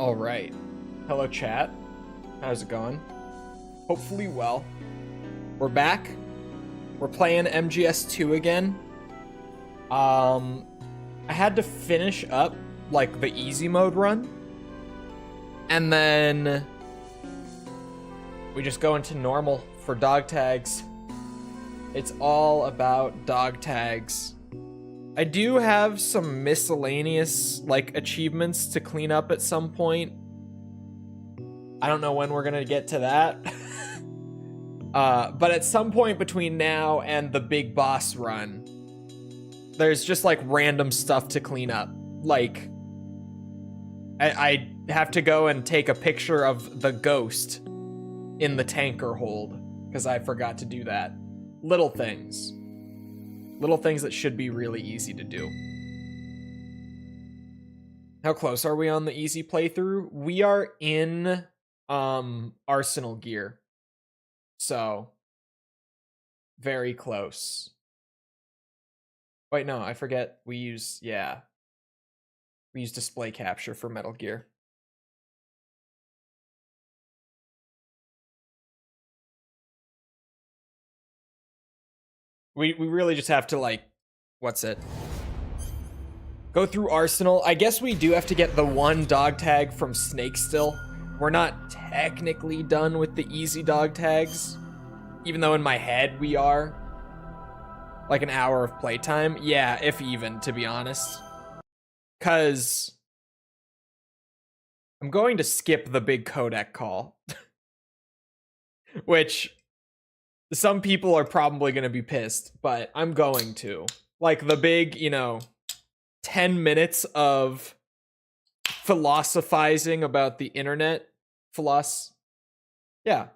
All right. Hello, chat. How's it going? Hopefully well. We're back. We're playing MGS2 again. I had to finish up like the easy mode run, and then we just go into normal for dog tags. It's all about dog tags. I do have some miscellaneous like achievements to clean up at some point. I don't know when we're gonna get to that. But at some point between now and the big boss run, there's just like random stuff to clean up. Like, I have to go and take a picture of the ghost in the tanker hold, because I forgot to do that. Little things. Little things that should be really easy to do. How close are we on the easy playthrough? We are in Arsenal gear. So, very close. Wait, no, I forget. We use display capture for Metal Gear. We really just have to, like, what's it? Go through Arsenal. I guess we do have to get the one dog tag from Snake still. We're not technically done with the easy dog tags, even though in my head we are. Like an hour of playtime. Yeah, if even, to be honest. Because I'm going to skip the big codec call. Which some people are probably going to be pissed, but I'm going to. Like the big, 10 minutes of philosophizing about the internet. Yeah,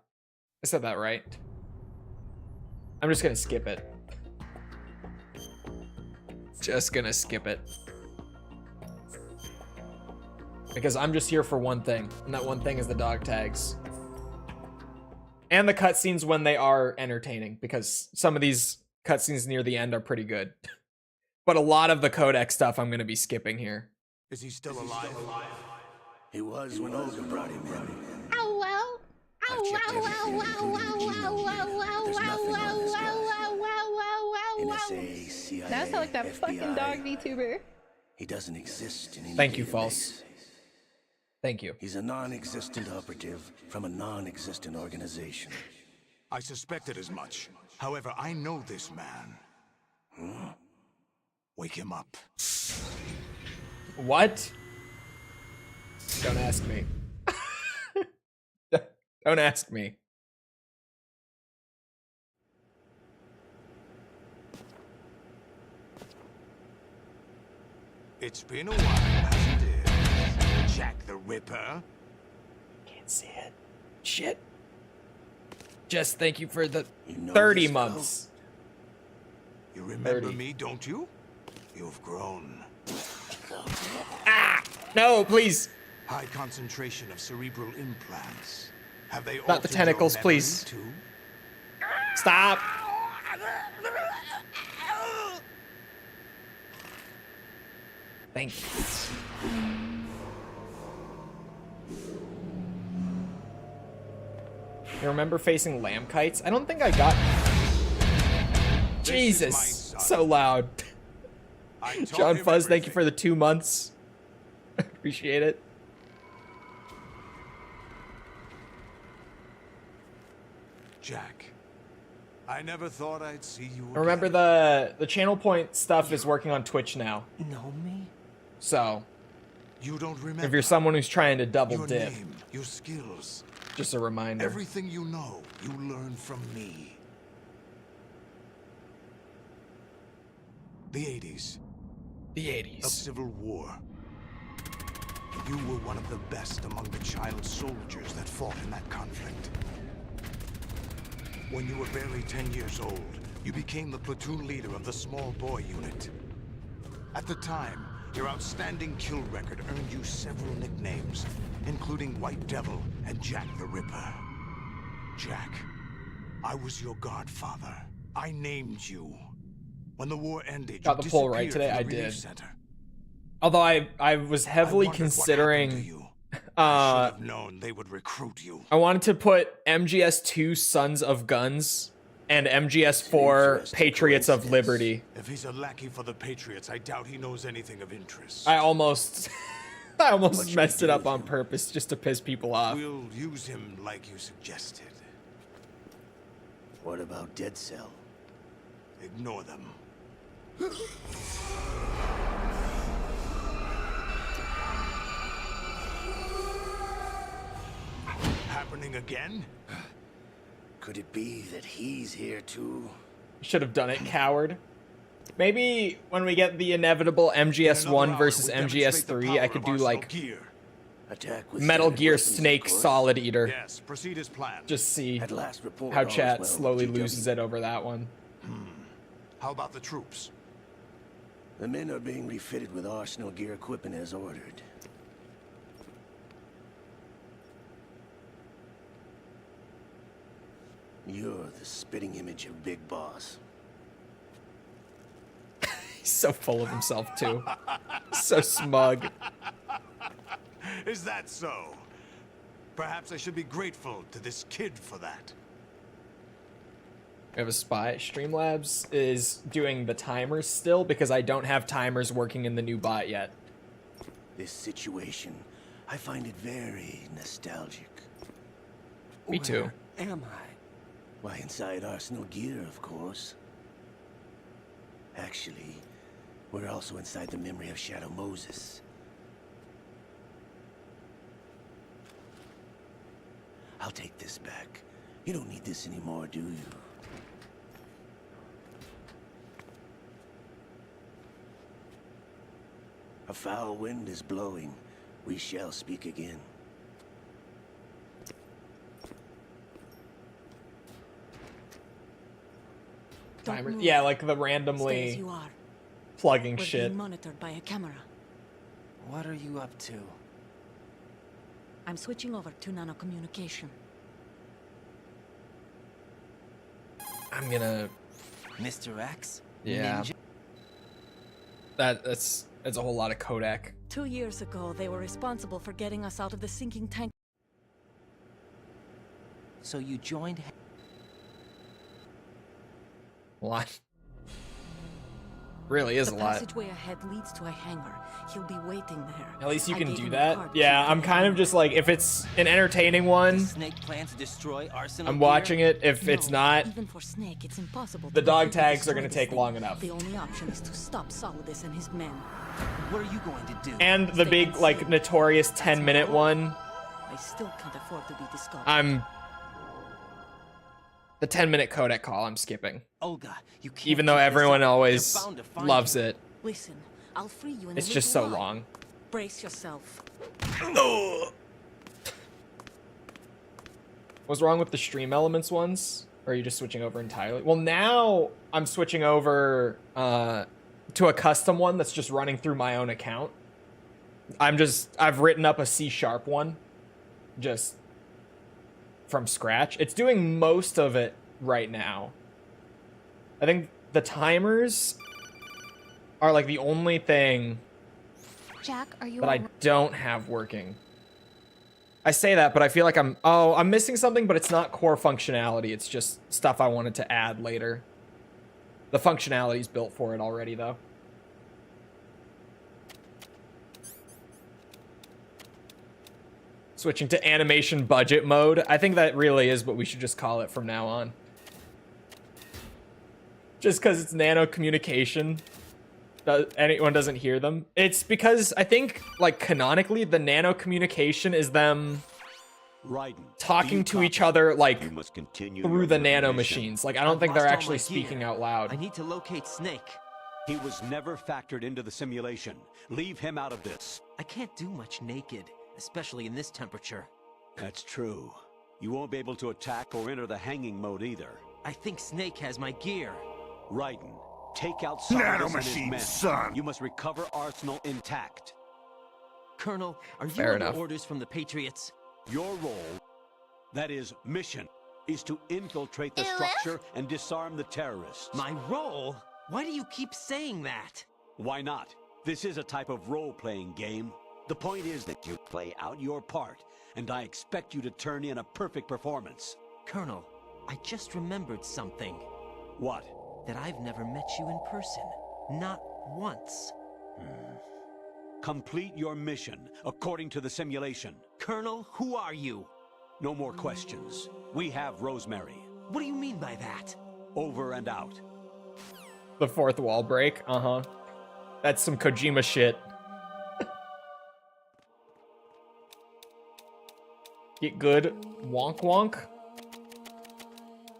I said that right. I'm just gonna skip it. Just gonna skip it. Because I'm just here for one thing, and that one thing is the dog tags. And the cutscenes when they are entertaining, because some of these cutscenes near the end are pretty good. But a lot of the codec stuff I'm gonna be skipping here. Is he still alive? He was when Olga brought him in. Ow, wow. Ow, wow, wow, wow, wow, wow, wow, wow, wow, wow, wow, wow, wow, wow. That sounds like that fucking dog VTuber. He doesn't exist in any Thank you, database. False. Thank you. He's a non-existent operative from a non-existent organization. I suspected as much. However, I know this man. Wake him up. What? Don't ask me. Don't ask me. It's been a while, hasn't it? Jack the Ripper? Can't see it. Shit. Just thank you for the You know 30 this fellow? months. You remember 30. me, don't you? You've grown. Ah! No, please. High concentration of cerebral implants. Have they Not the altered tentacles, your memory, please. too? Stop. Thank you. You remember facing lamb kites? I don't think I got... This is Jesus, my son. so loud. I taught John him Fuzz, thank you for everything. the 2 months. Appreciate it. Jack, I never thought I'd see you again. Remember the channel point stuff is working on Twitch now. Know me? So, You don't remember if you're someone who's trying to double your dip, name, your skills, just a reminder. everything you know, you learn from me. The 80s. The Of 80s. Civil War. You were one of the best among the child soldiers that fought in that conflict. When you were barely 10 years old, you became the platoon leader of the small boy unit. At the time, your outstanding kill record earned you several nicknames, including White Devil and Jack the Ripper. Jack, I was your godfather. I named you. When the war ended, Got you the poll right disappeared today, from the I relief did. Center. Although I was heavily I wondered what happened to considering, you. I should have known they would recruit you. I wanted to put MGS2 Sons of Guns and MGS4 Patriots of Liberty. If he's a lackey for the Patriots, I doubt he knows anything of interest. I almost messed it up on purpose just to piss people off. We'll use him like you suggested. What about Dead Cell? Ignore them. Happening again? Could it be that he's here too? Should have done it, coward. Maybe when we get the inevitable MGS1 versus MGS3, I could do like Attack with Metal standard Gear weapons, of Snake course. Solid Eater. Yes, proceed as planned. Just see At last report, how all's chat well slowly with GW. loses it over that one. How about the troops? The men are being refitted with arsenal gear equipment as ordered. You're the spitting image of Big Boss. He's so full of himself too. So smug. Is that so? Perhaps I should be grateful to this kid for that. We have a spy. Streamlabs is doing the timers still because I don't have timers working in the new bot yet. This situation, I find it very nostalgic. Me too. Where am I? Why, inside Arsenal Gear, of course. Actually, we're also inside the memory of Shadow Moses. I'll take this back. You don't need this anymore, do you? A foul wind is blowing. We shall speak again. Timer. move. Yeah, like the Stay as randomly you are. plugging We're shit. being monitored by a camera. What are you up to? I'm switching over to nanocommunication. I'm gonna. Mr. X? Yeah. Ninja? That's a whole lot of Codec. 2 years ago, they were responsible for getting us out of the sinking tank. So you joined... A lot. Really is The a lot. passageway ahead leads to a hangar. He'll be waiting there. At least you I can gave do him a that. card Yeah, so he I'm can kind of come. just like, if it's an entertaining one, Does Snake plan to destroy Arsenal I'm Gear? watching it. If it's No, not, even for Snake, it's impossible. the to dog completely tags are destroy gonna this take thing. long enough. The only option is to stop Solidus and his men. What are you going to do? And the Stay big, on like, scene. notorious That's 10-minute my one, I still can't afford to be discovered. the 10-minute codec call I'm skipping. Olga, you can't Even though keep this everyone up. always They're bound to find loves you. it. Listen, I'll free you in It's a just so little while. long. Brace yourself. What's wrong with the stream elements ones? Or are you just switching over entirely? Well, now I'm switching over to a custom one that's just running through my own account. I've written up a C# one just from scratch. It's doing most of it right now. I think the timers are like the only thing Jack, are you that I don't have working. I say that, but I feel like I'm missing something, but it's not core functionality. It's just stuff I wanted to add later. The functionality's built for it already, though. Switching to animation budget mode. I think that really is what we should just call it from now on. Just because it's nano communication. Anyone doesn't hear them. It's because I think, like, canonically, the nano communication is them talking to each other, like, through the nano machines. Like, I don't think they're lost all actually my speaking gear. out loud. I need to locate Snake. He was never factored into the simulation. Leave him out of this. I can't do much naked, especially in this temperature. That's true. You won't be able to attack or enter the hanging mode either. I think Snake has my gear. Raiden, take out Solidus and his Nanomachine, men. son! You must recover Arsenal intact. Colonel, are you Fair under enough. orders from the Patriots? Your role, that is mission, is to infiltrate the structure and disarm the terrorists. My role? Why do you keep saying that? Why not? This is a type of role-playing game. The point is that you play out your part, and I expect you to turn in a perfect performance. Colonel, I just remembered something. What? That I've never met you in person. Not once. Complete your mission, according to the simulation. Colonel, who are you? No more questions. We have Rosemary. What do you mean by that? Over and out. The fourth wall break. Uh-huh. That's some Kojima shit. Get good. Wonk wonk.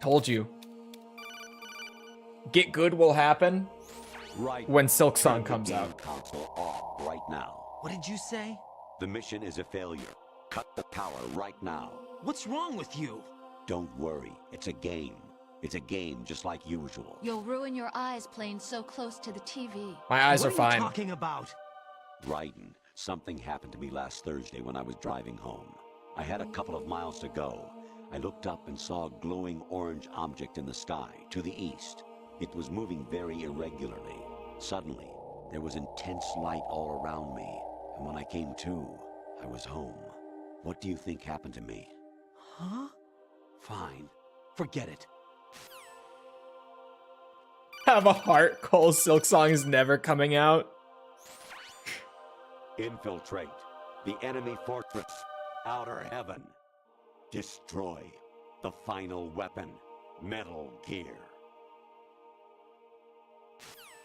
Told you. Get good will happen Right. when Silk Song Turn the comes game out. console off right now. What did you say? The mission is a failure. Cut the power right now. What's wrong with you? Don't worry. It's a game. It's a game just like usual. You'll ruin your eyes playing so close to the TV. My eyes What are are fine. you talking about? Raiden, something happened to me last Thursday when I was driving home. I had a couple of miles to go. I looked up and saw a glowing orange object in the sky, to the east. It was moving very irregularly. Suddenly, there was intense light all around me, and when I came to, I was home. What do you think happened to me? Huh? Fine. Forget it. Have a heart. Cole Silk Song is never coming out. Infiltrate the enemy fortress. Outer heaven. Destroy the final weapon. Metal Gear.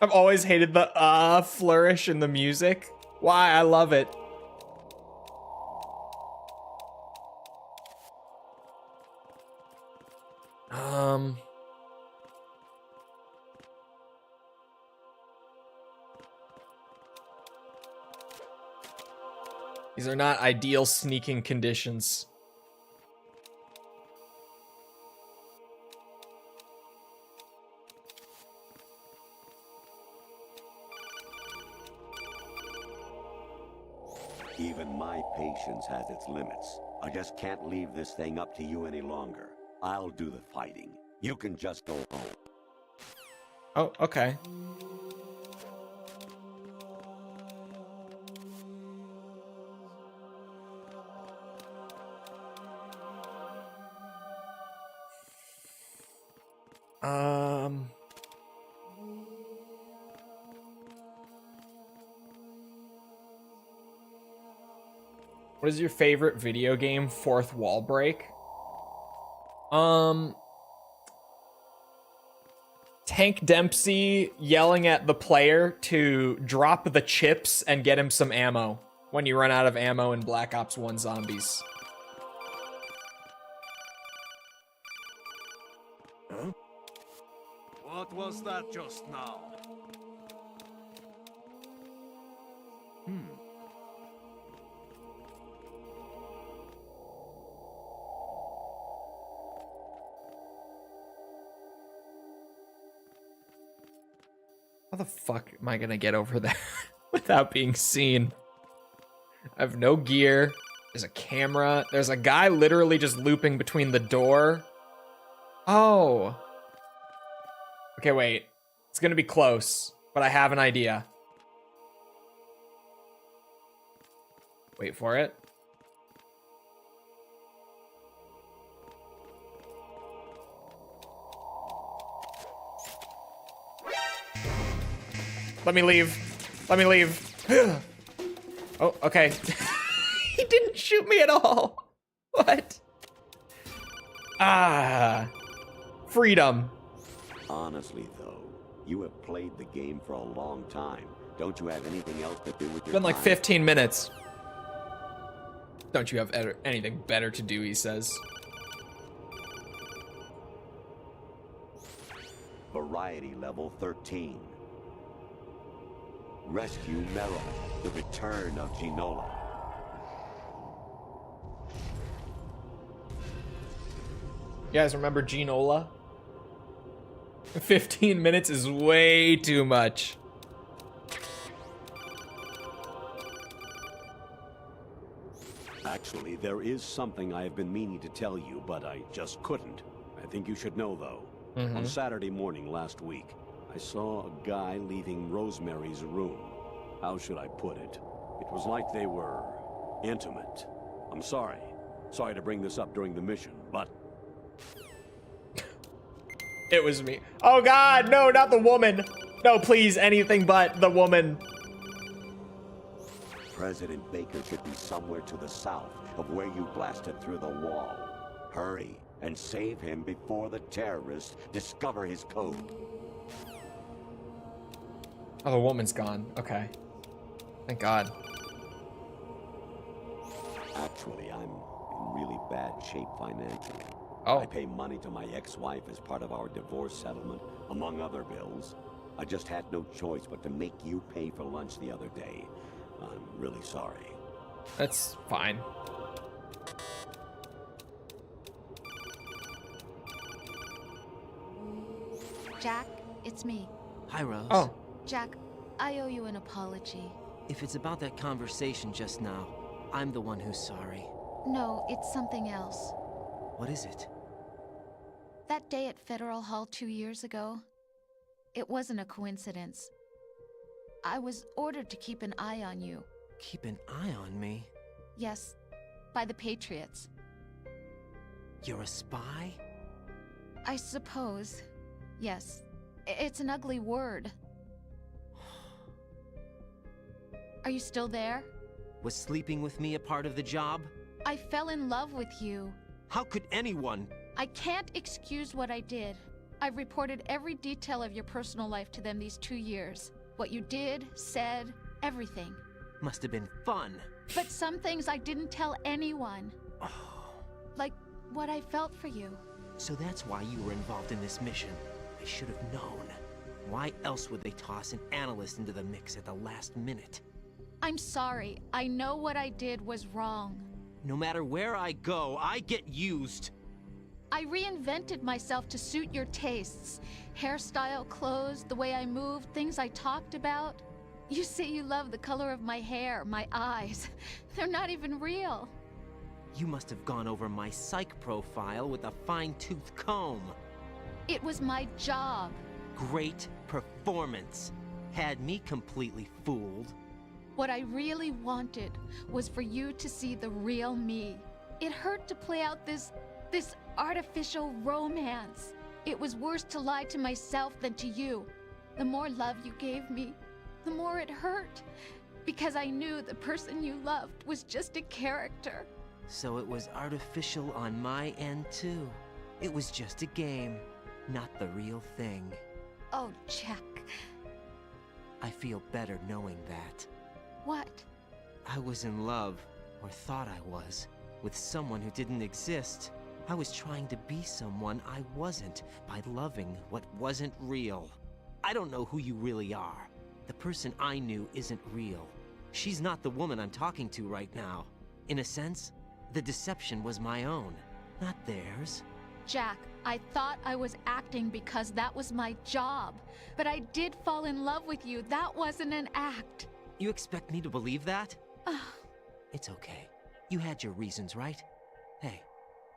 I've always hated the flourish in the music. Why? I love it. These are not ideal sneaking conditions. Even my patience has its limits. I just can't leave this thing up to you any longer. I'll do the fighting. You can just go home. Oh, okay. What is your favorite video game fourth wall break? Tank Dempsey yelling at the player to drop the chips and get him some ammo when you run out of ammo in Black Ops 1 Zombies. What was that just now? How the fuck am I gonna get over there without being seen? I have no gear. There's a camera. There's a guy literally just looping between the door. Oh. Okay, wait. It's gonna be close, but I have an idea. Wait for it. Let me leave. Let me leave. Oh, okay. He didn't shoot me at all. What? Ah. Freedom. Honestly, though, you have played the game for a long time. Don't you have anything else to do with your Been like time? 15 minutes. Don't you have anything better to do, he says. Variety level 13. Rescue Meryl, the return of Ginola. You guys remember Ginola? 15 minutes is way too much. Actually, there is something I have been meaning to tell you, but I just couldn't. I think you should know, though. On Saturday morning last week, I saw a guy leaving Rosemary's room. How should I put it? It was like they were intimate. I'm sorry. Sorry to bring this up during the mission, but It was me. Oh God, no, not the woman. No, please, anything but the woman. President Baker should be somewhere to the south of where you blasted through the wall. Hurry and save him before the terrorists discover his code. Oh, the woman's gone. Okay. Thank God. Actually, I'm in really bad shape financially. Oh. I pay money to my ex-wife as part of our divorce settlement, among other bills. I just had no choice but to make you pay for lunch the other day. I'm really sorry. That's fine. Jack, it's me. Hi, Rose. Oh. Jack, I owe you an apology. If it's about that conversation just now, I'm the one who's sorry. No, it's something else. What is it? That day at Federal Hall 2 years ago, it wasn't a coincidence. I was ordered to keep an eye on you. Keep an eye on me? Yes, by the Patriots. You're a spy? I suppose. Yes. It's an ugly word. Are you still there? Was sleeping with me a part of the job? I fell in love with you. How could anyone? I can't excuse what I did. I've reported every detail of your personal life to them these 2 years. What you did, said, everything. Must have been fun. But some things I didn't tell anyone. Like what I felt for you. So that's why you were involved in this mission. I should have known. Why else would they toss an analyst into the mix at the last minute? I'm sorry. I know what I did was wrong. No matter where I go, I get used. I reinvented myself to suit your tastes. Hairstyle, clothes, the way I moved, things I talked about. You say you love the color of my hair, my eyes. They're not even real. You must have gone over my psych profile with a fine-tooth comb. It was my job. Great performance. Had me completely fooled. What I really wanted was for you to see the real me. It hurt to play out this artificial romance. It was worse to lie to myself than to you. The more love you gave me, the more it hurt. Because I knew the person you loved was just a character. So it was artificial on my end too. It was just a game, not the real thing. Oh, Jack. I feel better knowing that. What? I was in love, or thought I was, with someone who didn't exist. I was trying to be someone I wasn't by loving what wasn't real. I don't know who you really are. The person I knew isn't real. She's not the woman I'm talking to right now. In a sense, the deception was my own, not theirs. Jack, I thought I was acting because that was my job. But I did fall in love with you. That wasn't an act. You expect me to believe that? It's okay. You had your reasons, right? Hey,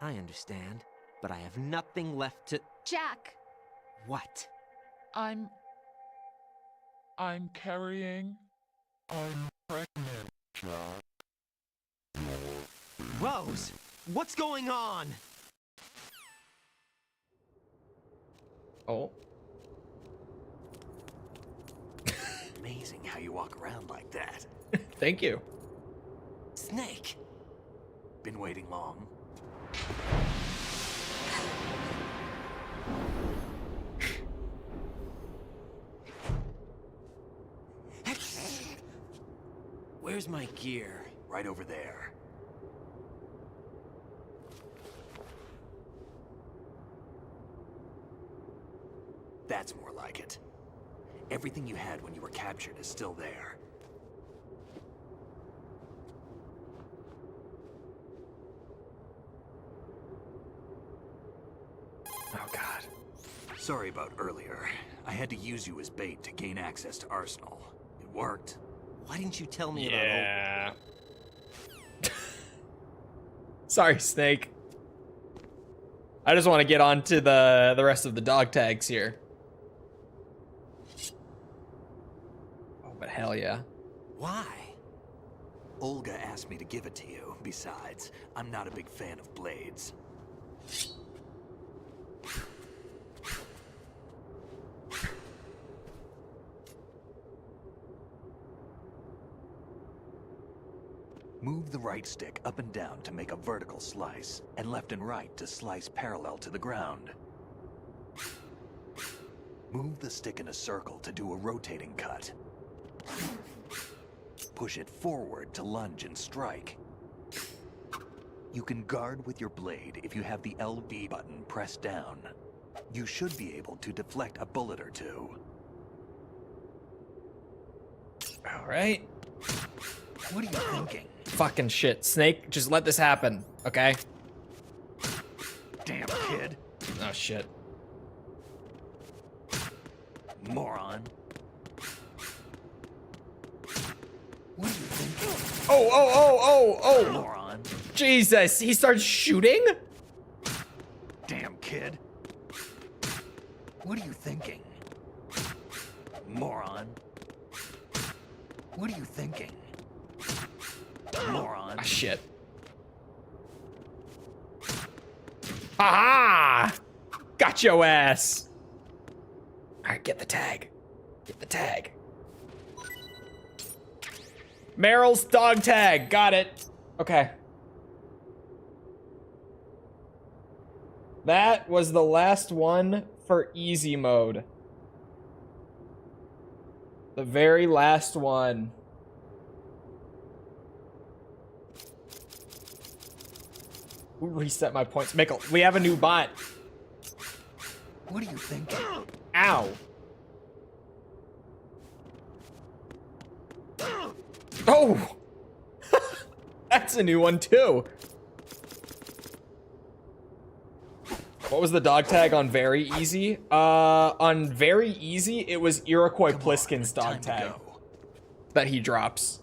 I understand, but I have nothing left to... Jack! What? I'm carrying... I'm pregnant, Jack. Rose! What's going on? Oh. Amazing how you walk around like that. Thank you. Snake! Been waiting long? Where's my gear? Right over there. That's more like it. Everything you had when you were captured is still there. Oh God. Sorry about earlier. I had to use you as bait to gain access to Arsenal. It worked. Why didn't you tell me Yeah. Sorry, Snake. I just want to get on to the rest of the dog tags here. Oh, but hell yeah. Why? Olga asked me to give it to you. Besides, I'm not a big fan of blades. Move the right stick up and down to make a vertical slice, and left and right to slice parallel to the ground. Move the stick in a circle to do a rotating cut. Push it forward to lunge and strike. You can guard with your blade if you have the LB button pressed down. You should be able to deflect a bullet or two. All right. What are you thinking? Fucking shit. Snake, just let this happen, okay? Damn kid. Oh, shit. Moron. What are you thinking? Oh! Moron. Jesus, he starts shooting? Damn kid. What are you thinking? Moron. What are you thinking? Moron. Ah, shit. Aha! Got your ass. All right, get the tag. Get the tag. Meryl's dog tag. Got it. Okay. That was the last one for easy mode. The very last one. Reset my points. Mickle, we have a new bot. What are you thinking? Ow. Oh! That's a new one too. What was the dog tag on very easy? On very easy, it was Iroquois Pliskin's dog tag that he drops.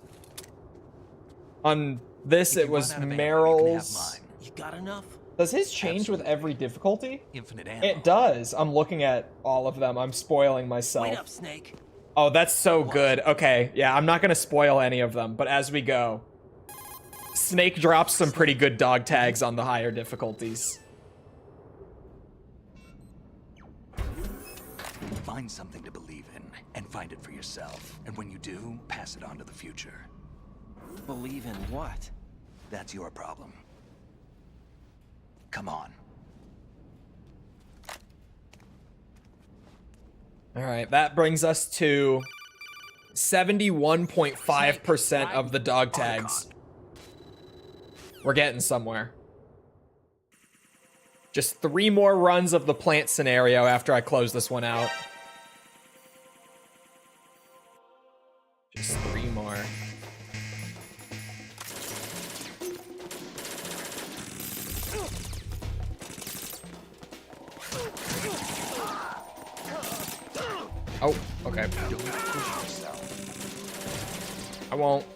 On this, it was Meryl's. You got enough? Does his change with every difficulty? Infinite ammo. It does. I'm looking at all of them. I'm spoiling myself. Wait up, Snake. Oh, that's so good. Okay, yeah, I'm not gonna spoil any of them, but as we go, Snake drops some pretty good dog tags on the higher difficulties. Find something to believe in, and find it for yourself. And when you do, pass it on to the future. Believe in what? That's your problem. Come on. All right, that brings us to 71.5% of the dog tags. We're getting somewhere. Just 3 more runs of the plant scenario after I close this one out. Just 3 more. Oh, okay. I won't.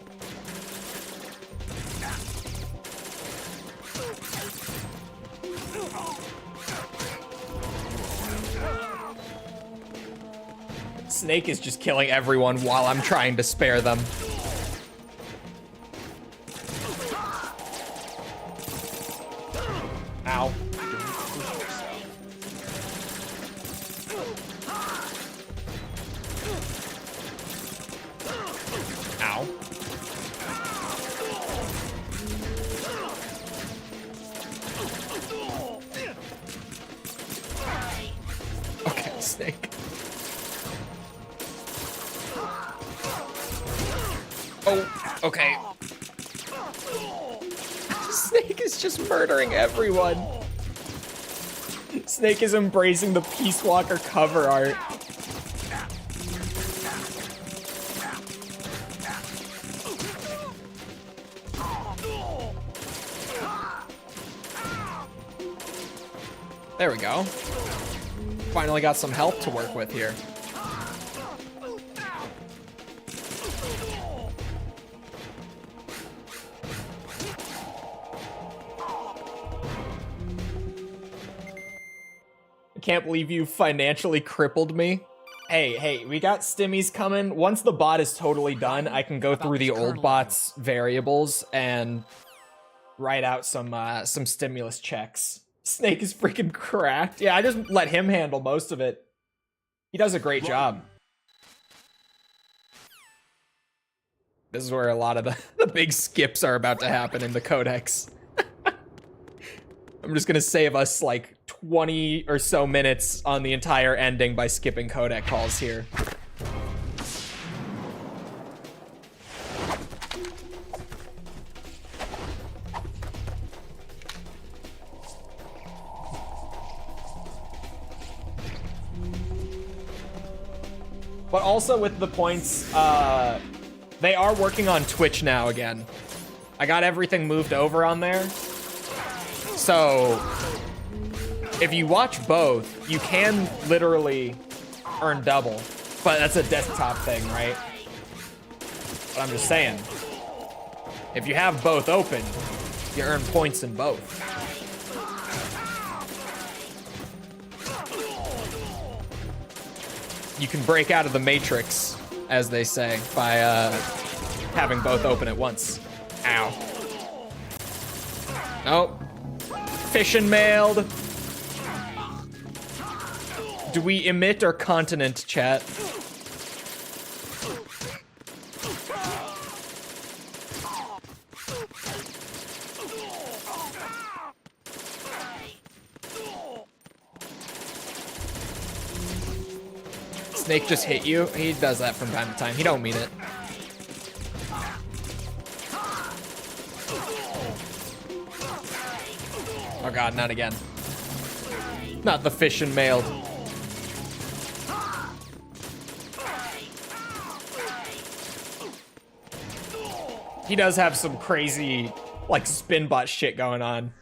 Snake is just killing everyone while I'm trying to spare them. Ow. Ow. Okay, Snake. Oh, okay. Snake is just murdering everyone. Snake is embracing the Peace Walker cover art. There we go. Finally got some health to work with here. I can't believe you financially crippled me. Hey, we got stimmies coming. Once the bot is totally done, I can go through the old bot's variables and write out some stimulus checks. Snake is freaking cracked. Yeah, I just let him handle most of it. He does a great job. This is where a lot of the big skips are about to happen in the codex. I'm just gonna save us like 20 or so minutes on the entire ending by skipping codec calls here. But also with the points, they are working on Twitch now again. I got everything moved over on there. So, if you watch both, you can literally earn double. But that's a desktop thing, right? But I'm just saying, if you have both open, you earn points in both. You can break out of the matrix, as they say, by having both open at once. Ow. Oh. Fission mailed. Do we emit or continent, chat? Snake just hit you? He does that from time to time. He don't mean it. Oh god, not again. Not the fish and mailed. He does have some crazy, like, spin bot shit going on.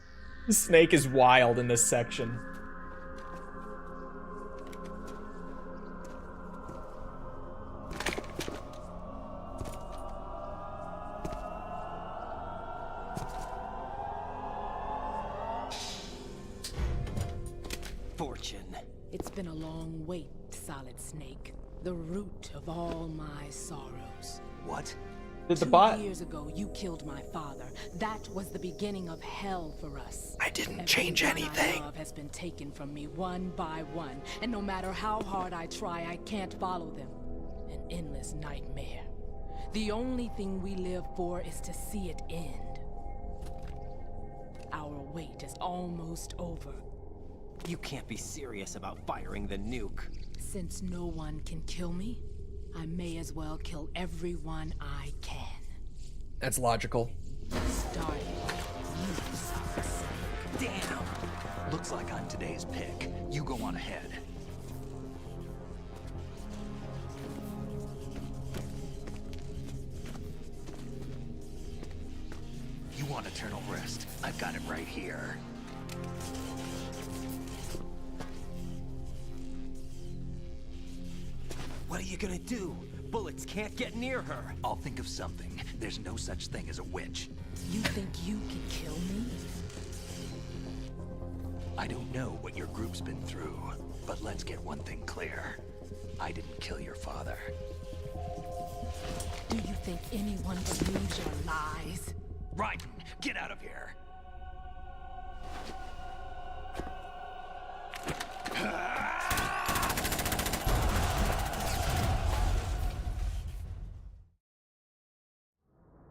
Snake is wild in this section. It's been a long wait, Solid Snake. The root of all my sorrows. What? Did the bot? 2 years ago, you killed my father. That was the beginning of hell for us. I didn't change anything. Love has been taken from me one by one, and no matter how hard I try, I can't follow them. An endless nightmare. The only thing we live for is to see it end. Our wait is almost over. You can't be serious about firing the nuke. Since no one can kill me, I may as well kill everyone I can. That's logical. Starting with you, Solid Snake. Damn! Looks like I'm today's pick. You go on ahead. You want eternal rest? I've got it right here. What are you gonna do? Bullets can't get near her. I'll think of something. There's no such thing as a witch. You think you can kill me? I don't know what your group's been through, but let's get one thing clear. I didn't kill your father. Do you think anyone believes your lies? Raiden, get out of here!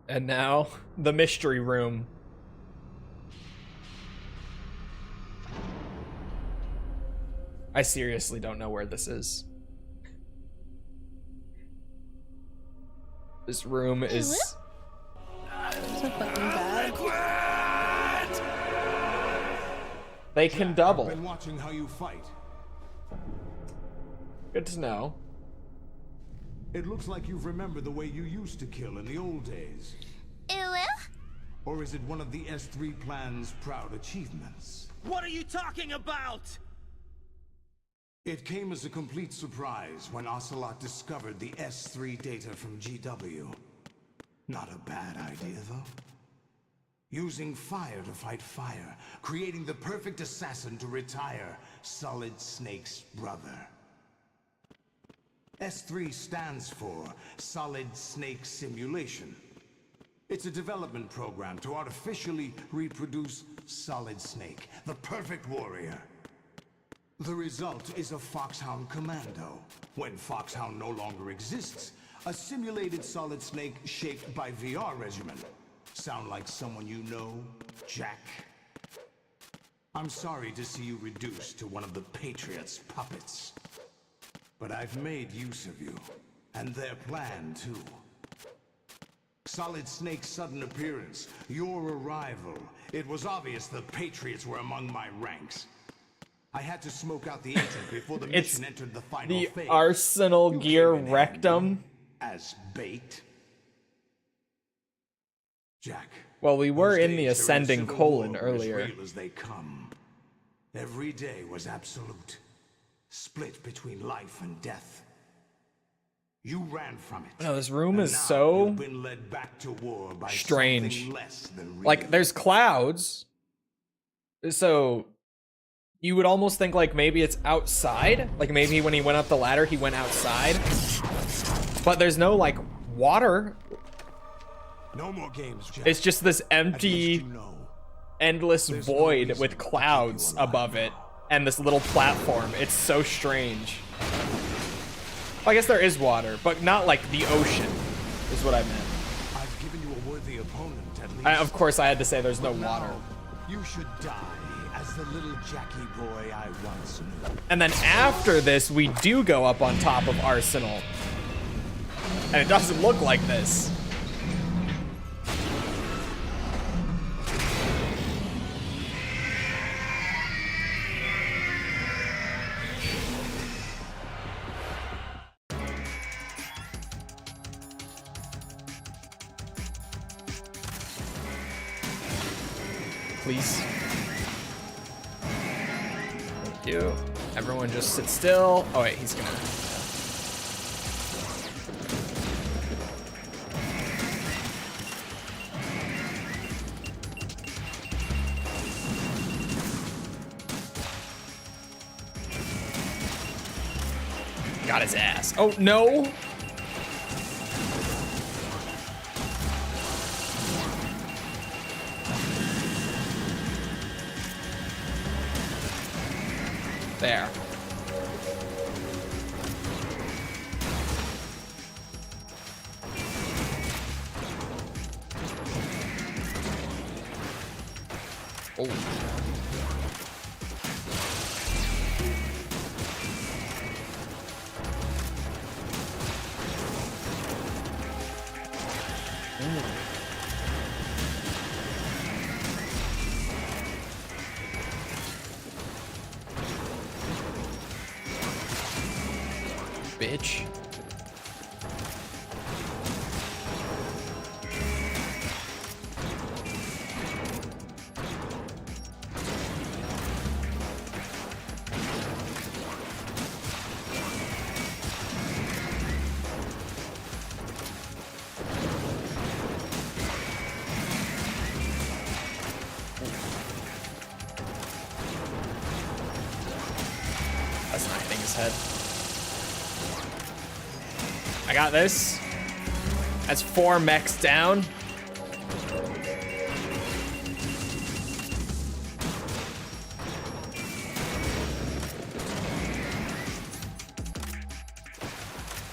And now, the mystery room. I seriously don't know where this is. This room is... So fucking bad. They can double. I've been watching how you fight. Good to know. It looks like you've remembered the way you used to kill in the old days. Or is it one of the S3 plan's proud achievements? What are you talking about? It came as a complete surprise when Ocelot discovered the S3 data from GW. Not a bad idea, though. Using fire to fight fire, creating the perfect assassin to retire Solid Snake's brother. S3 stands for Solid Snake Simulation. It's a development program to artificially reproduce Solid Snake, the perfect warrior. The result is a Foxhound commando. When Foxhound no longer exists, A simulated Solid Snake shaped by VR regimen. Sound like someone you know, Jack? I'm sorry to see you reduced to one of the Patriots' puppets. But I've made use of you, and their plan too. Solid Snake's sudden appearance, your arrival. It was obvious the Patriots were among my ranks. I had to smoke out the agent before the mission entered the final phase. The Arsenal Gear Rectum. As bait. Jack. Well, we were in the those days are Ascending civil Colon war, earlier. As real as they come. Every day was absolute. Split between life and death. You ran from it. No, this room and is now so you've been led back to war by strange. something less than real. Like, there's clouds. So you would almost think like maybe it's outside. Like maybe when he went up the ladder, he went outside. But there's no like water. No more games, Jack. It's just this empty, endless There's void no reason with to clouds keep you alive above it now. and this little platform. It's so strange. I guess there is water, but not like the ocean, is what I meant. I've given you a worthy opponent, at least. Of course, I had to say there's no water. You should die as the little Jackie boy I once knew. And then after this, we do go up on top of Arsenal. And it doesn't look like this. Please. Thank you. Everyone just sit still. Oh wait, he's gonna... Got his ass. Oh no! There. Oh. Bitch. That's not hitting his head. I got this. That's 4 mechs down.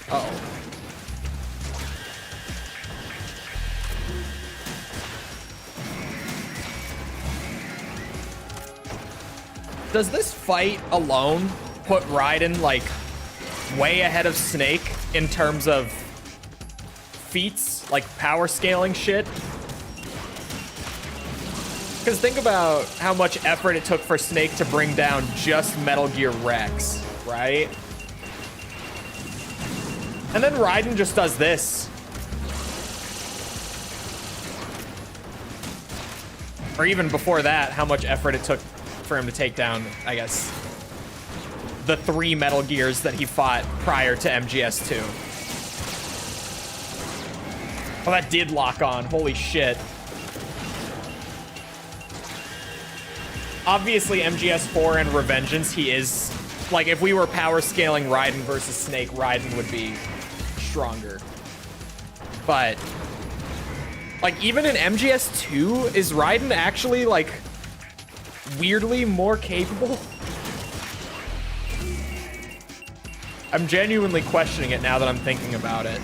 Uh-oh. Does this fight alone put Raiden, like, way ahead of Snake in terms of feats, like power scaling shit? Because think about how much effort it took for Snake to bring down just Metal Gear Rex, right? And then Raiden just does this. Or even before that, how much effort it took for him to take down, I guess, the 3 Metal Gears that he fought prior to MGS2. Oh, that did lock on. Holy shit. Obviously, MGS4 and Revengeance, he is... Like, if we were power scaling Raiden versus Snake, Raiden would be stronger. But... Like, even in MGS2, is Raiden actually, like, weirdly more capable? I'm genuinely questioning it now that I'm thinking about it.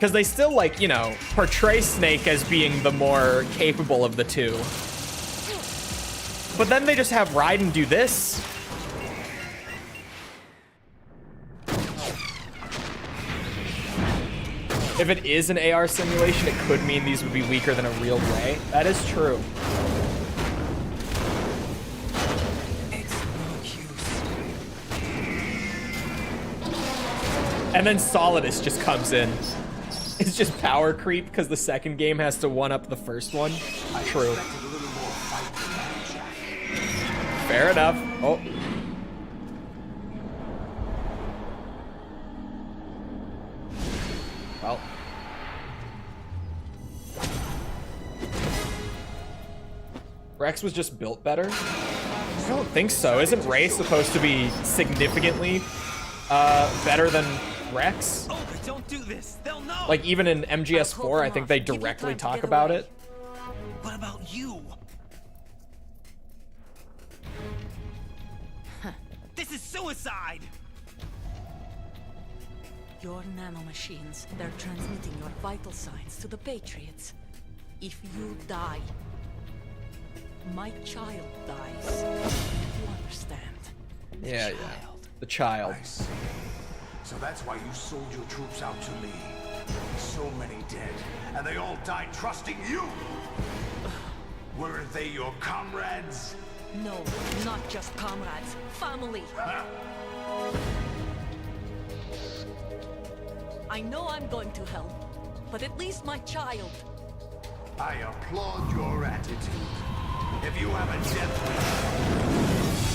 Because they still, like, you know, portray Snake as being the more capable of the two. But then they just have Raiden do this. If it is an AR simulation, it could mean these would be weaker than a real Ray. That is true. And then Solidus just comes in. It's just power creep because the second game has to one-up the first one. True. Fair enough. Oh. Well. Rex was just built better? I don't think so. Isn't Ray supposed to be significantly better than Rex? Oh, don't do this. They'll know. Like even in MGS4, I think they directly talk about it. What about you? This is suicide. Your nanomachines, they're transmitting your vital signs to the Patriots. If you die, my child dies. You understand? Yeah. The child. I see. So that's why you sold your troops out to me. So many dead, and they all died trusting you. Weren't they your comrades? No, not just comrades. Family. I know I'm going to hell, but at least my child. I applaud your attitude. If you have a death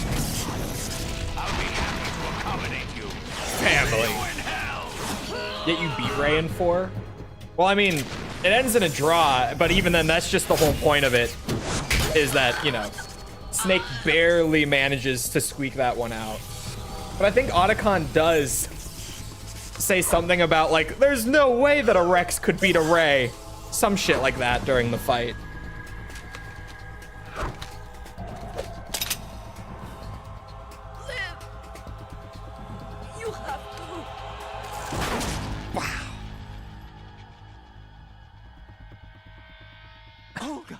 wish, I'll be happy to accommodate you. Family. Yet you beat Ray in 4? Well, I mean, it ends in a draw, but even then, that's just the whole point of it, is that, you know, Snake barely manages to squeak that one out. But I think Otacon does say something about, like, there's no way that a Rex could beat a Ray. Some shit like that during the fight. Live. You have to. Wow. Oh god.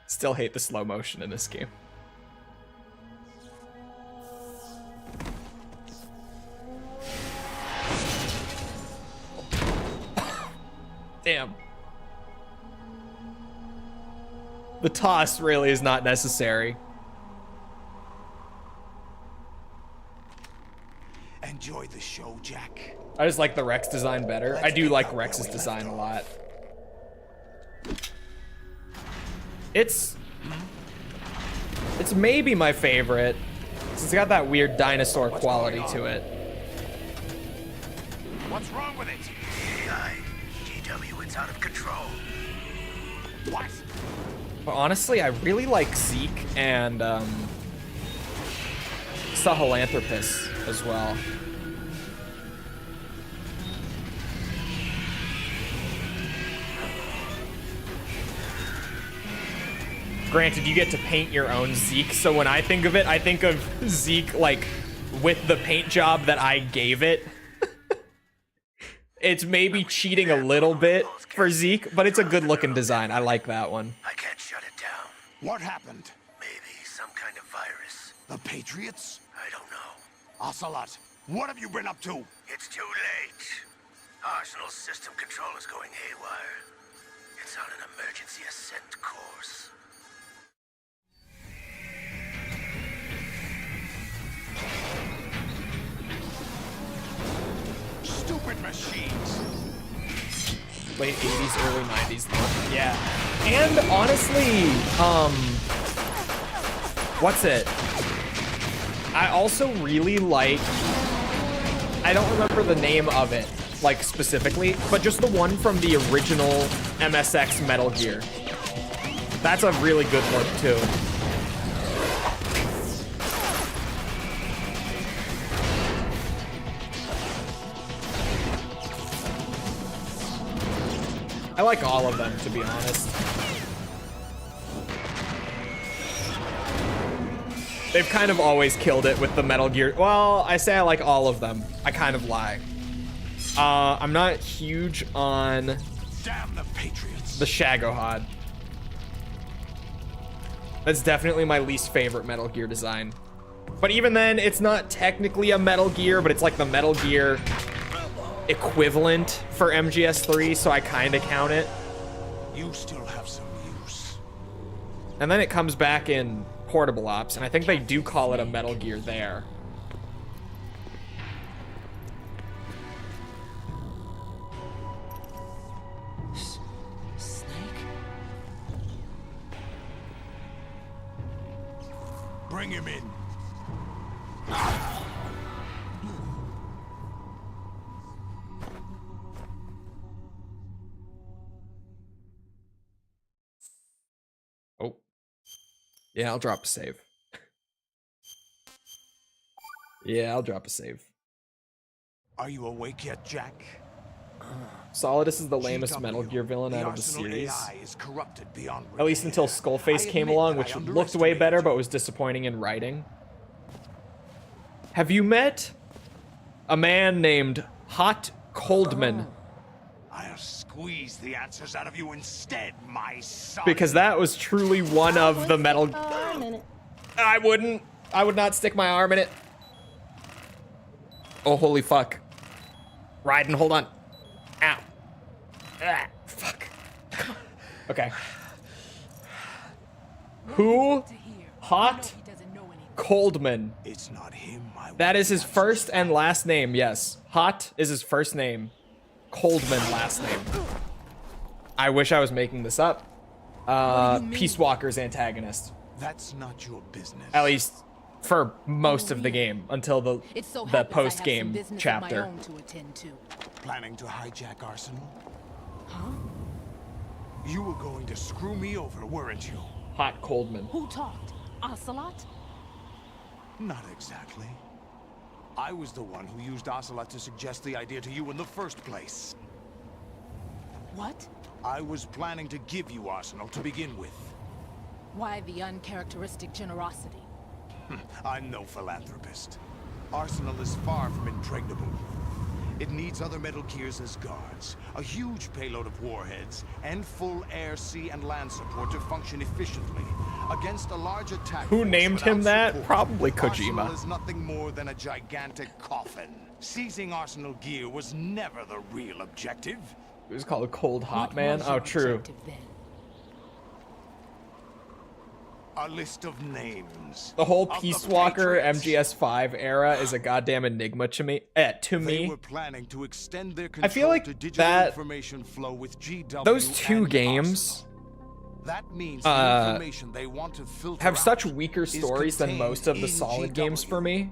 Still hate the slow motion in this game. Damn. The toss really is not necessary. Enjoy the show, Jack. I just like the Rex design better. I do like Rex's design a lot. It's maybe my favorite, since it's got that weird dinosaur quality to it. What's wrong with it? GW, it's out of control. What? But honestly, I really like Zeke and Sahelanthropus as well. Granted, you get to paint your own Zeke, so when I think of it, I think of Zeke like with the paint job that I gave it. It's maybe cheating a little bit for Zeke, but it's a good looking design. I like that one. I can't shut it down. What happened? Maybe some kind of virus. The Patriots? I don't know. Ocelot, what have you been up to? It's too late. Arsenal system control is going haywire. It's on an emergency ascent course. Stupid machines. Late 80s, early 90s though. Yeah. And honestly, what's it? I also really like, I don't remember the name of it, like specifically, but just the one from the original MSX Metal Gear. That's a really good look too. I like all of them, to be honest. They've kind of always killed it with the Metal Gear. Well, I say I like all of them. I kind of lie. I'm not huge on Damn the Patriots. the Shagohod. That's definitely my least favorite Metal Gear design. But even then, it's not technically a Metal Gear, but it's like the Metal Gear equivalent for MGS3, so I kind of count it. You still have some use. And then it comes back in Portable Ops, and I think they do call it a Metal Gear there. Bring him in. Oh. Yeah, I'll drop a save. Yeah, I'll drop a save. Are you awake yet, Jack? Solidus is the lamest GW, Metal Gear villain out of the Arsenal series. AI is corrupted beyond At least until repair. Skullface I came admit along, that which I looked way better, underestimated but was disappointing in writing. Have you met a man named Hot Coldman? I'll squeeze the answers out of you instead, my son. Because that was truly one of the Metal... A minute. I would not stick my arm in it. Oh, holy fuck. Raiden, hold on. Ow. Ah, fuck. Okay. Who? Hot Coldman. It's not him. That is his first and last name, yes. Hot is his first name. Coldman last name. I wish I was making this up. Peace Walker's antagonist. That's not your business. At least for most of the game until the post-game of my chapter. own to attend to. Planning to hijack Arsenal? Huh? You were going to screw me over, weren't you? Hot Coldman. Who talked? Ocelot? Not exactly. I was the one who used Ocelot to suggest the idea to you in the first place. What? I was planning to give you Arsenal to begin with. Why the uncharacteristic generosity? I'm no philanthropist. Arsenal is far from impregnable. It needs other Metal Gears as guards, a huge payload of warheads, and full air, sea, and land support to function efficiently against a large attack. Who named him that? Support. Probably Arsenal Kojima. is nothing more than a gigantic coffin. Seizing Arsenal gear was never the real objective. It was called Cold Hot What Man. was Oh, your true. objective then? A list of names. The whole of the Peace Walker Patriots. MGS5 era is a goddamn enigma to me. To They me. were planning to extend their I feel control like to digital that- information flow with GW Those two and games Arsenal. That means the information they want to filter have such out weaker is stories than contained most of the in Solid games for me.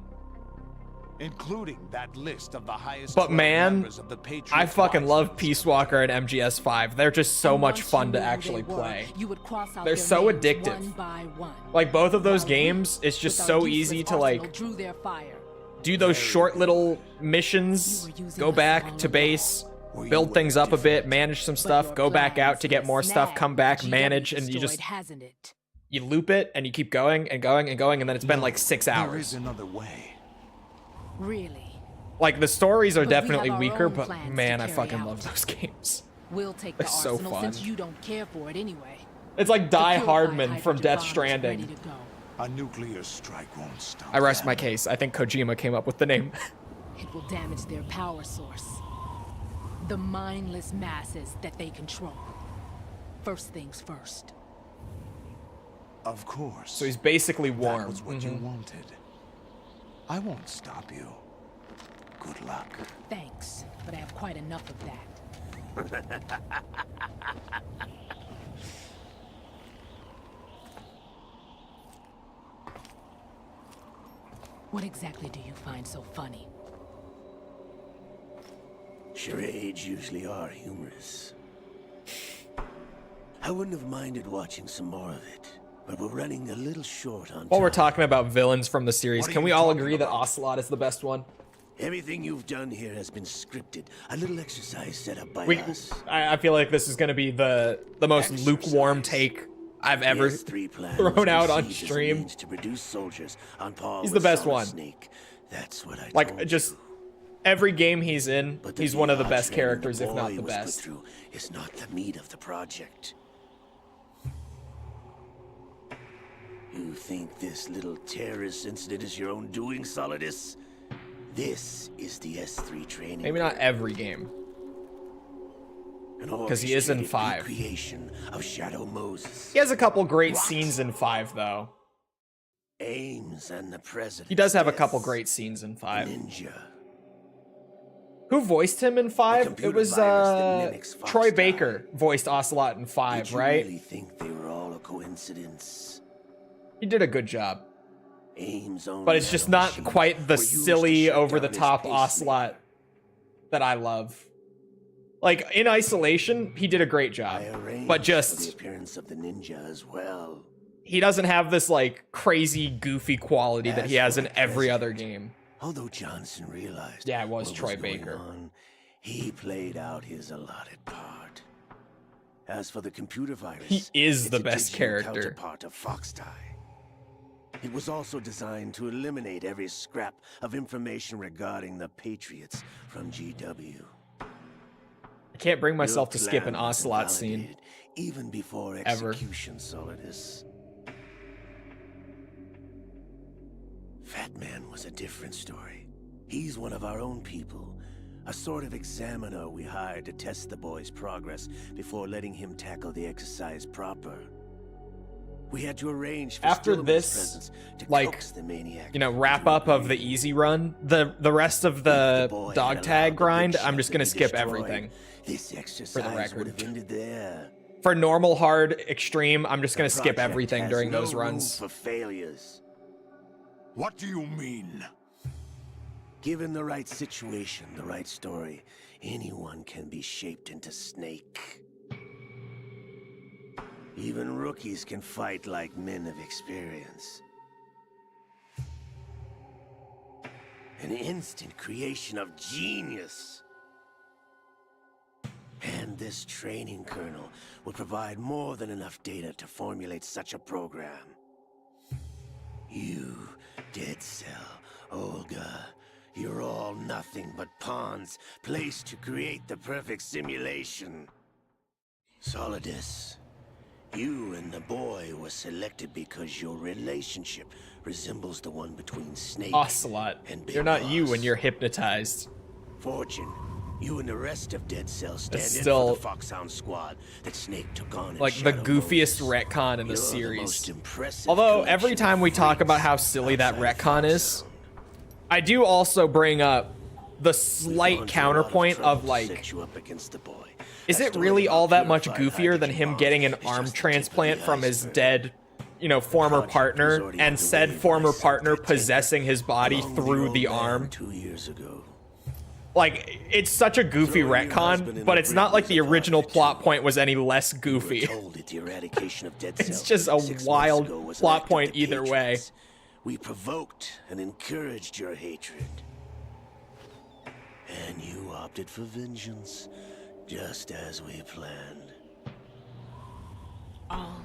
including that list of the highest But 12 man, members of the Patriots I fucking love License. Peace Walker and MGS5. They're just so And much once fun you to knew who actually they were, play. you would cross out They're their so names addictive. one by one. Like both of those While we, games, it's just with so our easy useless to arsenal, like drew their fire. do those short little missions, You were using go us back all to base, Well, you build were things up a bit, different. manage some But stuff, your go back plans out to get were more stuff, snagged come back, GW manage, and you destroyed, just hasn't it? you loop it and you keep going and going and going, and then it's been like 6 There hours. is another way. Really? Like the stories are But we have definitely our weaker, own but plans to man, I carry fucking out. love those games. We'll take They're the so arsenal fun. since you don't care for it anyway. It's like The Die purified Hardman from hydrogen Death bomb is Stranding. ready to go. A nuclear strike won't stop I rest them. my case. I think Kojima came up with the name. It will damage their power source. The mindless masses that they control. First things first. Of course. So he's basically warm. That was what you wanted. I won't stop you. Good luck. Thanks, but I have quite enough of that. What exactly do you find so funny? Charades usually are humorous. I wouldn't have minded watching some more of it, but we're running a little short on While we're time. talking about villains from the series, What are can you we all talking agree that about? Ocelot is the best one? Everything you've done here has been scripted. A little exercise set up by We, us. I feel like this is going to be the most lukewarm Exercise. take I've ever The S3 plan thrown was out on conceived as a stream. means to produce soldiers on par He's with the best Solid one. Snake. That's what I Like, told just you. every game he's in, But he's one of the VR best training characters, the if not boy the was put best. through is not the meat of the project. You think this little terrorist incident is your own doing, Solidus? This is the S3 training. Maybe not every game. Because he is in 5. Creation of Shadow Moses. He has a couple great scenes in 5, though. Ames and the president. He does have a couple great scenes in 5. Ninja. Who voiced him in 5? It was Troy Baker voiced Ocelot in 5, Did you right? really think they were all a coincidence? He did a good job. Ames But it's just not quite the silly, over-the-top Ocelot that I love. Like, in isolation, he did a great job. But just... the appearance of the ninja as well. He doesn't have this, like, crazy, goofy quality that he has in every other game. Although Johnson realized... Yeah, it was what Troy going Baker. on, he played out his allotted part. As for the computer virus... He is the it's a best digital character. counterpart of Foxtie. It was also designed to eliminate every scrap of information regarding the Patriots from GW. I can't bring myself Your to skip an plan was Ocelot scene. invalidated even before Ever. execution, Solidus. Fat Man was a different story. He's one of our own people. A sort of examiner we hired to test the boy's progress before letting him tackle the exercise proper. We had to arrange for After Stillman's this, presence to like, coax the maniac. you know, wrap up of the easy run, the rest of the dog tag grind, I'm just gonna skip everything. This For exercise the would record. have ended there. For normal, hard, extreme, I'm just gonna skip Project everything has during no those room runs. for failures. What do you mean? Given the right situation, the right story, anyone can be shaped into Snake. Even rookies can fight like men of experience. An instant creation of genius. And this training kernel would provide more than enough data to formulate such a program. You, Dead Cell, Olga, you're all nothing but pawns placed to create the perfect simulation. Solidus, you and the boy were selected because your relationship resembles the one between Snake Ocelot, and Big you're not you Boss. when you're hypnotized. Fortune, you and the rest of Dead Cell stand It's in still, for the Foxhound squad that Snake took on in like, the Shadow goofiest Moses. retcon in the You're series. most impressive Although, every collection time of we talk freaks about how silly that outside of retcon is, Foxhound. I do also bring up the We've slight gone to a lot of counterpoint trouble of, to like, set you up against the boy. is That it story really about all that much purified goofier than hydrogen him bombs getting an is arm just the tip of the transplant from his iceberg. dead, you know, former Project was partner, already and said underway former by partner September 10th, possessing his body along with through your the old man arm? 2 years ago. Like, it's such a goofy Throwing your husband retcon, in but the it's not like the breakers of original Arctic plot too. point was any less We were goofy. told that the eradication of Dead It's Cell just a 6 months wild ago was an plot act of point the either way. Patriots. We provoked and encouraged your hatred. And you opted for vengeance, just as we planned. All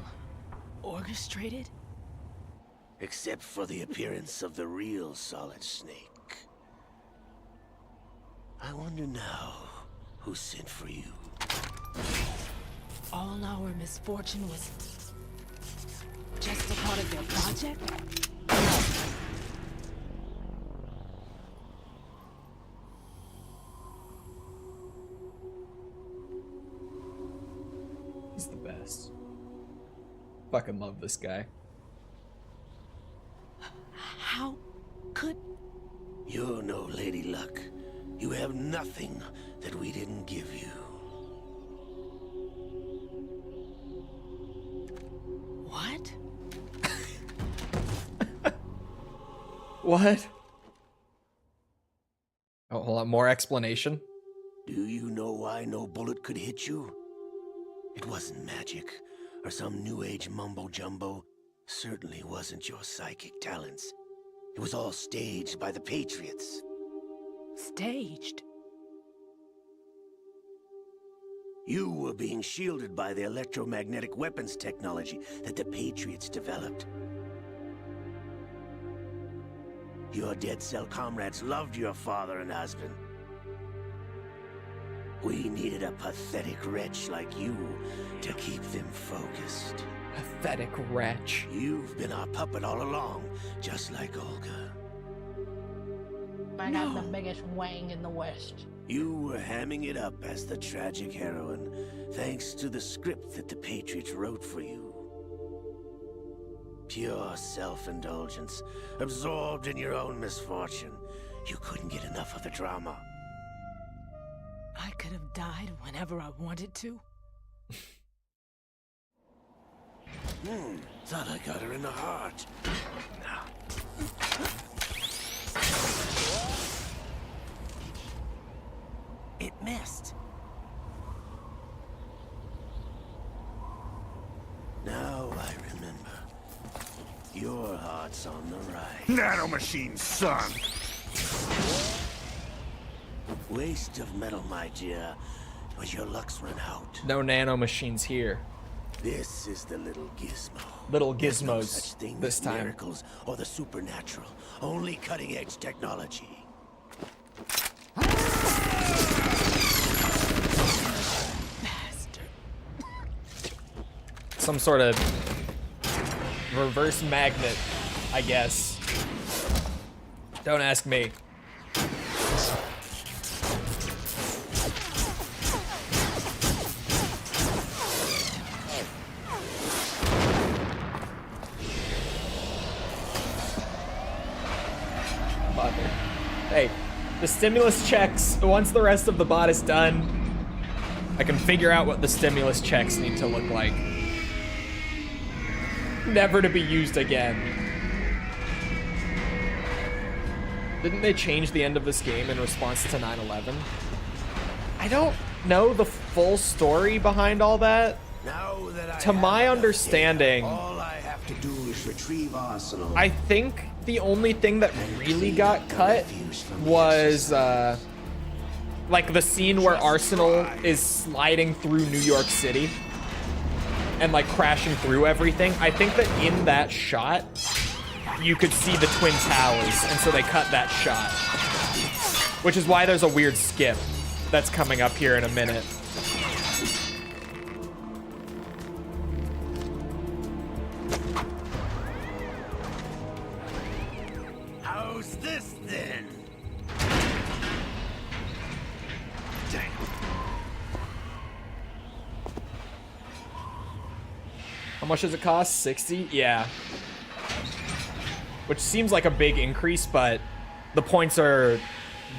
orchestrated? Except for the appearance of the real Solid Snake. I wonder now who sent for you. All our misfortune was just a part of their project? He's the best. Fucking love this guy. How could... You're no Lady Luck. You have nothing that we didn't give you. What? What? Oh, hold on, more explanation? Do you know why no bullet could hit you? It wasn't magic, or some new age mumbo-jumbo. Certainly wasn't your psychic talents. It was all staged by the Patriots. Staged? You were being shielded by the electromagnetic weapons technology that the Patriots developed. Your Dead Cell comrades loved your father and husband. We needed a pathetic wretch like you to keep them focused. Pathetic wretch. You've been our puppet all along, just like Olga. I got the biggest wang in the West. You were hamming it up as the tragic heroine, thanks to the script that the Patriots wrote for you. Pure self-indulgence, absorbed in your own misfortune. You couldn't get enough of the drama. I could have died whenever I wanted to. Thought I got her in the heart. It missed. Now I remember. Your heart's on the right. Nanomachine, son! Waste of metal, my dear. Was your luck's run out? No nano machines here. This is the little gizmo. Little There's no gizmos such thing this as time. miracles or the supernatural. Only cutting-edge technology. Some sort of reverse magnet, I guess. Don't ask me. Mother. Hey, the stimulus checks, once the rest of the bot is done, I can figure out what the stimulus checks need to look like. Never to be used again. Didn't they change the end of this game in response to 9/11? I don't know the full story behind all that. Now that I To have my enough understanding, data, all I have to do is retrieve Arsenal. I think the only thing that really got cut was like the scene where Arsenal is sliding through New York City and like crashing through everything. I think that in that shot, you could see the Twin Towers, and so they cut that shot. Which is why there's a weird skip that's coming up here in a minute. How's this then? Damn. How much does it cost? 60? Yeah. Which seems like a big increase, but the points are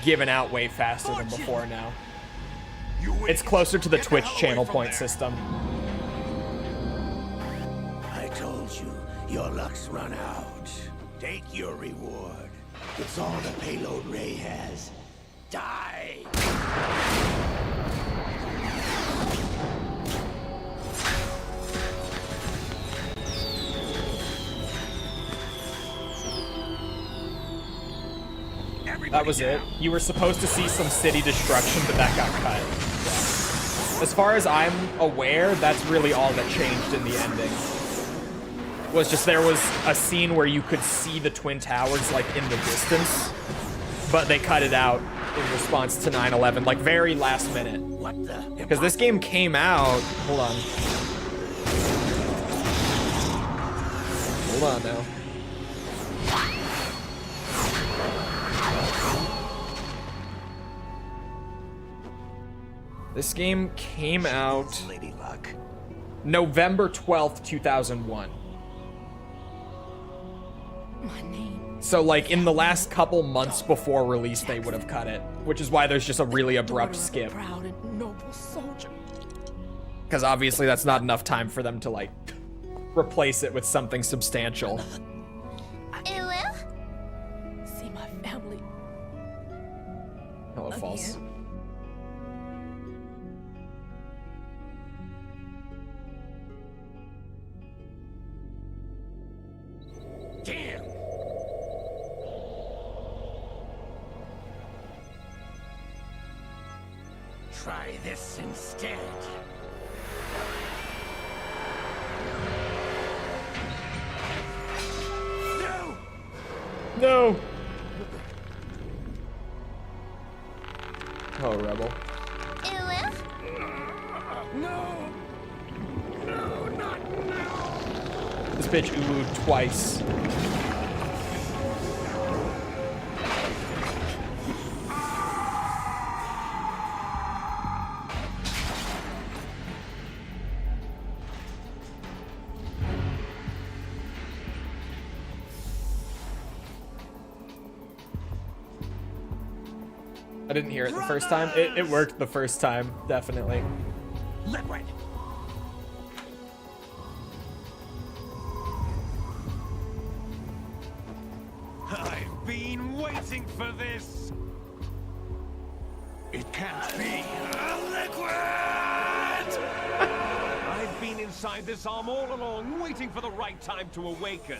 given out way faster than before now. It's closer to the Twitch channel point system. I told you, your luck's run out. Take your reward. It's all the payload Ray has. Die! That was it. You were supposed to see some city destruction, but that got cut. As far as I'm aware, that's really all that changed in the ending. Was just there was a scene where you could see the Twin Towers like in the distance, but they cut it out in response to 9/11, like very last minute. What the? Because this game came out. Hold on. Hold on now. This game came out Lady Luck. November 12th, 2001. My name. So like in the last couple months before release, they would have cut it, which is why there's just a really abrupt skip. Proud and noble soldier. Because obviously that's not enough time for them to like replace it with something substantial. See my family. Hello, false. Again. Damn! Try this instead. No! No! Oh, Rebel. this bitch ooh twice. I didn't hear it the first time. It worked the first time, definitely. Liquid. I've been waiting for this. It can't be. Liquid! I've been inside this arm all along, waiting for the right time to awaken.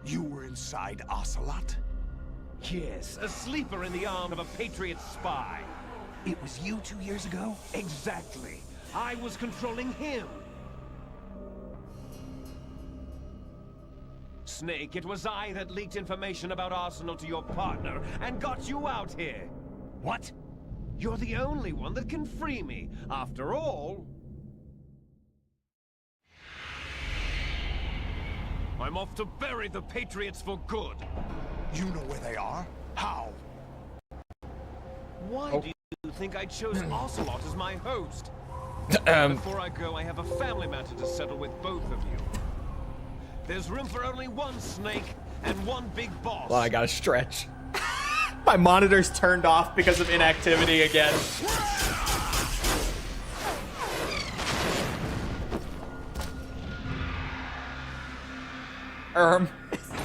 You were inside Ocelot? Yes, a sleeper in the arm of a Patriot spy. It was you 2 years ago? Exactly. I was controlling him. Snake, it was I that leaked information about Arsenal to your partner and got you out here. What? You're the only one that can free me. After all, I'm off to bury the Patriots for good. You know where they are? How? Why do you think I chose Ocelot as my host? Before I go, I have a family matter to settle with both of you. There's room for only one Snake and one big boss. Well, I gotta stretch. My monitor's turned off because of inactivity again.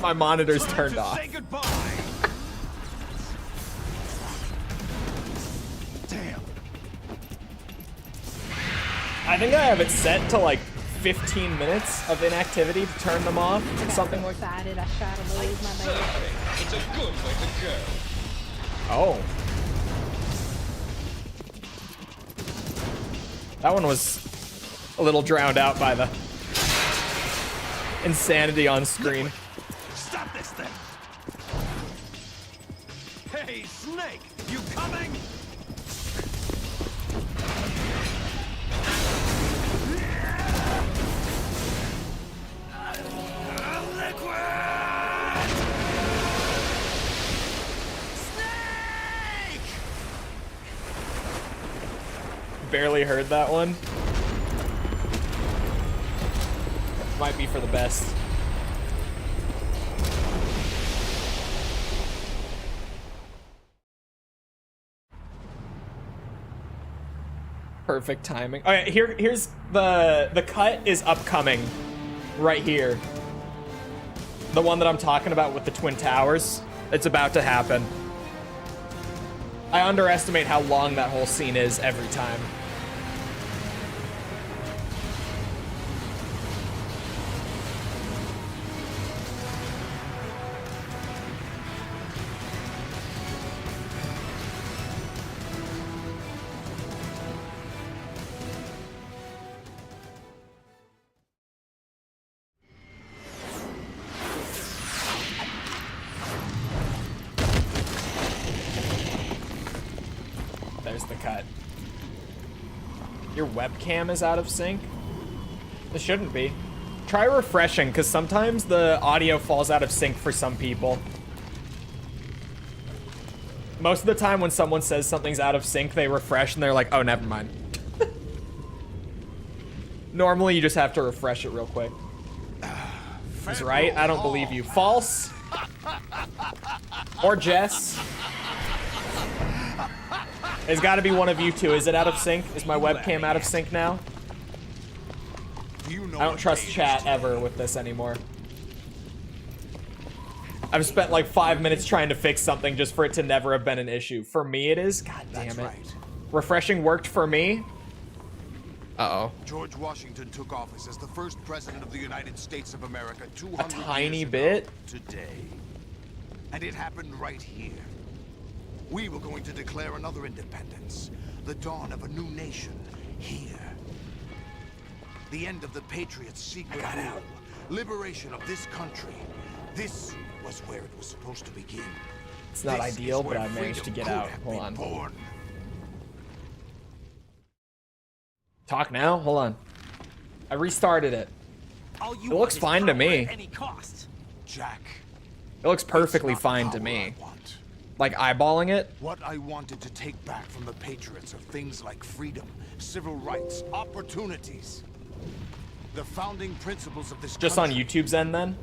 My monitor's turned off. Say goodbye. Damn. I think I have it set to like 15 minutes of inactivity to turn them off, something like that. Excited, I shot him to lose my baby. It's a good way to go. Oh. That one was a little drowned out by the insanity on screen. Stop this thing! Hey, Snake! You coming? Barely heard that one. Might be for the best. Perfect timing. All right, here's the cut is upcoming right here. The one that I'm talking about with the Twin Towers. It's about to happen. I underestimate how long that whole scene is every time. There's the cut. Your webcam is out of sync? It shouldn't be. Try refreshing, because sometimes the audio falls out of sync for some people. Most of the time when someone says something's out of sync, they refresh and they're like, oh, never mind. Normally, you just have to refresh it real quick. He's right. I don't believe you. False. Or Jess. It's got to be one of you two. Is it out of sync? Is my webcam out of sync now? I don't trust chat ever with this anymore. I've spent like 5 minutes trying to fix something just for it to never have been an issue. For me, it is. God damn it. Right. Refreshing worked for me. Uh-oh. George Washington took office as the first president of the United States of America 200 A tiny years bit. ago today. And it happened right here. We were going to declare another independence. The dawn of a new nation here. The end of the Patriots' secret rule. Liberation of this country. This was where it was supposed to begin. It's not This ideal, is but where I managed to freedom get could out. have Hold been on. born. Talk now? Hold on. I restarted it. All you It looks want is fine to power me. at any cost. Jack, It looks perfectly it's not fine to power me. I want. Like eyeballing it. What I wanted to take back from the Patriots are things like freedom, civil rights, opportunities. The founding principles of this Just on country. YouTube's end then?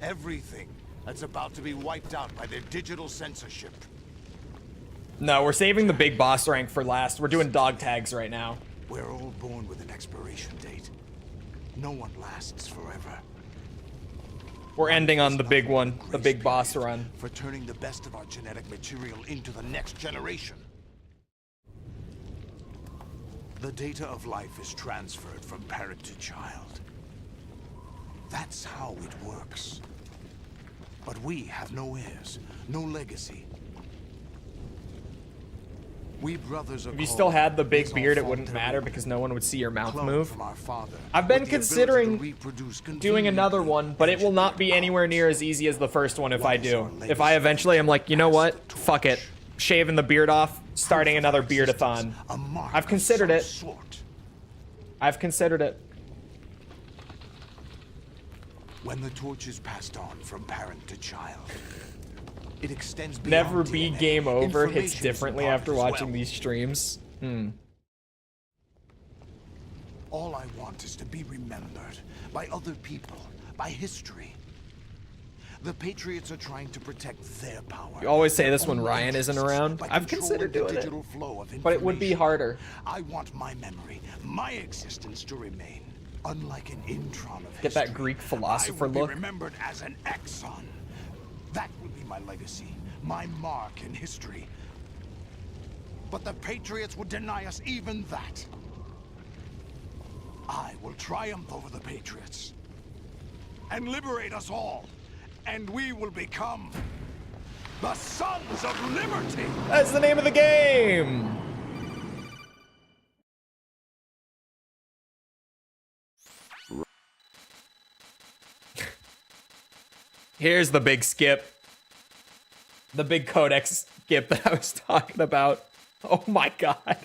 Everything that's about to be wiped out by their digital censorship. No, we're saving the big boss rank for last. We're doing dog tags right now. We're all born with an expiration date. No one lasts forever. We're ending on the big one, the big boss run. For turning the best of our genetic material into the next generation. The data of life is transferred from parent to child. That's how it works. But we have no heirs, no legacy. We brothers are If you still had the big beard, it wouldn't matter because no one would see your mouth move. I've been considering doing another one, but it will not be anywhere near as easy as the first one if I do. If I eventually am like, you know what? Fuck it. Shaving the beard off, starting another beardathon. I've considered it. I've considered it. When the torch is passed on from parent to child, it extends beyond Never be DNA. game over hits Information is differently imparted after as watching well. these streams. All I want is to be remembered by other people, by history. The Patriots are trying to protect their power. You always say this when Their own Ryan isn't interests around. by I've controlling considered the doing it, digital flow of but it would be information. harder. I want my memory, my existence to remain. Unlike an intron of Get that history, Greek philosopher I will look. be remembered as an exon. That will be my legacy, my mark in history. But the Patriots would deny us even that. I will triumph over the Patriots and liberate us all, and we will become the Sons of Liberty. That's the name of the game. Here's the big skip. The big codec skip that I was talking about. Oh my god.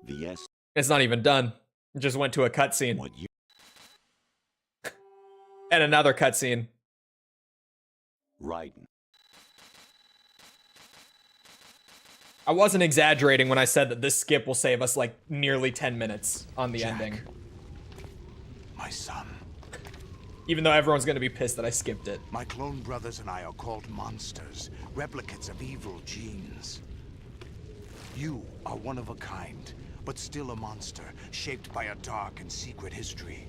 VS. It's not even done. It just went to a cutscene. What you And another cutscene. riding? I wasn't exaggerating when I said that this skip will save us like nearly 10 minutes on the Jack, ending. my son. Even though everyone's gonna be pissed that I skipped it. My clone brothers and I are called monsters, replicates of evil genes. You are one of a kind, but still a monster, shaped by a dark and secret history.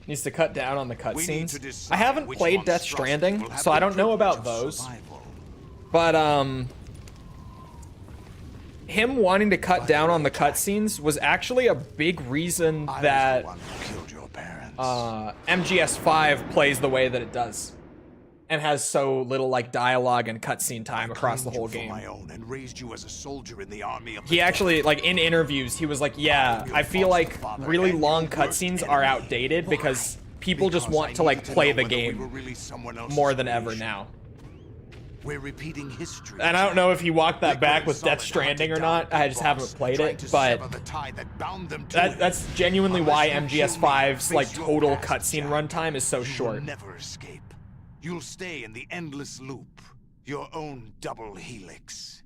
Needs to cut down on the We need to cutscenes. decide I haven't which played Death monstrosity Stranding, will have so I the don't know privilege about of those. survival. But him wanting to cut down on the cutscenes was actually a big reason that MGS5 plays the way that it does, and has so little like dialogue and cutscene time across the whole game. My own and raised you as a soldier in the army of He actually, like, in interviews, he was like, yeah, I feel like really long cutscenes are outdated because people just want to, like, play the game more than ever now. We're repeating history. And I don't know if he walked that back with Death Stranding or not. I just haven't played it, but that's genuinely why MGS5's, like, total cutscene runtime is so short. You'll never escape. You'll stay in the endless loop, your own double helix.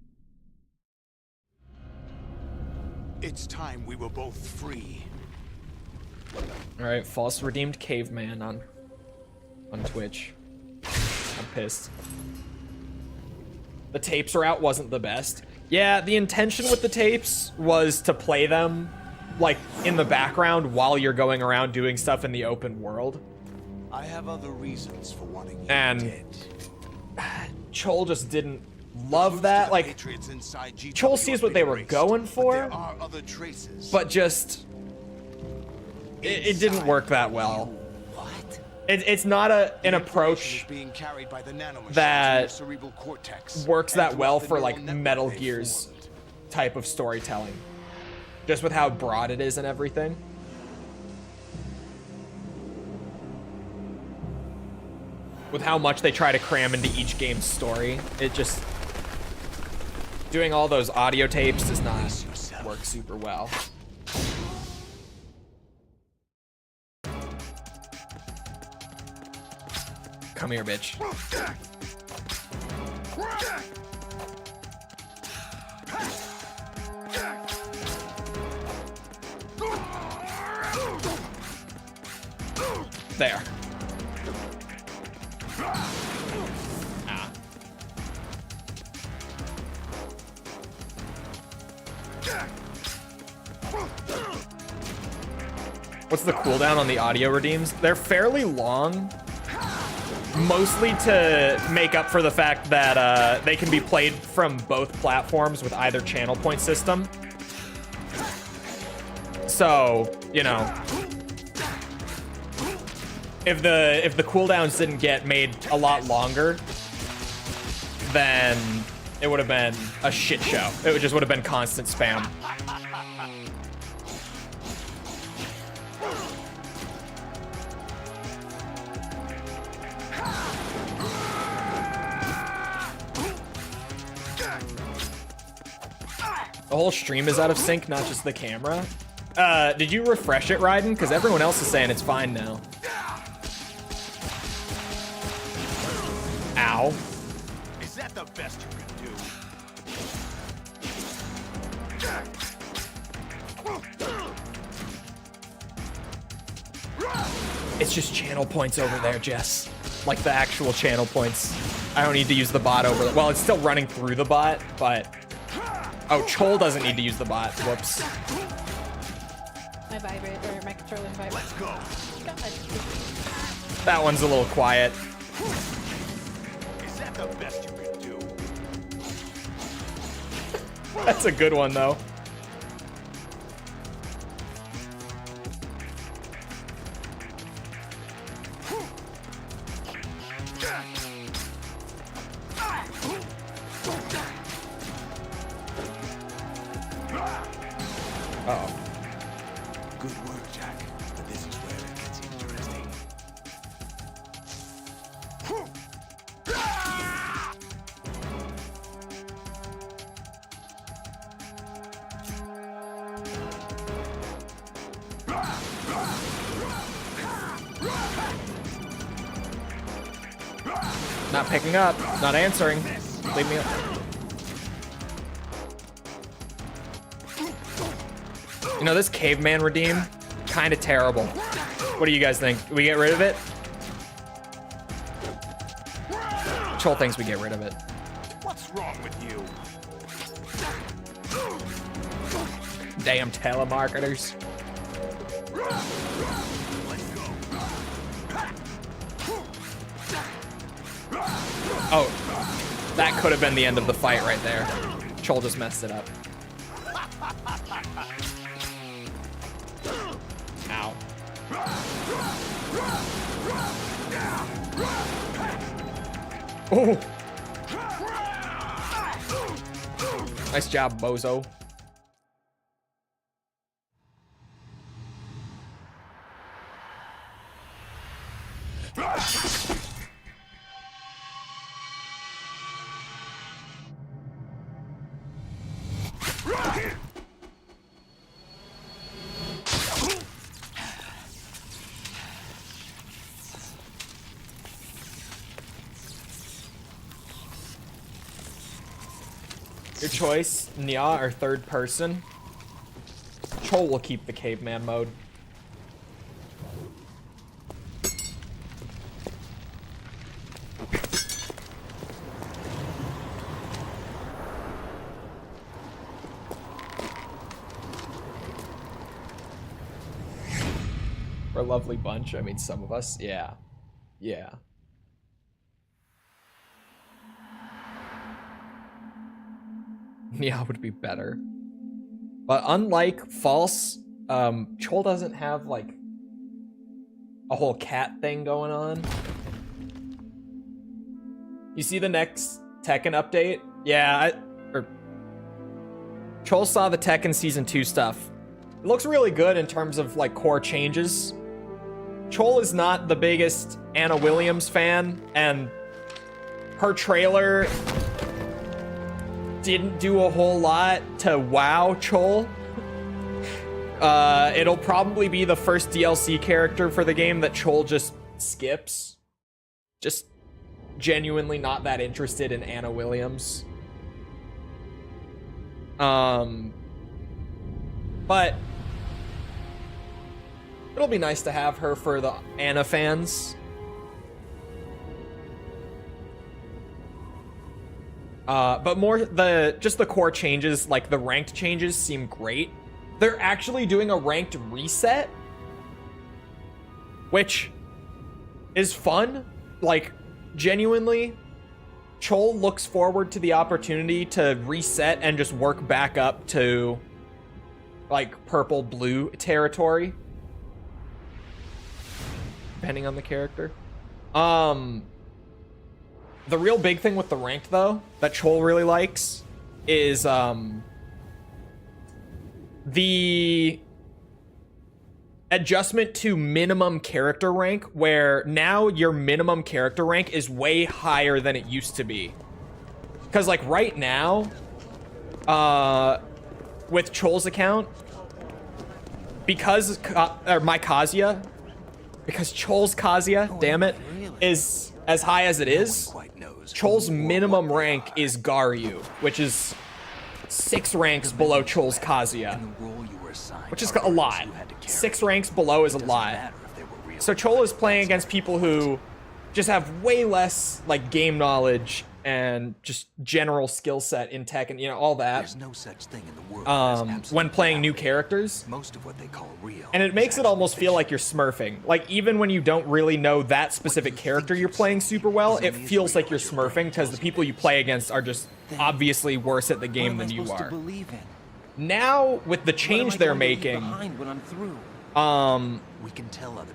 It's time we were both free. Alright, false redeemed caveman on Twitch. I'm pissed. The tapes are out wasn't the best. Yeah, the intention with the tapes was to play them, like, in the background while you're going around doing stuff in the open world. I have other reasons for wanting you And dead. Chol just didn't love that. Like, Chol sees what they were going for, but just it didn't work that well. It's not an approach that works that well for like Metal Gear's type of storytelling, just with how broad it is and everything. with how much they try to cram into each game's story. It just... Doing all those audio tapes does not work super well. Come here, bitch. There. Ah. What's the cooldown on the audio redeems? They're fairly long, mostly to make up for the fact that they can be played from both platforms with either channel point system. So, you know, if the cooldowns didn't get made a lot longer, then it would have been a shit show. It just would have been constant spam. The whole stream is out of sync, not just the camera. Did you refresh it, Raiden? Because everyone else is saying it's fine now. Ow. Is that the best you can do? It's just channel points over there, Jess. Like the actual channel points. I don't need to use the bot over there. Well, it's still running through the bot, but... Oh, Chol doesn't need to use the bot. Whoops. My vibrate, or my controller vibrate. Let's go. God. That one's a little quiet. Is that the best you can do? That's a good one, though. Uh-oh. Good work, Jack. But this is where it gets interesting. Not picking up, not answering. Leave me up. You know, this caveman redeem, kind of terrible. What do you guys think? Do we get rid of it? Chol thinks we get rid of it. What's wrong with you? Damn telemarketers. Oh, that could have been the end of the fight right there. Chol just messed it up. Ow. Oh. Nice job, bozo. Your choice, Nya or third person. Chol will keep the caveman mode. We're a lovely bunch. I mean, some of us. Yeah. Yeah. Yeah, would be better. But unlike False, Chol doesn't have, like, a whole cat thing going on. You see the next Tekken update? Yeah, Chol saw the Tekken Season 2 stuff. It looks really good in terms of, like, core changes. Chol is not the biggest Anna Williams fan, and her trailer didn't do a whole lot to wow Chol. It'll probably be the first DLC character for the game that Chol just skips. Just genuinely not that interested in Anna Williams. But it'll be nice to have her for the Anna fans. But more just the core changes, like the ranked changes, seem great. They're actually doing a ranked reset, which is fun. Like, genuinely, Chol looks forward to the opportunity to reset and just work back up to like purple blue territory, depending on the character. The real big thing with the ranked, though, that Chol really likes is the adjustment to minimum character rank, where now your minimum character rank is way higher than it used to be. Because like right now, with Chol's account, because my Kazuya, because Chol's Kazuya, damn it, is as high as it is, Chol's minimum rank is Garyu, which is 6 ranks below Chol's Kazuya, which is a lot. 6 ranks below is a lot. So Chol is playing against people who just have way less like game knowledge and just general skill set in tech and, you know, all that. There's no such thing in the world when playing new characters. Most of what they call real. And it makes it almost feel like you're smurfing. Like, even when you don't really know that specific character you're playing super well, it feels like you're smurfing because the people you play against are just obviously worse at the game than you are. Now, with the change they're making,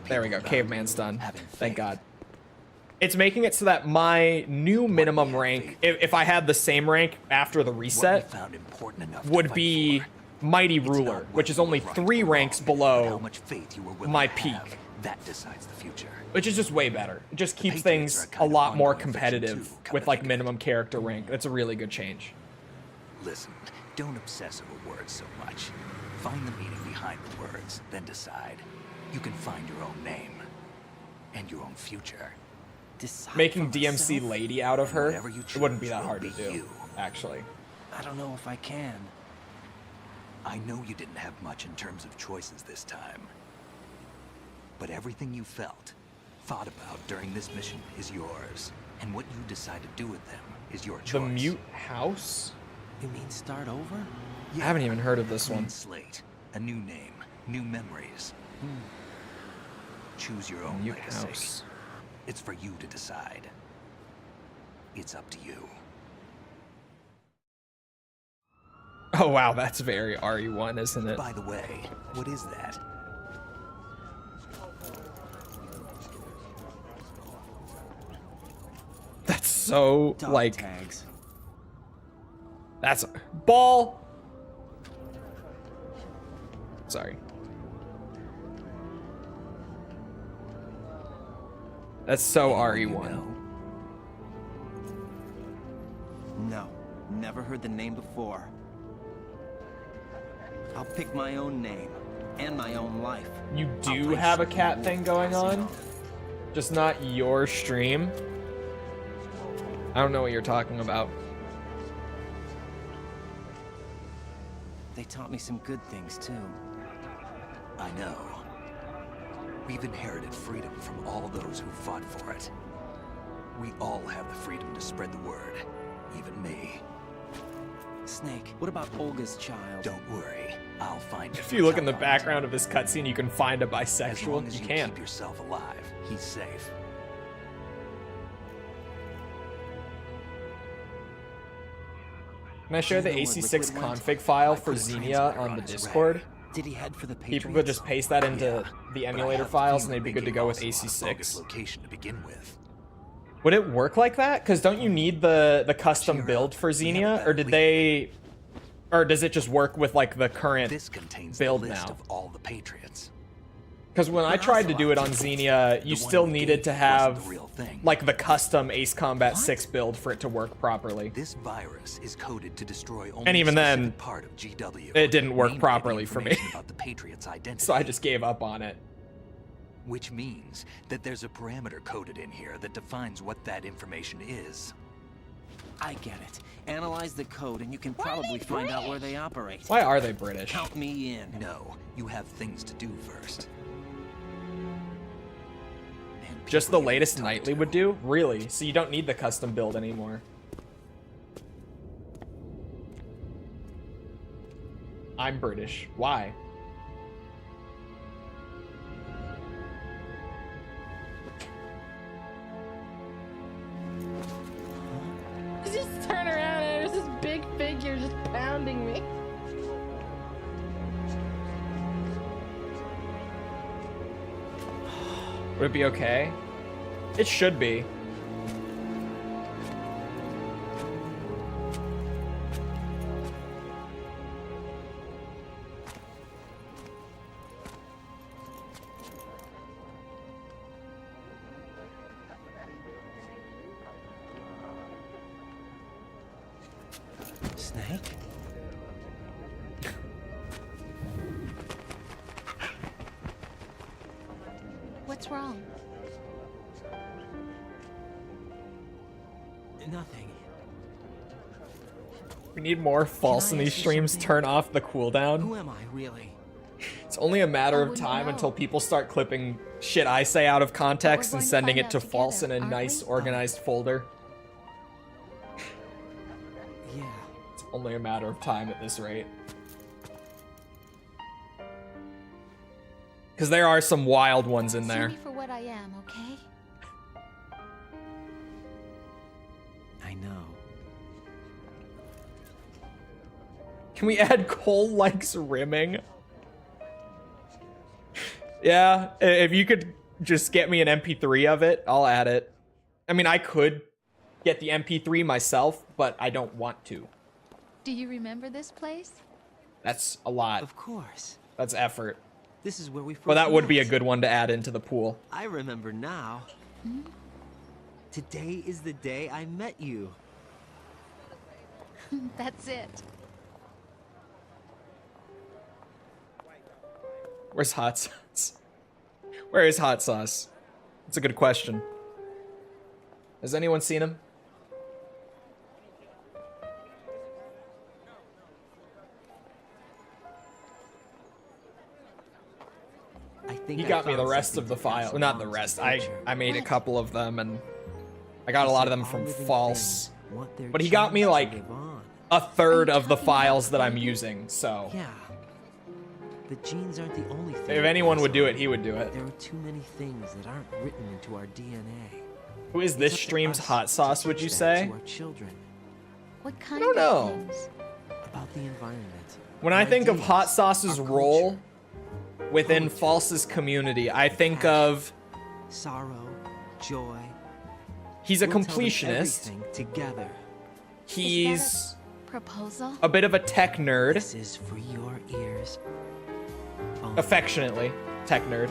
there we go, Caveman's done. Thank God. It's making it so that my new minimum rank, if I had the same rank after the reset, would be Mighty Ruler, which is only 3 ranks below my peak. That decides the future. Which is just way better. It just keeps things a lot more competitive with like minimum character rank. That's a really good change. Listen, don't obsess over words so much. Find the meaning behind the words, then decide. You can find your own name and your own future. Making DMC Lady out of her, it wouldn't be that hard to do, actually. I don't know if I can. I know you didn't have much in terms of choices this time. But everything you felt, thought about during this mission is yours. And what you decide to do with them is your choice. The Mute House? You mean start over? Yeah, I haven't even heard of this one. Slate, a new name, new memories. Choose your own Mute legacy. House. It's for you to decide. It's up to you. Oh wow, that's very RE1, isn't it? By the way, what is that? That's so like tags. That's a ball. Sorry. That's so RE1. No, never heard the name before. I'll pick my own name and my own life. You do have a cat thing going on, just not your stream. I don't know what you're talking about. They taught me some good things too. I know. We've inherited freedom from all those who fought for it. We all have the freedom to spread the word, even me. Snake, what about Olga's child? Don't worry, I'll find If you look in the background of this cutscene, you can find a bisexual. As long as you can. Keep yourself alive. He's safe. Can I share the AC6 config file for Xenia on the Discord? Did he head for the Patriots? People could just paste that into the emulator files and they'd be good to go with AC6. Location to begin with. Would it work like that? Because don't you need the custom build for Xenia, or did they, or does it just work with like the current This contains build the list now? of all the Patriots. Because when I tried to do it on Xenia, you still needed to have like the custom Ace Combat 6 build for it to work properly. This virus is coded to destroy only And even then, part of GW. it didn't work properly for me. About the Patriots' identity. So I just gave up on it. Which means that there's a parameter coded in here that defines what that information is. I get it. Analyze the code and you can probably find out where they operate. Why are they British? Count me in. No, you have things to do first. Just the latest Nightly would do? Really? So you don't need the custom build anymore. I'm British. Why? Just turn around and there's this big figure just pounding me. Would it be okay? It should be. Snake? What's wrong? Nothing. We need more false in these streams. Turn off the cooldown. Who am I, really? It's only a matter of time until people start clipping shit I say out of context and sending it to false in a nice organized folder. Yeah. It's only a matter of time at this rate. Because there are some wild ones in there. See me for what I am, okay? I know. Can we add Cole likes rimming? Yeah, if you could just get me an MP3 of it, I'll add it. I mean, I could get the MP3 myself, but I don't want to. Do you remember this place? That's a lot. Of course. That's effort. This is where we first Well, that would be a met. good one to add into the pool. I remember now. Today is the day I met you. That's it. Where's hot sauce? Where is hot sauce? That's a good question. Has anyone seen him? He got me the rest of the file. Not the rest. I made a couple of them, and I got a lot of them from false. But he got me like a third of the files that I'm using, so. Yeah. The genes aren't the only thing. If anyone would do it, he would do it. There are too many things that aren't written into our DNA. Who is this stream's hot sauce, would you say? To our children. What kind I don't know. of things? About the environment. When I think of hot sauce's role within False's community, I think of sorrow, joy. He's a completionist. Together. He's proposal? a bit of a tech nerd. This is for your ears. Affectionately, tech nerd.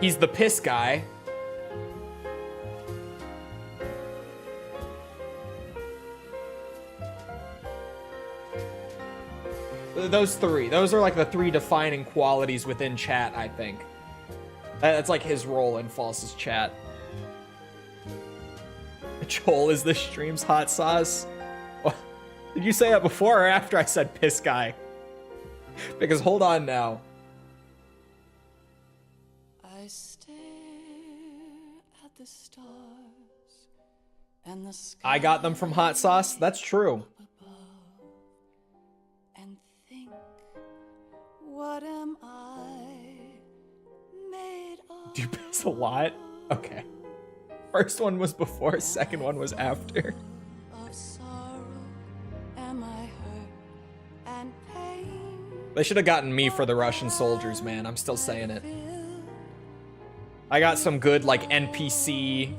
He's the piss guy. Those three. Those are like the three defining qualities within chat, I think. That's like his role in False's chat. Joel is the stream's hot sauce. Did you say that before or after I said piss guy? Because hold on now. I stare at the stars and the sky. I got them from hot sauce. That's true. And think, what am I made of? Do you piss a lot? Okay. First one was before, second one was after. Of sorrow am I hurt and pain. They should have gotten me for the Russian soldiers, man. I'm still saying it. I got some good, like, NPC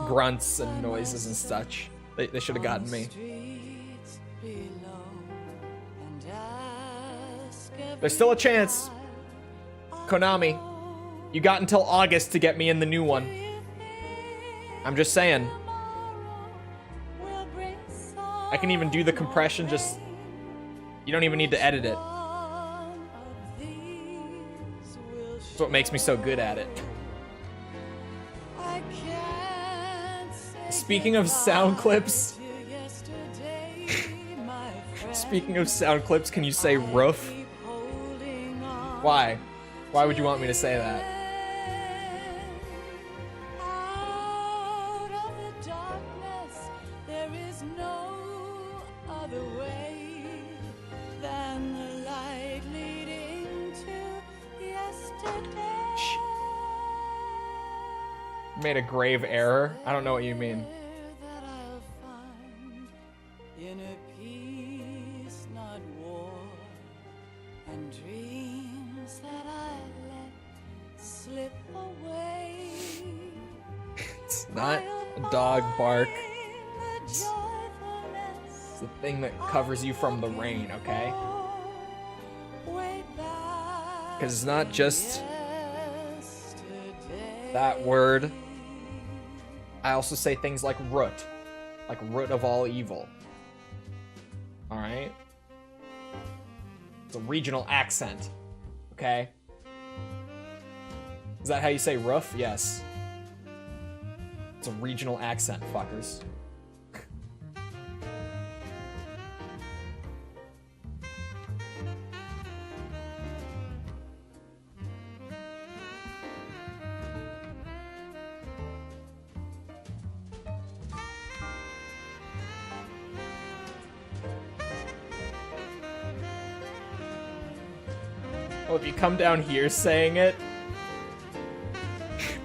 grunts and noises and such. They should have gotten me. There's still a chance. Konami, you got until August to get me in the new one. I'm just saying. I can even do the compression, just... You don't even need to edit it. That's what makes me so good at it. Speaking of sound clips... Speaking of sound clips, can you say roof? Why? Why would you want me to say that? Out of the darkness, there is no other way than the light leading to yesterday. You made a grave error? I don't know what you mean. That I'll find inner peace, not war, and dreams that I let slip away. It's not a dog bark. It's the thing that covers you from the rain, okay? Because it's not just that word. I also say things like root. Like root of all evil. Alright? It's a regional accent. Okay? Is that how you say roof? Yes. It's a regional accent, fuckers. Well, if you come down here saying it,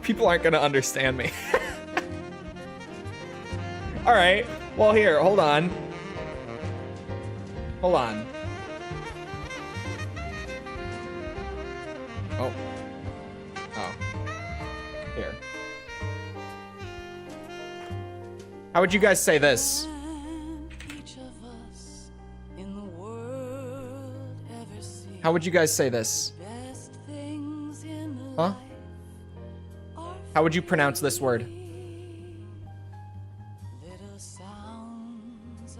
people aren't gonna understand me. Alright, well here, hold on. Hold on. Oh. Oh. Here. How would you guys say this? How would you guys say this? Huh? How would you pronounce this word?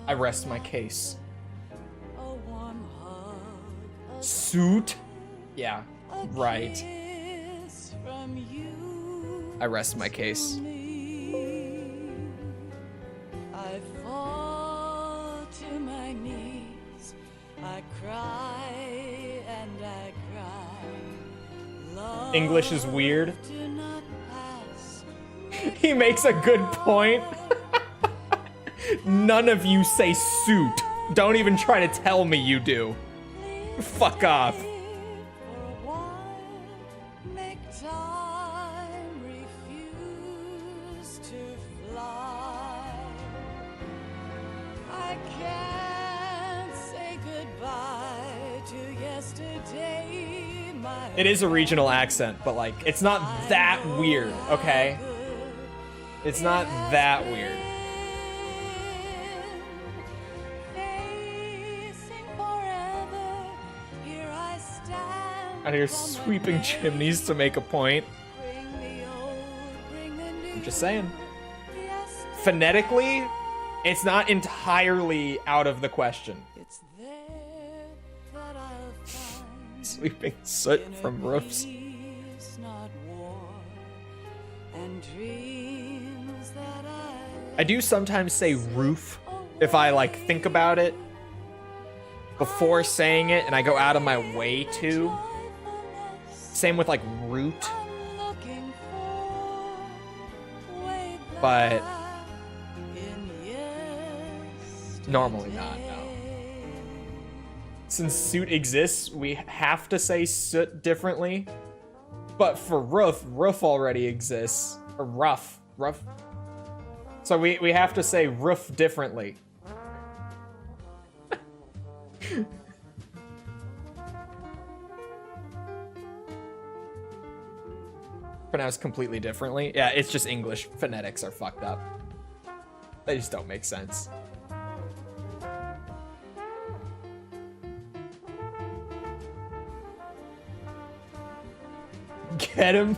I rest my case. Suit? Yeah, right. I rest my case. I fall to my knees. I cry and I cry. Love, English is weird. do not pass. He makes a good point. None of you say suit. Don't even try to tell me you do. Fuck off. Make time refuse to fly. I can't say goodbye to yesterday. My It is a regional accent, but like, it's not that weird, okay? It's not that weird. Out here sweeping chimneys to make a point. I'm just saying. Phonetically, it's not entirely out of the question. Sweeping soot from roofs. I do sometimes say roof if I like think about it before saying it and I go out of my way to. Same with like root. But normally not, no. Since suit exists, we have to say soot differently. But for roof, roof already exists. Or rough. So we have to say roof differently. Pronounced completely differently. Yeah, it's just English. Phonetics are fucked up. They just don't make sense. Get him.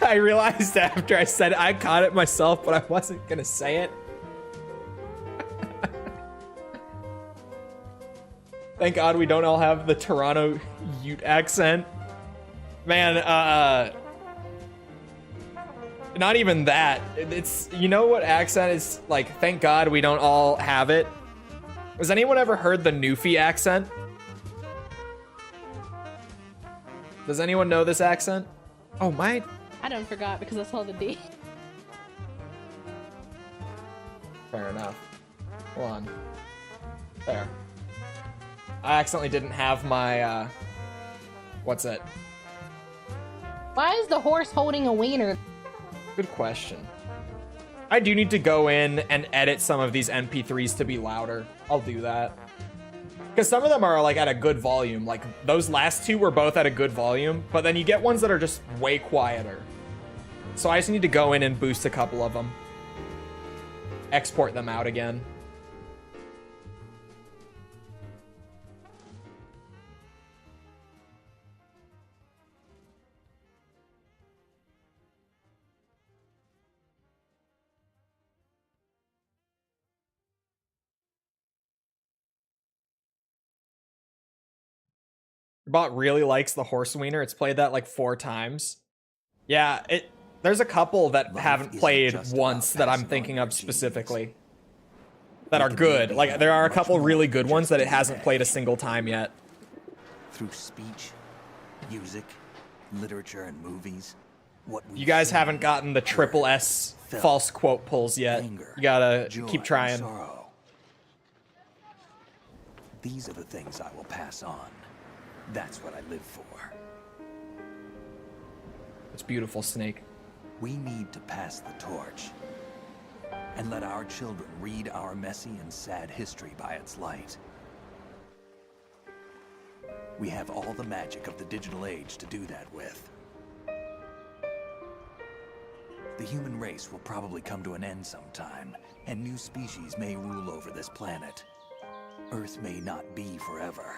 I realized after I said it, I caught it myself, but I wasn't gonna say it. Thank God we don't all have the Toronto Ute accent. Man, not even that. It's, you know what accent is like, thank God we don't all have it. Has anyone ever heard the Newfie accent? Does anyone know this accent? Oh, my. I done forgot because I saw the D. Fair enough. Hold on. There. I accidentally didn't have my, what's it? Why is the horse holding a wiener? Good question. I do need to go in and edit some of these MP3s to be louder. I'll do that. Because some of them are like at a good volume. Like those last two were both at a good volume, but then you get ones that are just way quieter. So I just need to go in and boost a couple of them. Export them out again. Bot really likes the horse wiener. It's played that like 4 times. Yeah, there's a couple that haven't played once that I'm thinking of specifically. That are good. Like there are a couple really good ones that it hasn't played a single time yet. Through speech, music, literature, and movies, you guys haven't gotten the triple S false quote pulls yet. You gotta keep trying. These are the things I will pass on. That's what I live for. It's beautiful, Snake. We need to pass the torch and let our children read our messy and sad history by its light. We have all the magic of the digital age to do that with. The human race will probably come to an end sometime, and new species may rule over this planet. Earth may not be forever,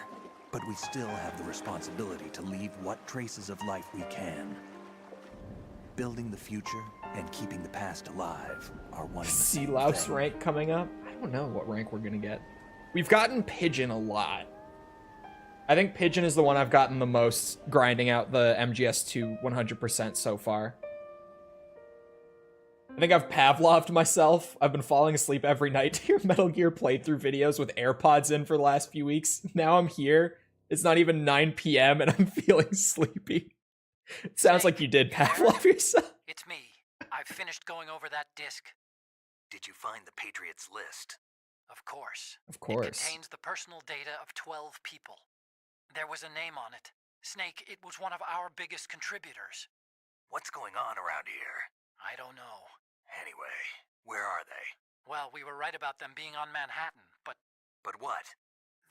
but we still have the responsibility to leave what traces of life we can. Building the future and keeping the past alive are one and the same Sea Louse thing. rank coming up? I don't know what rank we're gonna get. We've gotten Pigeon a lot. I think Pigeon is the one I've gotten the most, grinding out the MGS2 100% so far. I think I've Pavloved myself. I've been falling asleep every night to your Metal Gear playthrough videos with AirPods in for the last few weeks. Now I'm here. It's not even 9 p.m. and I'm feeling sleepy. It sounds like you did Pavlov yourself. It's me. I've finished going over that disc. Did you find the Patriots list? Of course. Of course. It contains the personal data of 12 people. There was a name on it. Snake, it was one of our biggest contributors. What's going on around here? I don't know. Anyway, where are they? Well, we were right about them being on Manhattan, but... But what?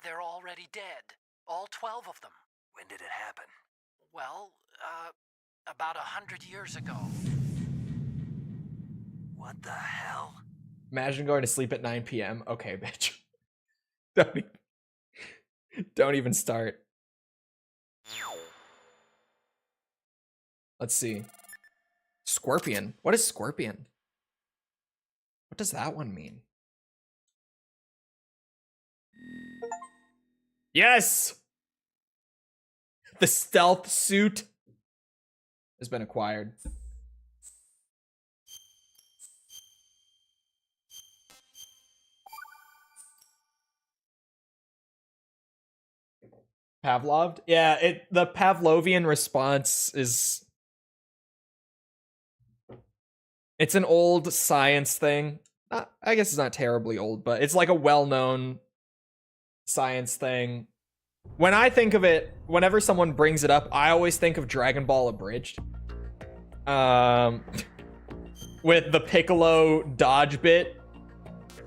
They're already dead. All 12 of them. When did it happen? Well, about 100 years ago. What the hell? Imagine going to sleep at 9 p.m. Okay, bitch. Don't even start. Let's see. Scorpion. What is Scorpion? What does that one mean? Yes! The stealth suit has been acquired. Pavloved? Yeah, the Pavlovian response is... It's an old science thing. I guess it's not terribly old, but it's like a well-known science thing. When I think of it, whenever someone brings it up, I always think of Dragon Ball Abridged. With the Piccolo dodge bit.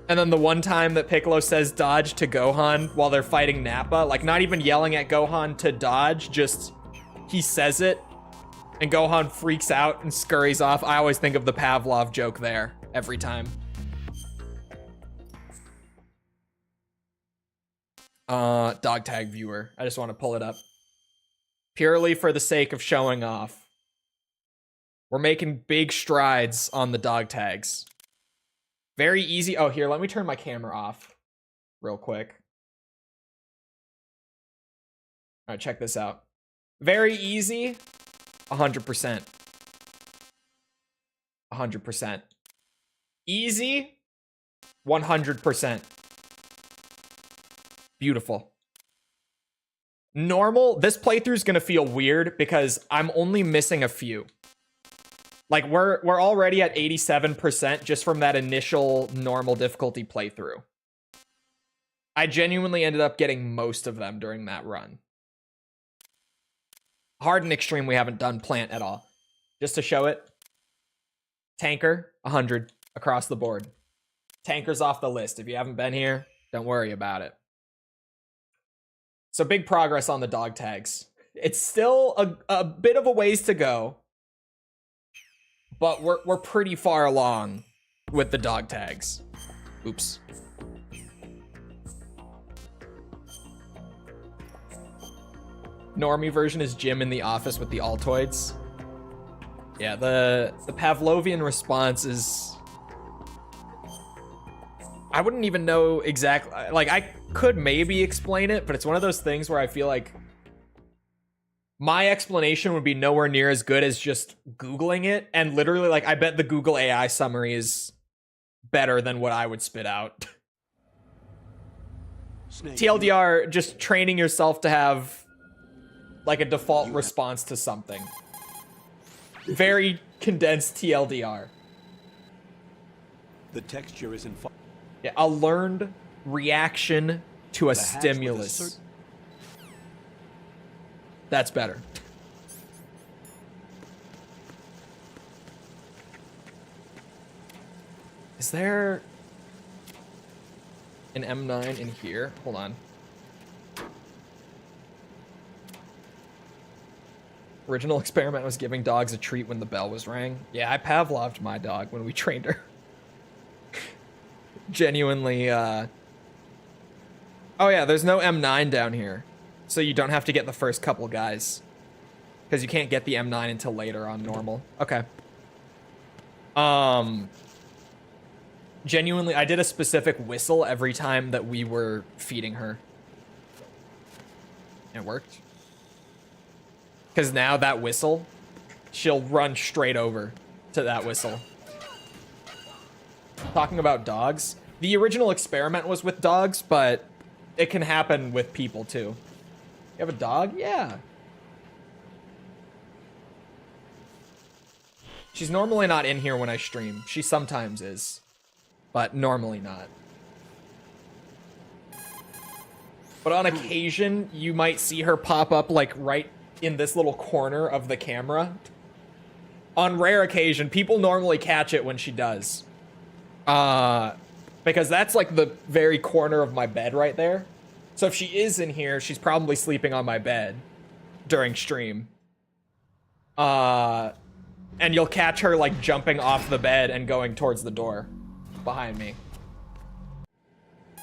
And then the one time that Piccolo says dodge to Gohan while they're fighting Nappa, like not even yelling at Gohan to dodge, just he says it. And Gohan freaks out and scurries off. I always think of the Pavlov joke there every time. Dog tag viewer. I just want to pull it up. Purely for the sake of showing off. We're making big strides on the dog tags. Very easy. Oh, here, let me turn my camera off real quick. All right, check this out. Very easy. 100%. 100%. Easy. 100%. Beautiful. Normal, this playthrough is gonna feel weird because I'm only missing a few. Like we're already at 87% just from that initial normal difficulty playthrough. I genuinely ended up getting most of them during that run. Hard and extreme we haven't done plant at all. Just to show it. Tanker, 100 across the board. Tanker's off the list. If you haven't been here, don't worry about it. So big progress on the dog tags. It's still a bit of a ways to go, but we're pretty far along with the dog tags. Oops. Normie version is Jim in the office with the Altoids. Yeah, the Pavlovian response is... I wouldn't even know exactly... Like, I could maybe explain it, but it's one of those things where I feel like my explanation would be nowhere near as good as just Googling it. And literally, like, I bet the Google AI summary is better than what I would spit out. TLDR, just training yourself to have, like, a default response to something. Very condensed TLDR. The texture isn't... Yeah, a learned reaction to a stimulus. That's better. Is there an M9 in here? Hold on. Original experiment was giving dogs a treat when the bell was rang. Yeah, I Pavloved my dog when we trained her. Genuinely, Oh yeah, there's no M9 down here. So you don't have to get the first couple guys. Because you can't get the M9 until later on normal. Okay. Genuinely, I did a specific whistle every time that we were feeding her. It worked. Because now that whistle, she'll run straight over to that whistle. Talking about dogs, the original experiment was with dogs, but it can happen with people too. You have a dog? Yeah. She's normally not in here when I stream. She sometimes is, but normally not. But on occasion, you might see her pop up like right in this little corner of the camera. On rare occasion, people normally catch it when she does. Because that's like the very corner of my bed right there. So if she is in here, she's probably sleeping on my bed during stream. And you'll catch her like jumping off the bed and going towards the door behind me.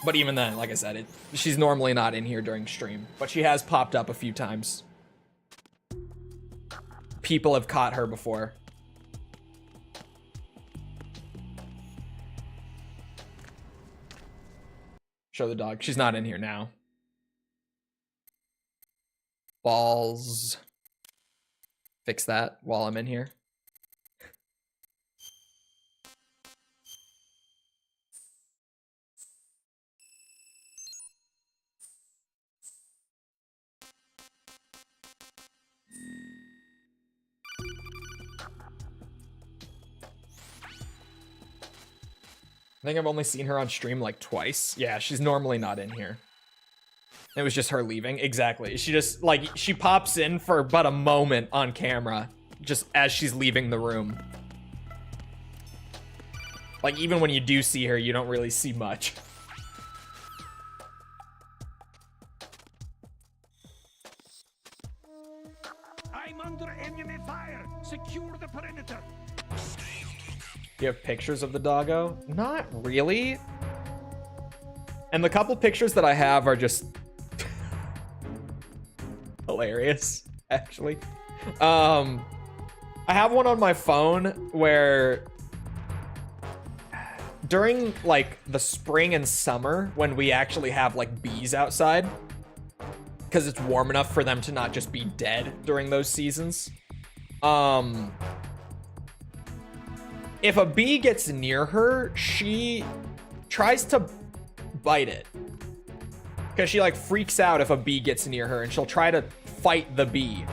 But even then, like I said, she's normally not in here during stream, but she has popped up a few times. People have caught her before. Show the dog. She's not in here now. Balls. Fix that while I'm in here. I think I've only seen her on stream like twice. Yeah, she's normally not in here. It was just her leaving. Exactly. She just, like, she pops in for but a moment on camera, just as she's leaving the room. Like, even when you do see her, you don't really see much. I'm under enemy fire. Secure the perimeter. You have pictures of the doggo? Not really. And the couple pictures that I have are just hilarious. actually. I have one on my phone where during like the spring and summer when we actually have like bees outside, because it's warm enough for them to not just be dead during those seasons. If a bee gets near her, she tries to bite it. Because she like freaks out if a bee gets near her, and she'll try to fight the bee,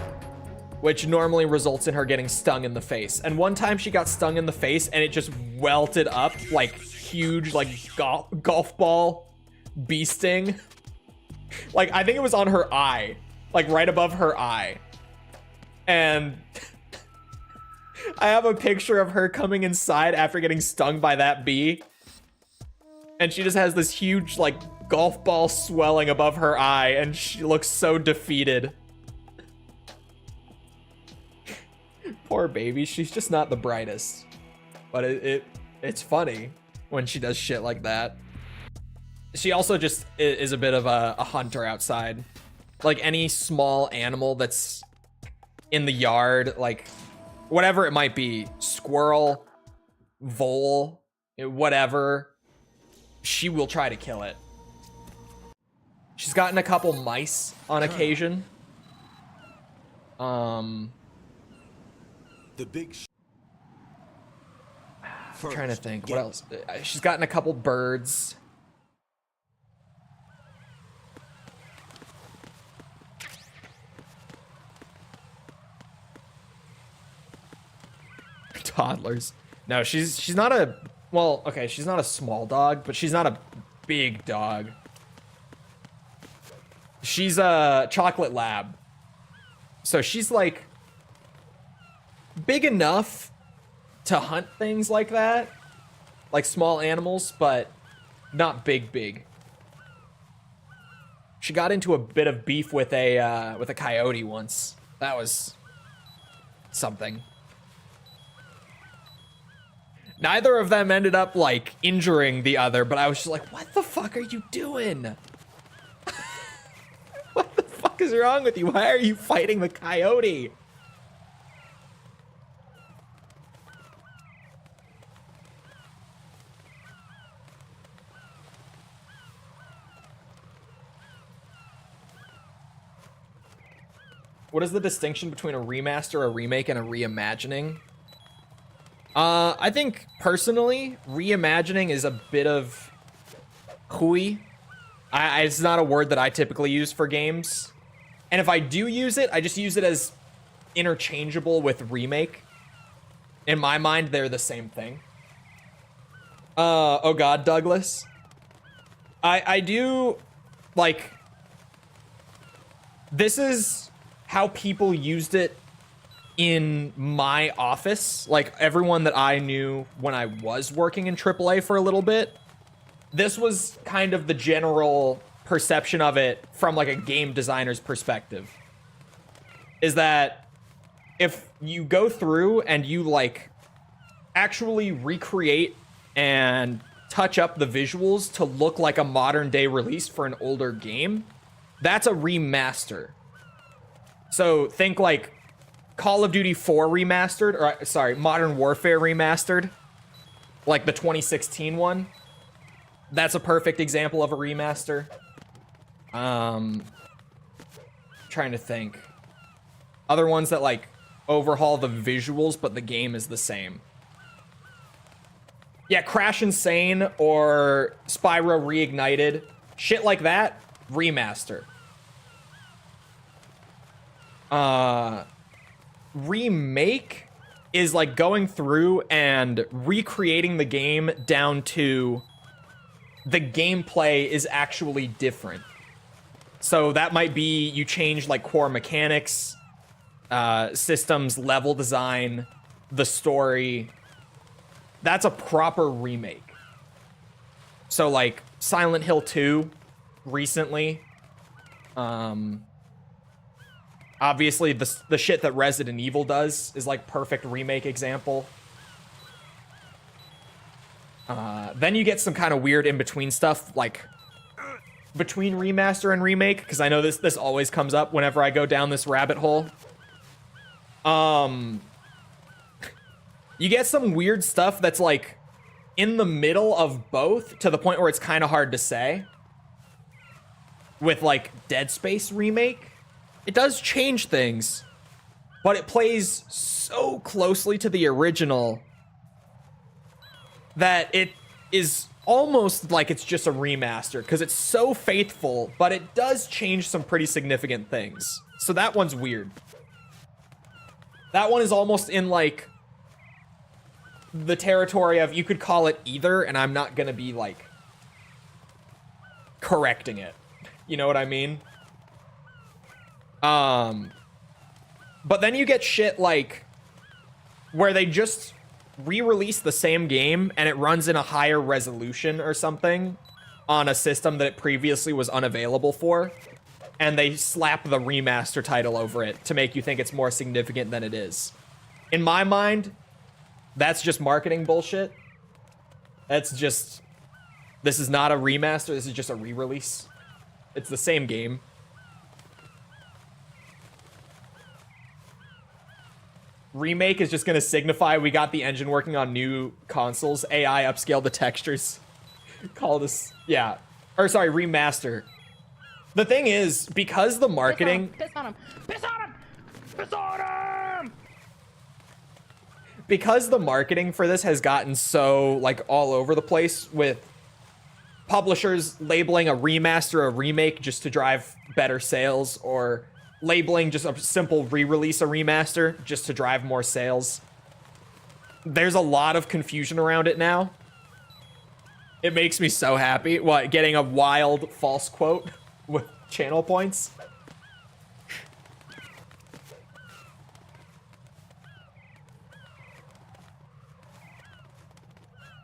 which normally results in her getting stung in the face. And one time she got stung in the face and it just welted up like huge like golf ball bee sting. Like I think it was on her eye, like right above her eye. And I have a picture of her coming inside after getting stung by that bee. And she just has this huge like golf ball swelling above her eye and she looks so defeated. Poor baby, she's just not the brightest. But it's funny when she does shit like that. She also just is a bit of a hunter outside. Like any small animal that's in the yard, like whatever it might be, squirrel, vole, whatever, she will try to kill it. She's gotten a couple mice on occasion. The big I'm trying to think, what else? She's gotten a couple birds. Toddlers. No, she's not a, well, okay, she's not a small dog, but she's not a big dog. She's a chocolate lab. So she's like big enough to hunt things like that, like small animals, but not big. She got into a bit of beef with a coyote once. That was something. Neither of them ended up like injuring the other, but I was just like, what the fuck are you doing? What the fuck is wrong with you? Why are you fighting the coyote? What is the distinction between a remaster, a remake, and a reimagining? I think personally, reimagining is a bit of hooey. It's not a word that I typically use for games. And if I do use it, I just use it as interchangeable with remake. In my mind, they're the same thing. Oh god, Douglas. I do, like, this is how people used it in my office, like everyone that I knew when I was working in AAA for a little bit. This was kind of the general perception of it from like a game designer's perspective. Is that if you go through and you like actually recreate and touch up the visuals to look like a modern day release for an older game, that's a remaster. So think like Call of Duty 4 remastered, or sorry, Modern Warfare remastered, like the 2016 one. That's a perfect example of a remaster. Trying to think. Other ones that like overhaul the visuals, but the game is the same. Yeah, Crash Insane or Spyro Reignited, shit like that, remaster. Remake is like going through and recreating the game down to the gameplay is actually different. So that might be you change like core mechanics, systems, level design, the story. That's a proper remake. So like Silent Hill 2 recently, obviously, the shit that Resident Evil does is like perfect remake example. Then you get some kind of weird in-between stuff, like between remaster and remake, because I know this always comes up whenever I go down this rabbit hole. You get some weird stuff that's like in the middle of both, to the point where it's kind of hard to say. With like Dead Space Remake, it does change things, but it plays so closely to the original that it is almost like it's just a remaster, because it's so faithful, but it does change some pretty significant things. So that one's weird. That one is almost in like the territory of, you could call it either, and I'm not gonna be like correcting it. You know what I mean? But then you get shit like where they just re-release the same game and it runs in a higher resolution or something on a system that it previously was unavailable for, and they slap the remaster title over it to make you think it's more significant than it is. In my mind, that's just marketing bullshit. That's just, this is not a remaster, this is just a re-release. It's the same game. Remake is just gonna signify we got the engine working on new consoles. AI upscale the textures. Call this, yeah. Or sorry, remaster. The thing is, because the marketing... Piss on him! Piss on him! Piss on him! Because the marketing for this has gotten so, like, all over the place, with publishers labeling a remaster a remake just to drive better sales, or labeling just a simple re-release a remaster just to drive more sales. There's a lot of confusion around it now. It makes me so happy. What, getting a wild false quote with channel points?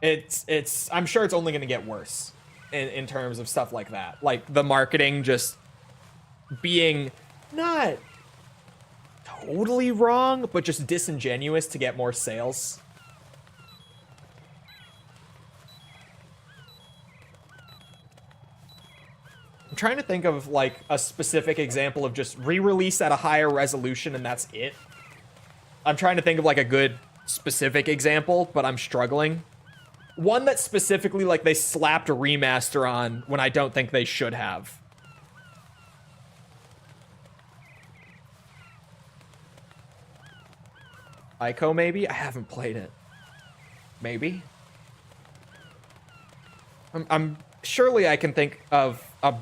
I'm sure it's only gonna get worse in terms of stuff like that. Like the marketing just being not totally wrong, but just disingenuous to get more sales. I'm trying to think of like a specific example of just re-release at a higher resolution and that's it. I'm trying to think of like a good specific example, but I'm struggling. One that specifically like they slapped a remaster on when I don't think they should have. Ico, maybe? I haven't played it. Maybe? I'm surely I can think of a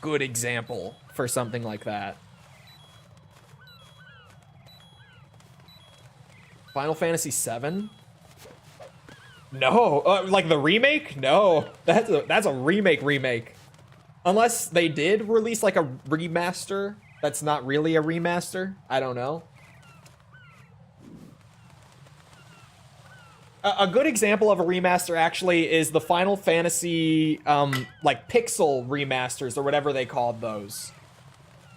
good example for something like that. Final Fantasy VII? No, like the remake? No, that's a remake. Unless they did release like a remaster that's not really a remaster. I don't know. A good example of a remaster actually is the Final Fantasy like pixel remasters or whatever they called those.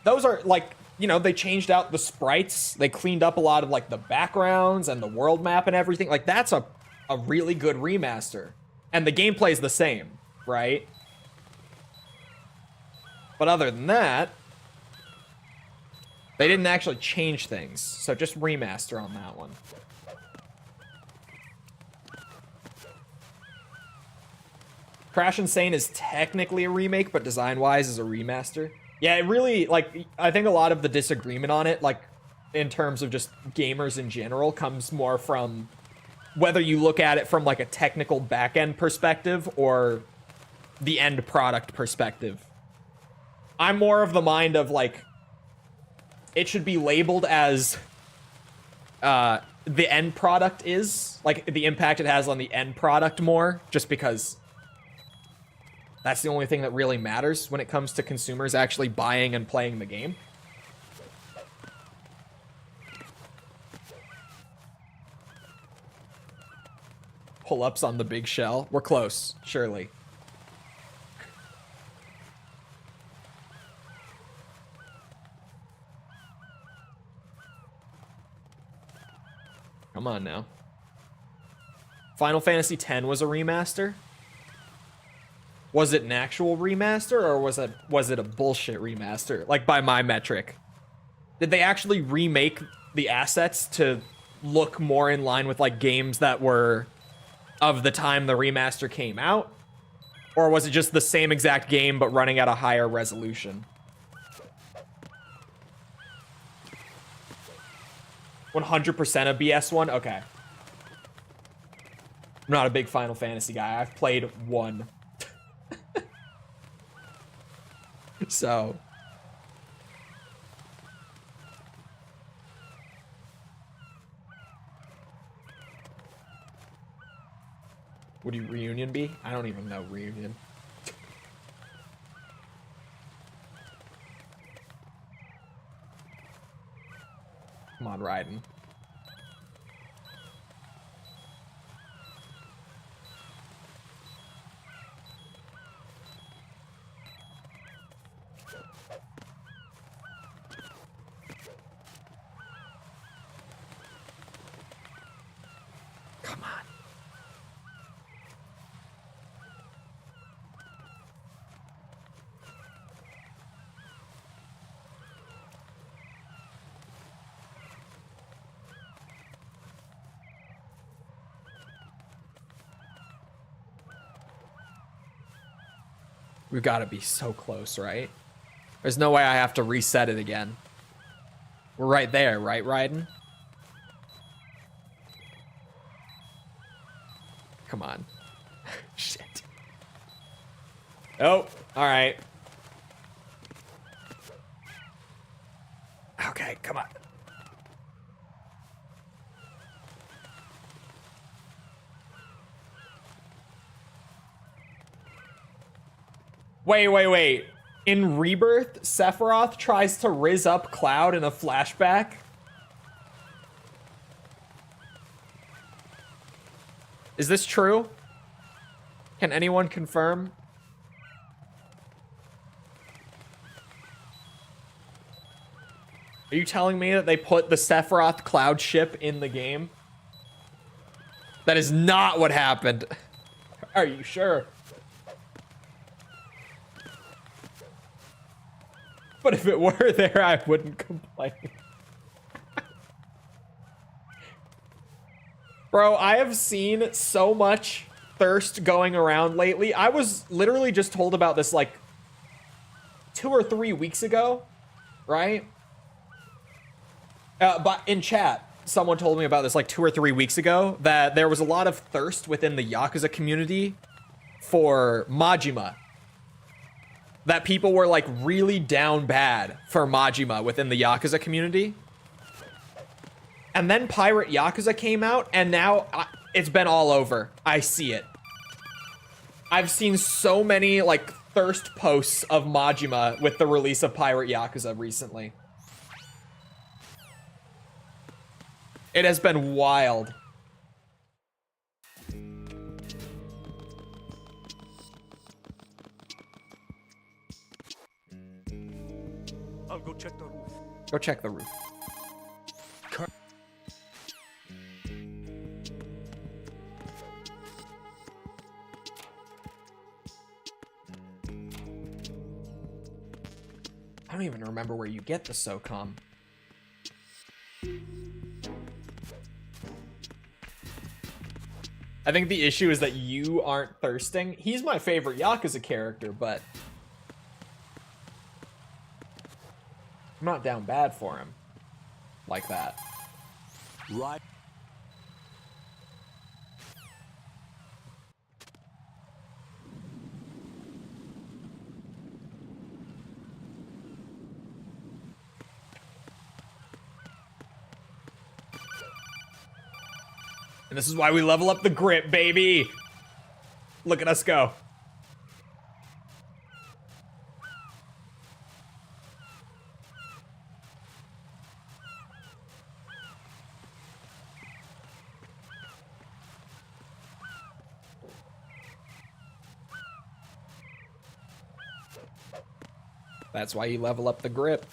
Those are like, you know, they changed out the sprites, they cleaned up a lot of like the backgrounds and the world map and everything. Like that's a really good remaster. And the gameplay is the same, right? But other than that, they didn't actually change things. So just remaster on that one. Crash Insane is technically a remake, but design-wise is a remaster. Yeah, it really, like, I think a lot of the disagreement on it, like, in terms of just gamers in general, comes more from whether you look at it from, like, a technical back-end perspective or the end product perspective. I'm more of the mind of, like, it should be labeled as the end product is, like, the impact it has on the end product more, just because that's the only thing that really matters when it comes to consumers actually buying and playing the game. Pull-ups on the big shell. We're close, surely. Come on now. Final Fantasy X was a remaster? Was it an actual remaster, or was it a bullshit remaster? Like, by my metric. Did they actually remake the assets to look more in line with like games that were of the time the remaster came out? Or was it just the same exact game but running at a higher resolution? 100% of BS1? Okay. I'm not a big Final Fantasy guy. I've played one. So. Would you Reunion be? I don't even know Reunion. Come on, Raiden. Come on. We've got to be so close, right? There's no way I have to reset it again. We're right there, right, Raiden? Come on. Shit. Oh, all right. Okay, come on. Wait. In Rebirth, Sephiroth tries to rizz up Cloud in a flashback. Is this true? Can anyone confirm? Are you telling me that they put the Sephiroth Cloud ship in the game? That is not what happened. Are you sure? But if it were there, I wouldn't complain. Bro, I have seen so much thirst going around lately. I was literally just told about this like 2 or 3 weeks ago, right? But in chat, someone told me about this like 2 or 3 weeks ago, that there was a lot of thirst within the Yakuza community for Majima. That people were like really down bad for Majima within the Yakuza community. And then Pirate Yakuza came out, and now it's been all over. I see it. I've seen so many like thirst posts of Majima with the release of Pirate Yakuza recently. It has been wild. I'll go check the roof. Go check the roof. I don't even remember where you get the SOCOM. I think the issue is that you aren't thirsting. He's my favorite Yakuza character, but I'm not down bad for him like that. Right. And this is why we level up the grip, baby. Look at us go. That's why you level up the grip.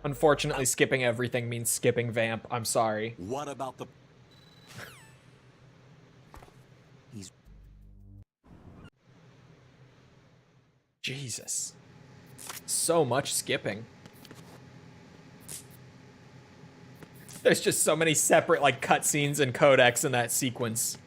Unfortunately, skipping everything means skipping Vamp. I'm sorry. What about the... Jesus. So much skipping. There's just so many separate, like, cutscenes and codecs in that sequence.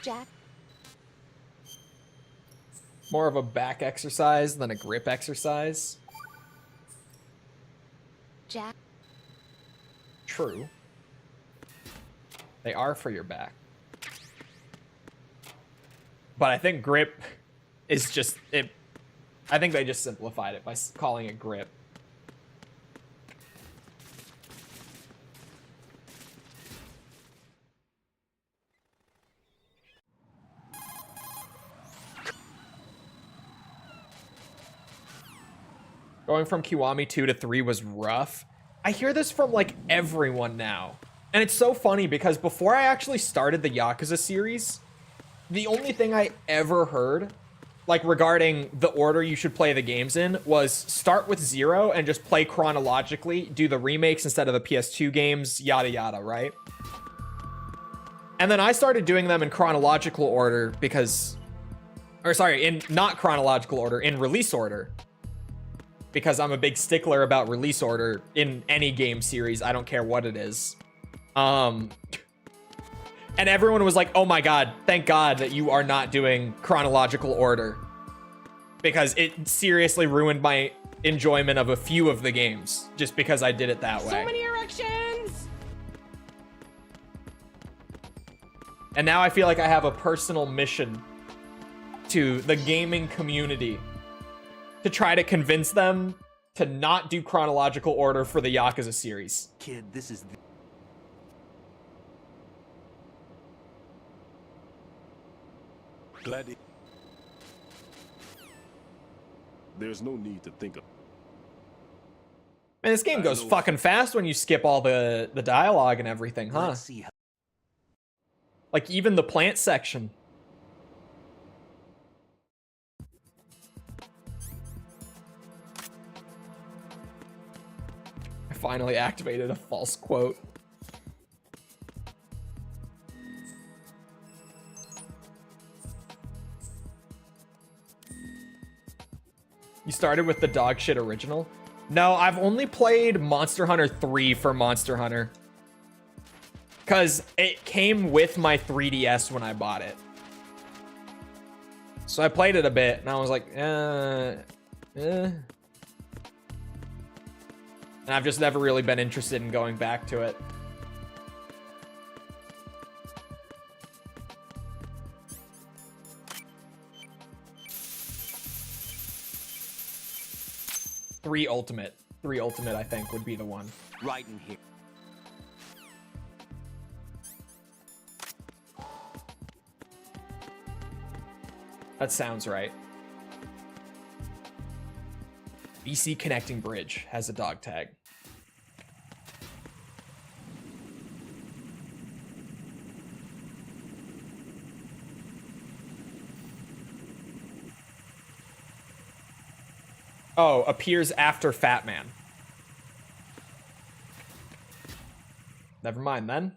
Jack. More of a back exercise than a grip exercise. Jack. True. They are for your back. But I think grip is just it. I think they just simplified it by calling it grip. Going from Kiwami 2 to 3 was rough. I hear this from, like, everyone now. And it's so funny because before I actually started the Yakuza series, the only thing I ever heard, like, regarding the order you should play the games in was start with 0 and just play chronologically, do the remakes instead of the PS2 games, yada yada, right? And then I started doing them in chronological order because... Or, sorry, in not chronological order, in release order. Because I'm a big stickler about release order in any game series. I don't care what it is. And everyone was like, oh my god, thank god that you are not doing chronological order. Because it seriously ruined my enjoyment of a few of the games. Just because I did it that way. So many erections! And now I feel like I have a personal mission to the gaming community to try to convince them to not do chronological order for the Yakuza series. Kid, this is... Glad it... There's no need to think of... Man, this game goes fucking fast when you skip all the dialogue and everything, huh? Let's see how... Like, even the plant section. I finally activated a false quote. You started with the dog shit original? No, I've only played Monster Hunter 3 for Monster Hunter. Because it came with my 3DS when I bought it. So I played it a bit, and I was like, And I've just never really been interested in going back to it. Three Ultimate, I think, would be the one. Right in here. That sounds right. BC Connecting Bridge has a dog tag. Oh, appears after Fat Man. Never mind then.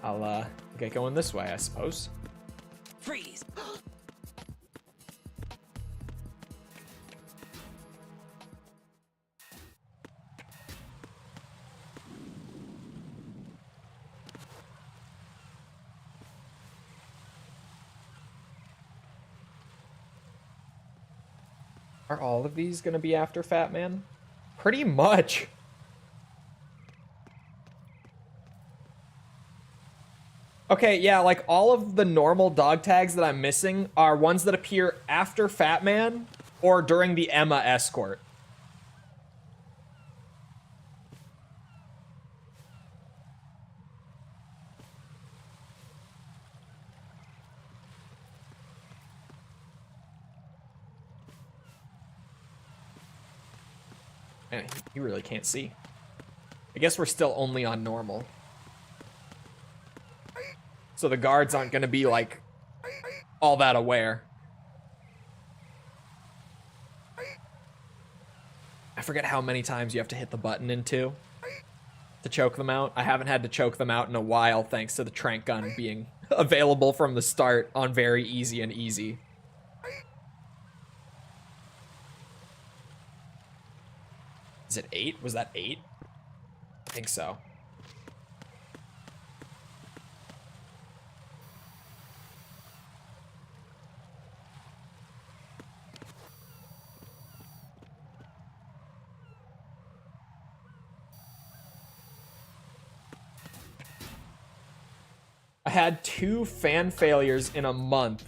I'll get going this way, I suppose. Freeze! Are all of these gonna be after Fat Man? Pretty much. Okay, yeah, like all of the normal dog tags that I'm missing are ones that appear after Fat Man or during the Emma escort. Man, he really can't see. I guess we're still only on normal. So the guards aren't gonna be like all that aware. I forget how many times you have to hit the button in 2 to choke them out. I haven't had to choke them out in a while thanks to the trank gun being available from the start on very easy and easy. Is it 8? Was that 8? I think so. I had 2 fan failures in a month.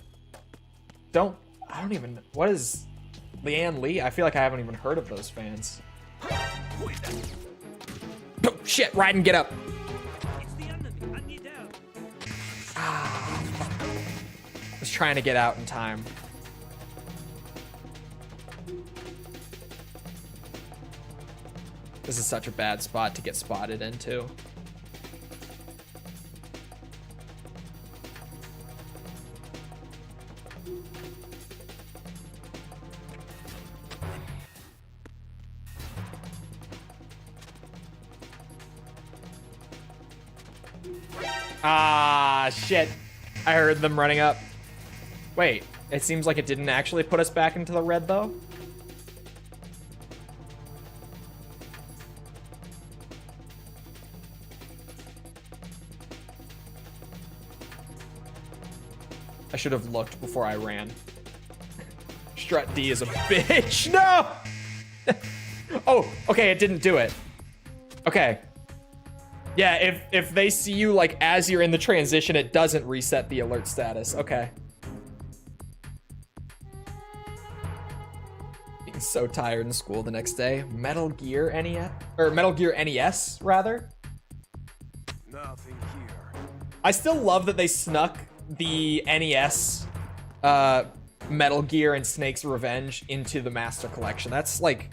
I don't even, what is Leanne Lee? I feel like I haven't even heard of those fans. Oh, shit, Raiden, get up. I was trying to get out in time. This is such a bad spot to get spotted into. Ah, shit. I heard them running up. Wait, it seems like it didn't actually put us back into the red, though. I should have looked before I ran. Strut D is a bitch. No! Oh, okay, it didn't do it. Okay. Yeah, if they see you like as you're in the transition, it doesn't reset the alert status. Okay. Being so tired in school the next day. Metal Gear NES, or Metal Gear NES rather. Nothing here. I still love that they snuck the NES Metal Gear and Snake's Revenge into the Master Collection. That's like,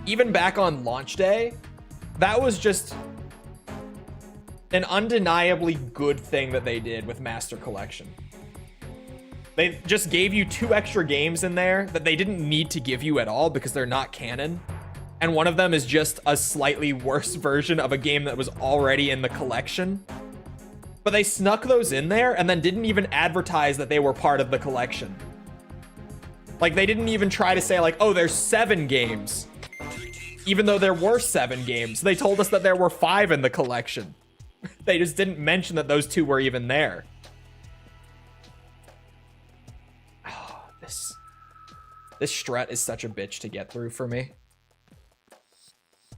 even back on launch day, that was just an undeniably good thing that they did with Master Collection. They just gave you 2 extra games in there that they didn't need to give you at all because they're not canon. And one of them is just a slightly worse version of a game that was already in the collection. But they snuck those in there and then didn't even advertise that they were part of the collection. Like, they didn't even try to say like, oh, there's 7 games. Even though there were 7 games. They told us that there were 5 in the collection. They just didn't mention that those 2 were even there. Oh, this strut is such a bitch to get through for me.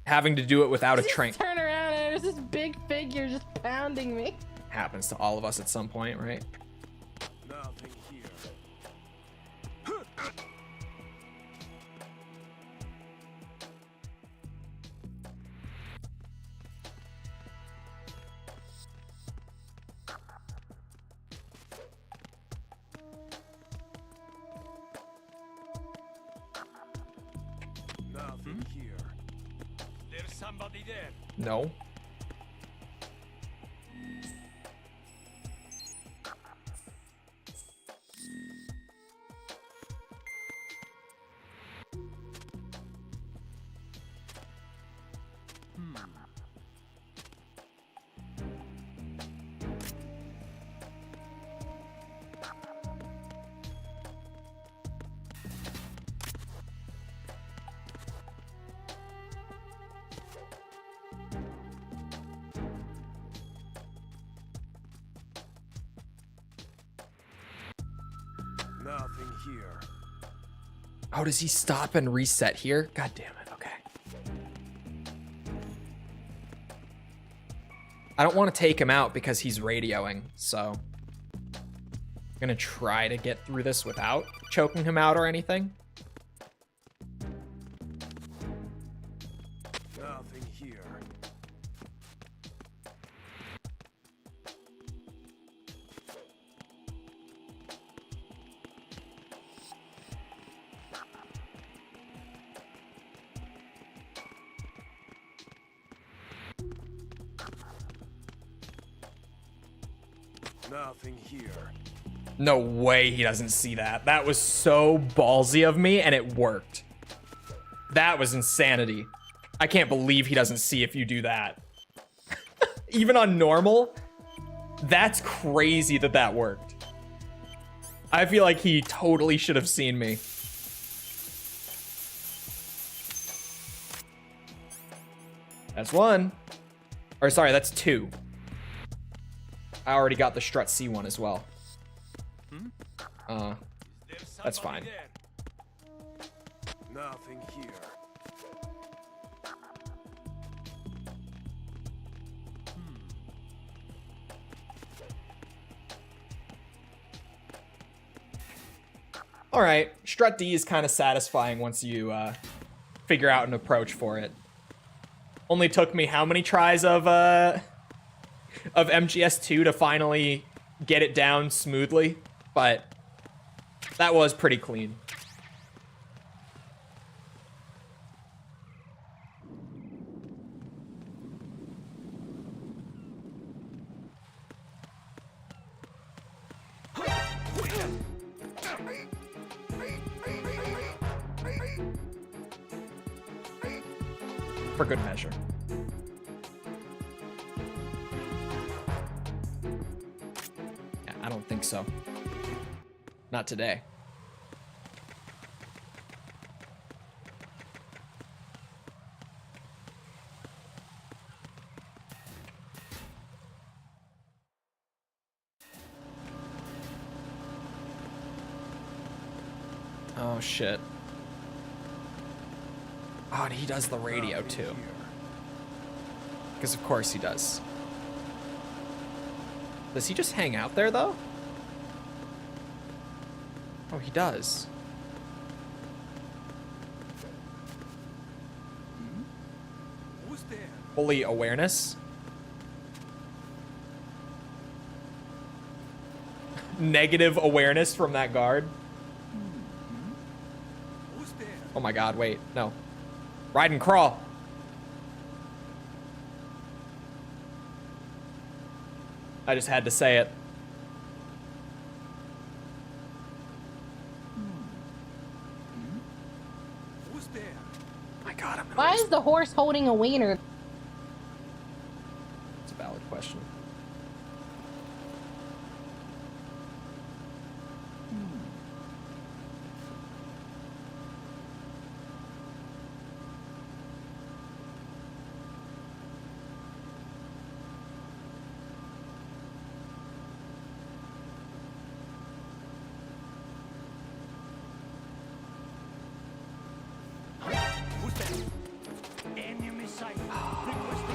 Having to do it without a trank. Turn around and there's this big figure just pounding me. Happens to all of us at some point, right? Nothing here. Nothing here. There's somebody there. No. Nothing here. Oh, does he stop and reset here? God damn it. Okay. I don't want to take him out because he's radioing, so I'm gonna try to get through this without choking him out or anything. Nothing here. Nothing here. No way he doesn't see that. That was so ballsy of me, and it worked. That was insanity. I can't believe he doesn't see if you do that. Even on normal, that's crazy that that worked. I feel like he totally should have seen me. That's one. Or sorry, that's two. I already got the Strut C one as well. That's fine. Nothing here. All right, Strut D is kind of satisfying once you figure out an approach for it. Only took me how many tries of MGS2 to finally get it down smoothly, but that was pretty clean. For good measure. Yeah, I don't think so. Not today. Oh shit. Oh, and he does the radio too. Because of course he does. Does he just hang out there though? Oh, he does. Who's there? Fully awareness. Negative awareness from that guard. Who's there? Oh my god, wait, no. Ride and crawl. I just had to say it. Who's there? My god, Why is the horse holding a wiener? It's a valid question.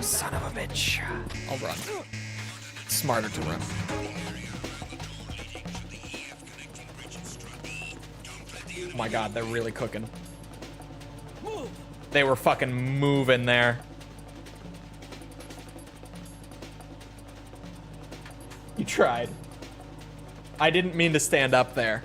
Son of a bitch. I'll run. It's smarter to run. Oh my god, they're really cooking. They were fucking moving there. You tried. I didn't mean to stand up there.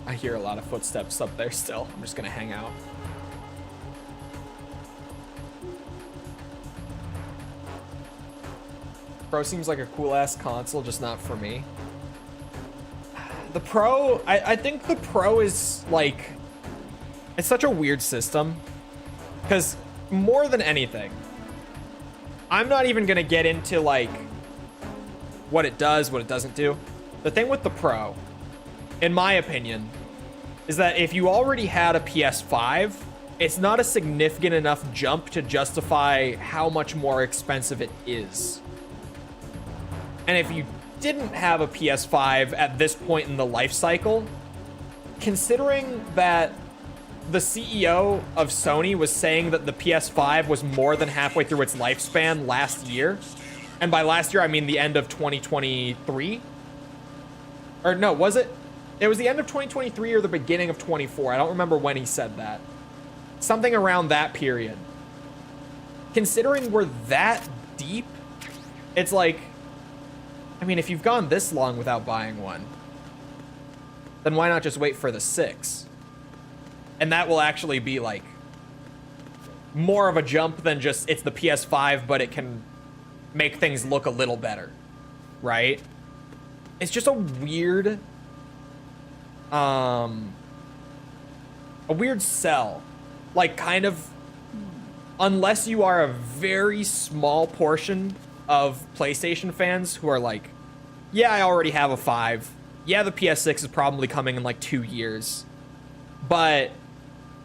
I hear a lot of footsteps up there still. I'm just gonna hang out. Pro seems like a cool ass console, just not for me. The Pro, I think the Pro is like, it's such a weird system. Because more than anything, I'm not even gonna get into like what it does, what it doesn't do. The thing with the Pro, in my opinion, is that if you already had a PS5, it's not a significant enough jump to justify how much more expensive it is. And if you didn't have a PS5 at this point in the life cycle, considering that the CEO of Sony was saying that the PS5 was more than halfway through its lifespan last year, and by last year I mean the end of 2023, or no, was it? It was the end of 2023 or the beginning of 24. I don't remember when he said that. something around that period. Considering we're that deep, it's like, I mean, if you've gone this long without buying one, then why not just wait for the 6? And that will actually be like more of a jump than just it's the PS5, but it can make things look a little better, right? It's just a weird sell. Like, kind of, unless you are a very small portion of PlayStation fans who are like, yeah, I already have a 5. Yeah, the PS6 is probably coming in like 2 years. But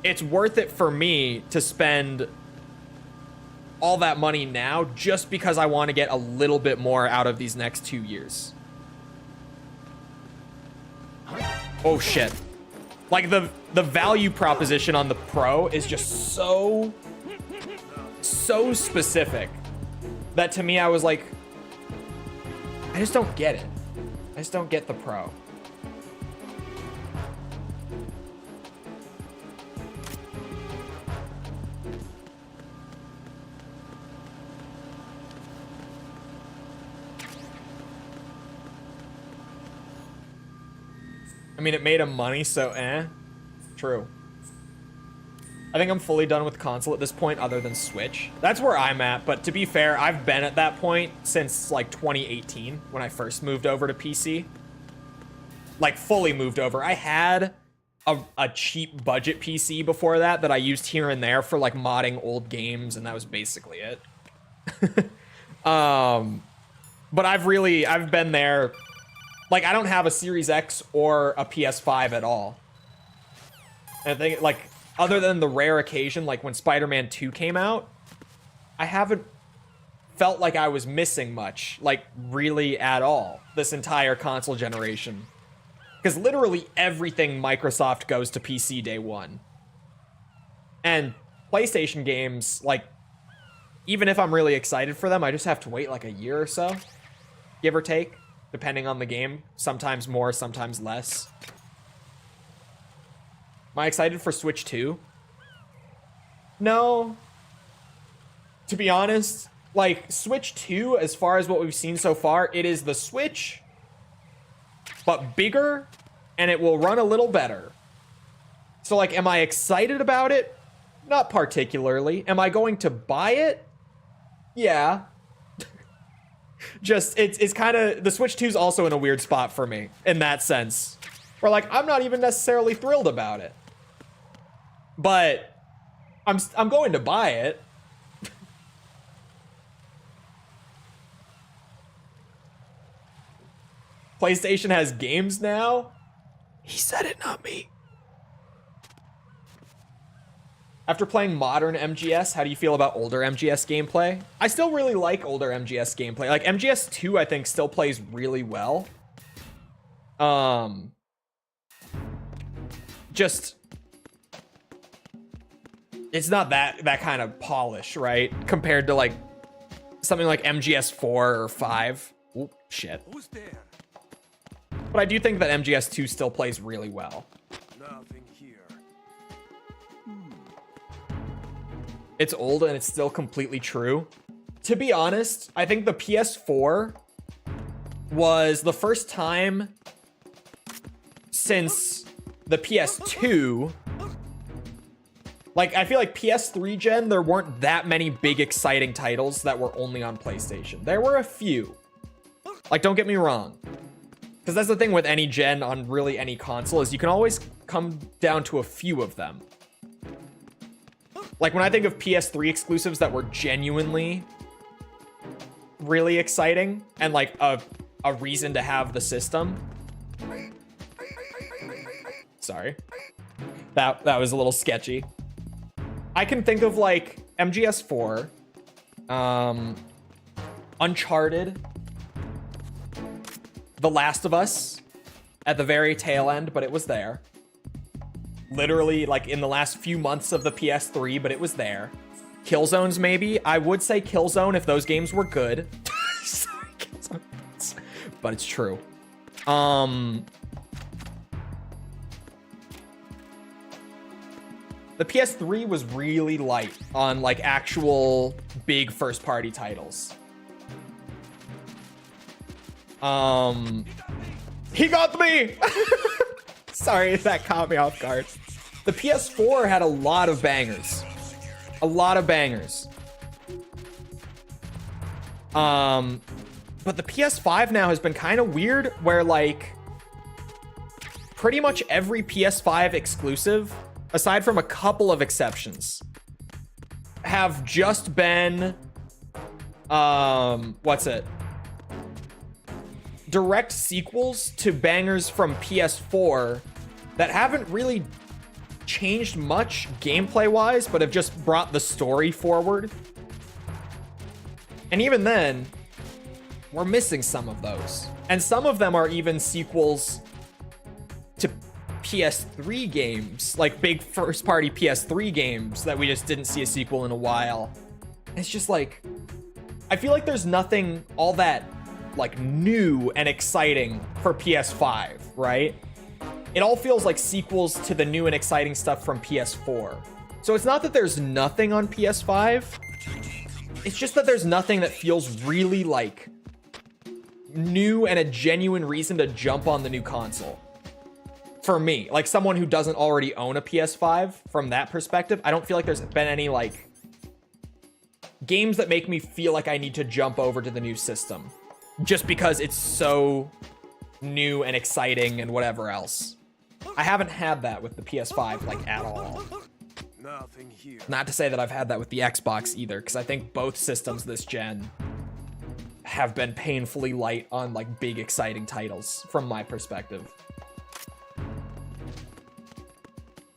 it's worth it for me to spend all that money now just because I want to get a little bit more out of these next 2 years. Oh shit. Like the value proposition on the Pro is just so specific that to me I was like, I just don't get it. I just don't get the Pro. I mean, it made him money, so True. I think I'm fully done with console at this point, other than Switch. That's where I'm at, but to be fair, I've been at that point since, like, 2018, when I first moved over to PC. Like, fully moved over. I had a cheap budget PC before that I used here and there for, like, modding old games, and that was basically it. But I've been there. Like, I don't have a Series X or a PS5 at all. And I think, like, other than the rare occasion, like when Spider-Man 2 came out, I haven't felt like I was missing much, like, really at all, this entire console generation. Because literally everything Microsoft goes to PC day one. And PlayStation games, like, even if I'm really excited for them, I just have to wait like a year or so, give or take, depending on the game. Sometimes more, sometimes less. Am I excited for Switch 2? No. To be honest, like, Switch 2, as far as what we've seen so far, it is the Switch, but bigger, and it will run a little better. So, like, am I excited about it? Not particularly. Am I going to buy it? Yeah. Just, it's kind of, the Switch 2 is also in a weird spot for me, in that sense. Where, like, I'm not even necessarily thrilled about it. But I'm going to buy it. PlayStation has games now? He said it, not me. After playing modern MGS, how do you feel about older MGS gameplay? I still really like older MGS gameplay. Like, MGS 2, I think, still plays really well. Just, it's not that kind of polish, right? Compared to, like, something like MGS 4 or 5. Oop, shit. Who's there? But I do think that MGS 2 still plays really well. Nothing here. It's old and it's still completely true. To be honest, I think the PS4 was the first time since the PS2. Like, I feel like PS3 gen, there weren't that many big exciting titles that were only on PlayStation. There were a few. Like, don't get me wrong. Because that's the thing with any gen on really any console, is you can always come down to a few of them. Like, when I think of PS3 exclusives that were genuinely really exciting and, like, a reason to have the system. Sorry. That was a little sketchy. I can think of, like, MGS 4, Uncharted, The Last of Us at the very tail end, but it was there. Literally, like, in the last few months of the PS3, but it was there. Killzones, maybe. I would say Killzone if those games were good. Sorry, Killzone. But it's true. The PS3 was really light on like actual big first party titles. He got me! Sorry, that caught me off guard. The PS4 had a lot of bangers. A lot of bangers. But the PS5 now has been kind of weird where like pretty much every PS5 exclusive, aside from a couple of exceptions, have just been direct sequels to bangers from PS4 that haven't really changed much gameplay wise, but have just brought the story forward. And even then, we're missing some of those. And some of them are even sequels to PS3 games, like big first party PS3 games that we just didn't see a sequel in a while. It's just like, I feel like there's nothing all that like new and exciting for PS5, right? It all feels like sequels to the new and exciting stuff from PS4. So it's not that there's nothing on PS5. It's just that there's nothing that feels really like new and a genuine reason to jump on the new console. For me, like someone who doesn't already own a PS5, from that perspective, I don't feel like there's been any like games that make me feel like I need to jump over to the new system just because it's so new and exciting and whatever else. I haven't had that with the PS5 like at all. Nothing here. Not to say that I've had that with the Xbox either, because I think both systems this gen have been painfully light on like big exciting titles from my perspective.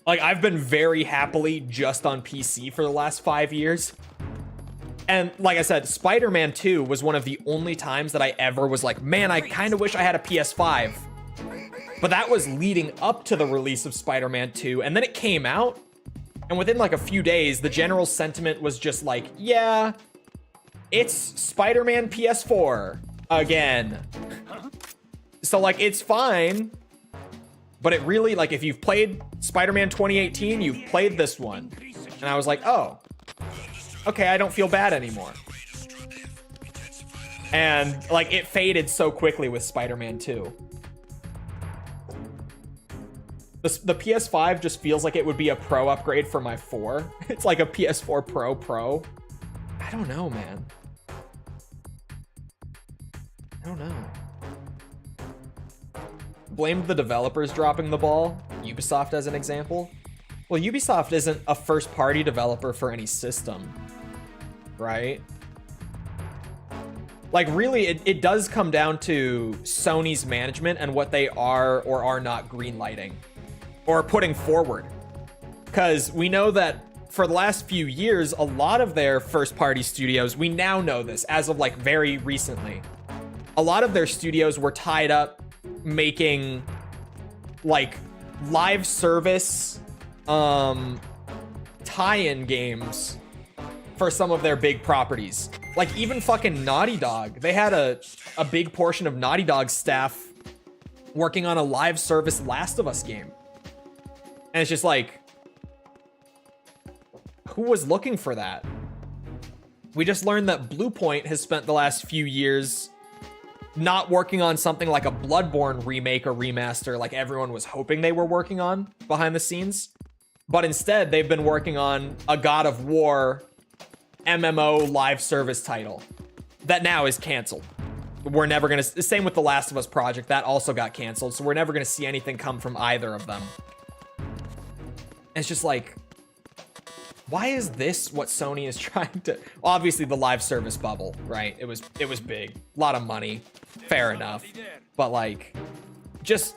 Like I've been very happily just on PC for the last 5 years. And like I said, Spider-Man 2 was one of the only times that I ever was like, man, I kind of wish I had a PS5. But that was leading up to the release of Spider-Man 2, and then it came out, and within like a few days, the general sentiment was just like, yeah, it's Spider-Man PS4 again. So like, it's fine, but it really, like, if you've played Spider-Man 2018, you've played this one. And I was like, oh, okay, I don't feel bad anymore. And like, it faded so quickly with Spider-Man 2. The PS5 just feels like it would be a pro upgrade for my 4. It's like a PS4 Pro. I don't know, man. I don't know. Blamed the developers dropping the ball. Ubisoft as an example. Well, Ubisoft isn't a first-party developer for any system, right? Like, really, it does come down to Sony's management and what they are or are not greenlighting or putting forward. Because we know that for the last few years, a lot of their first-party studios, we now know this as of like very recently, a lot of their studios were tied up making like live service tie-in games for some of their big properties. Like even fucking Naughty Dog, they had a big portion of Naughty Dog's staff working on a live service Last of Us game. And it's just like, who was looking for that? We just learned that Bluepoint has spent the last few years not working on something like a Bloodborne remake or remaster like everyone was hoping they were working on behind the scenes. But instead, they've been working on a God of War MMO live service title that now is canceled. We're never gonna, same with the Last of Us project, that also got canceled, so we're never gonna see anything come from either of them. It's just like, why is this what Sony is trying to... Obviously, the live service bubble, right? It was big. A lot of money. Fair enough. But, like, just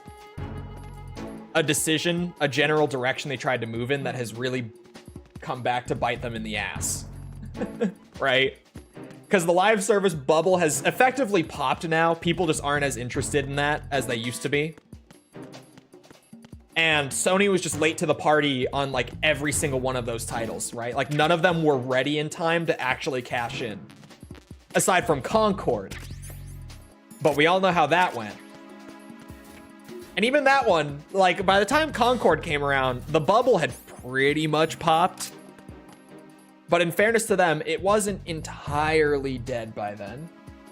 a decision, a general direction they tried to move in that has really come back to bite them in the ass. Right? Because the live service bubble has effectively popped now. People just aren't as interested in that as they used to be. And Sony was just late to the party on like every single one of those titles, right? Like none of them were ready in time to actually cash in. Aside from Concord. But we all know how that went. And even that one, like by the time Concord came around, the bubble had pretty much popped. But in fairness to them, it wasn't entirely dead by then.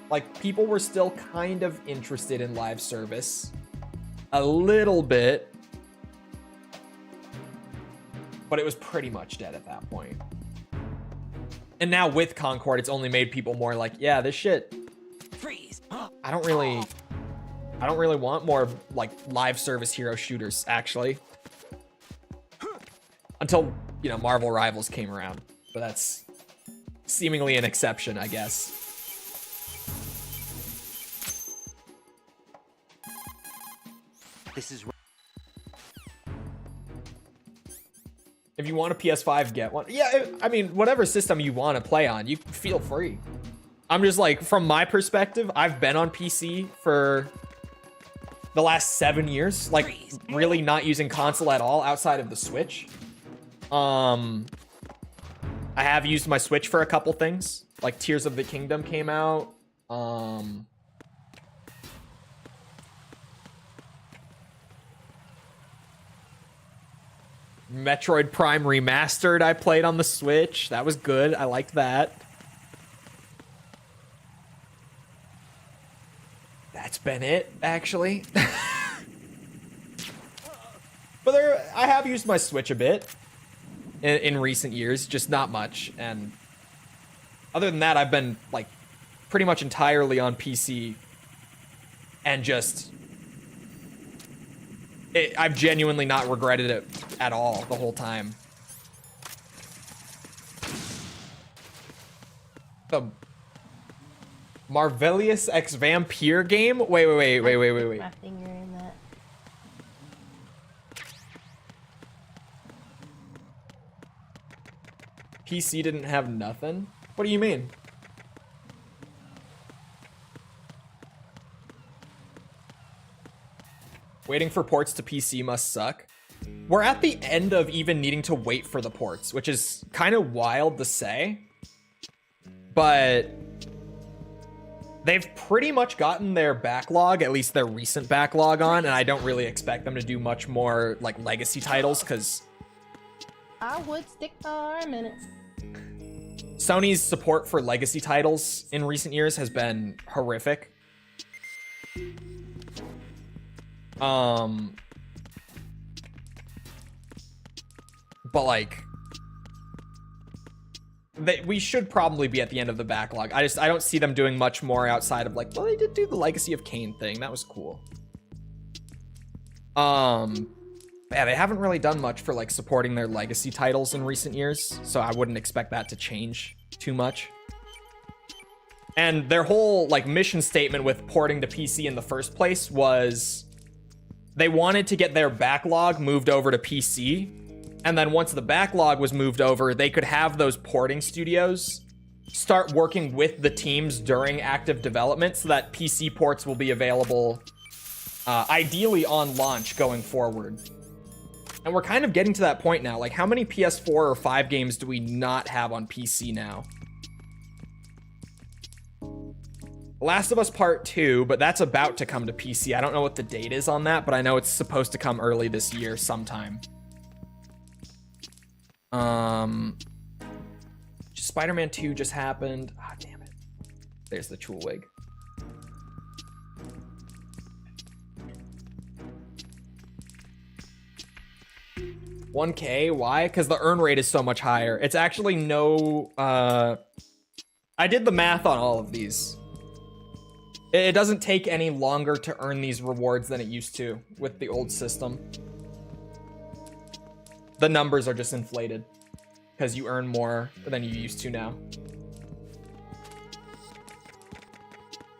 Like, people were still kind of interested in live service. A little bit. But it was pretty much dead at that point. And now with Concord, it's only made people more like, yeah, this shit. Freeze. I don't really want more like live service hero shooters, actually. Until, you know, Marvel Rivals came around. But that's seemingly an exception, I guess. This is. If you want a PS5, get one. Yeah, I mean, whatever system you want to play on, you feel free. I'm just like, from my perspective, I've been on PC for the last 7 years, like really not using console at all outside of the Switch. I have used my Switch for a couple things, like Tears of the Kingdom came out. Metroid Prime Remastered I played on the Switch. That was good. I liked that. That's been it, actually. But I have used my Switch a bit in recent years, just not much. And other than that, I've been like pretty much entirely on PC and just I've genuinely not regretted it at all the whole time. The Marvelous X Vampire game? Wait. My finger in that. PC didn't have nothing? What do you mean? Waiting for ports to PC must suck. We're at the end of even needing to wait for the ports, which is kind of wild to say. But they've pretty much gotten their backlog, at least their recent backlog on, and I don't really expect them to do much more like legacy titles, because I would stick for a minute. Sony's support for legacy titles in recent years has been horrific. But like, we should probably be at the end of the backlog. I don't see them doing much more outside of like, well, they did do the Legacy of Kain thing. That was cool. Yeah, they haven't really done much for like supporting their legacy titles in recent years, so I wouldn't expect that to change too much. And their whole like mission statement with porting to PC in the first place was they wanted to get their backlog moved over to PC, and then once the backlog was moved over, they could have those porting studios start working with the teams during active development so that PC ports will be available ideally on launch going forward. And we're kind of getting to that point now. Like, how many PS4 or 5 games do we not have on PC now? Last of Us Part 2, but that's about to come to PC. I don't know what the date is on that, but I know it's supposed to come early this year sometime. Spider-Man 2 just happened. Ah, damn it. There's the Chul wig. $1K, why? Because the earn rate is so much higher. It's actually no, I did the math on all of these. It doesn't take any longer to earn these rewards than it used to with the old system. The numbers are just inflated because you earn more than you used to now.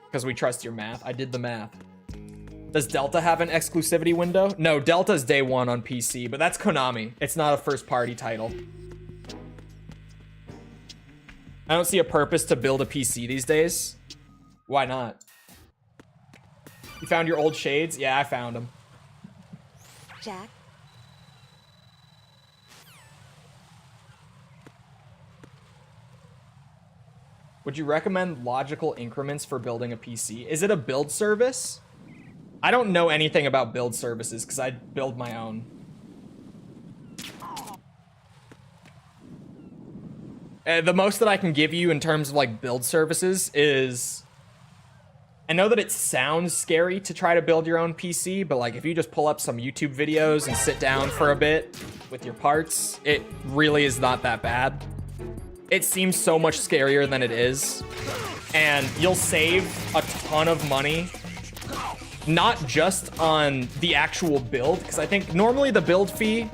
Because we trust your math. I did the math. Does Delta have an exclusivity window? No, Delta's day one on PC, but that's Konami. It's not a first-party title. I don't see a purpose to build a PC these days. Why not? You found your old shades? Yeah, I found them. Jack? Would you recommend logical increments for building a PC? Is it a build service? I don't know anything about build services because I build my own. The most that I can give you in terms of like build services is, I know that it sounds scary to try to build your own PC, but like if you just pull up some YouTube videos and sit down for a bit with your parts, it really is not that bad. It seems so much scarier than it is, and you'll save a ton of money, not just on the actual build, because I think normally the build fee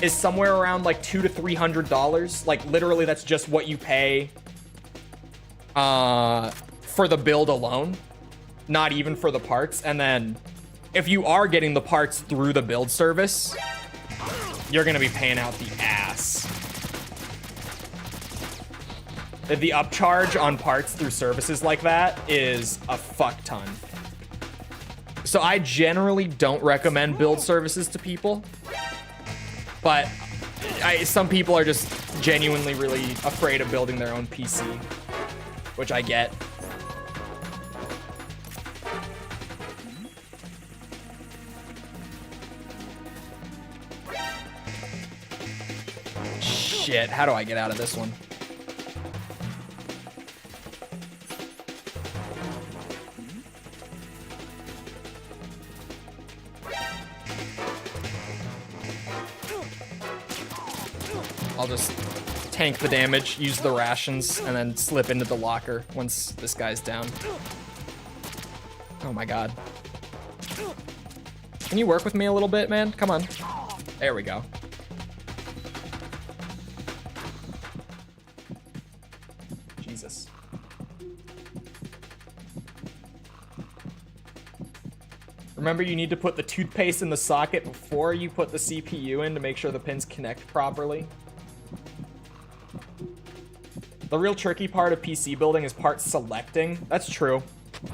is somewhere around like $200 to $300. Like literally that's just what you pay for the build alone, not even for the parts. And then if you are getting the parts through the build service, you're gonna be paying out the ass. The upcharge on parts through services like that is a fuck ton. So I generally don't recommend build services to people, but some people are just genuinely really afraid of building their own PC, which I get. Shit, how do I get out of this one? I'll just tank the damage, use the rations, and then slip into the locker once this guy's down. Oh my god. Can you work with me a little bit, man? Come on. There we go. Jesus. Remember, you need to put the toothpaste in the socket before you put the CPU in to make sure the pins connect properly. The real tricky part of PC building is part selecting. That's true.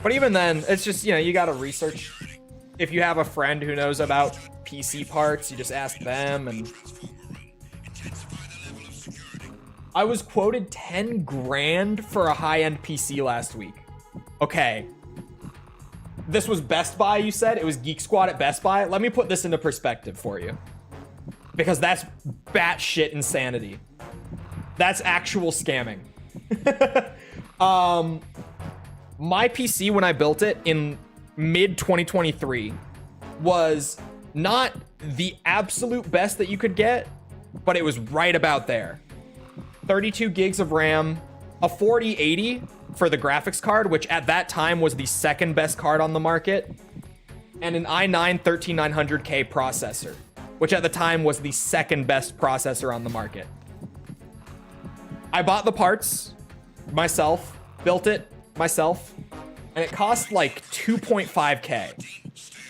But even then, it's just, you know, you gotta research. If you have a friend who knows about PC parts, you just ask them. And I was quoted 10 grand for a high-end PC last week. Okay. This was Best Buy, you said? It was Geek Squad at Best Buy? Let me put this into perspective for you, because that's batshit insanity. That's actual scamming. My PC, when I built it in mid-2023, was not the absolute best that you could get, but it was right about there. 32 gigs of RAM, a 4080 for the graphics card, which at that time was the second best card on the market, and an i9 13900K processor, which at the time was the second best processor on the market. I bought the parts myself, built it myself, and it cost like 2.5K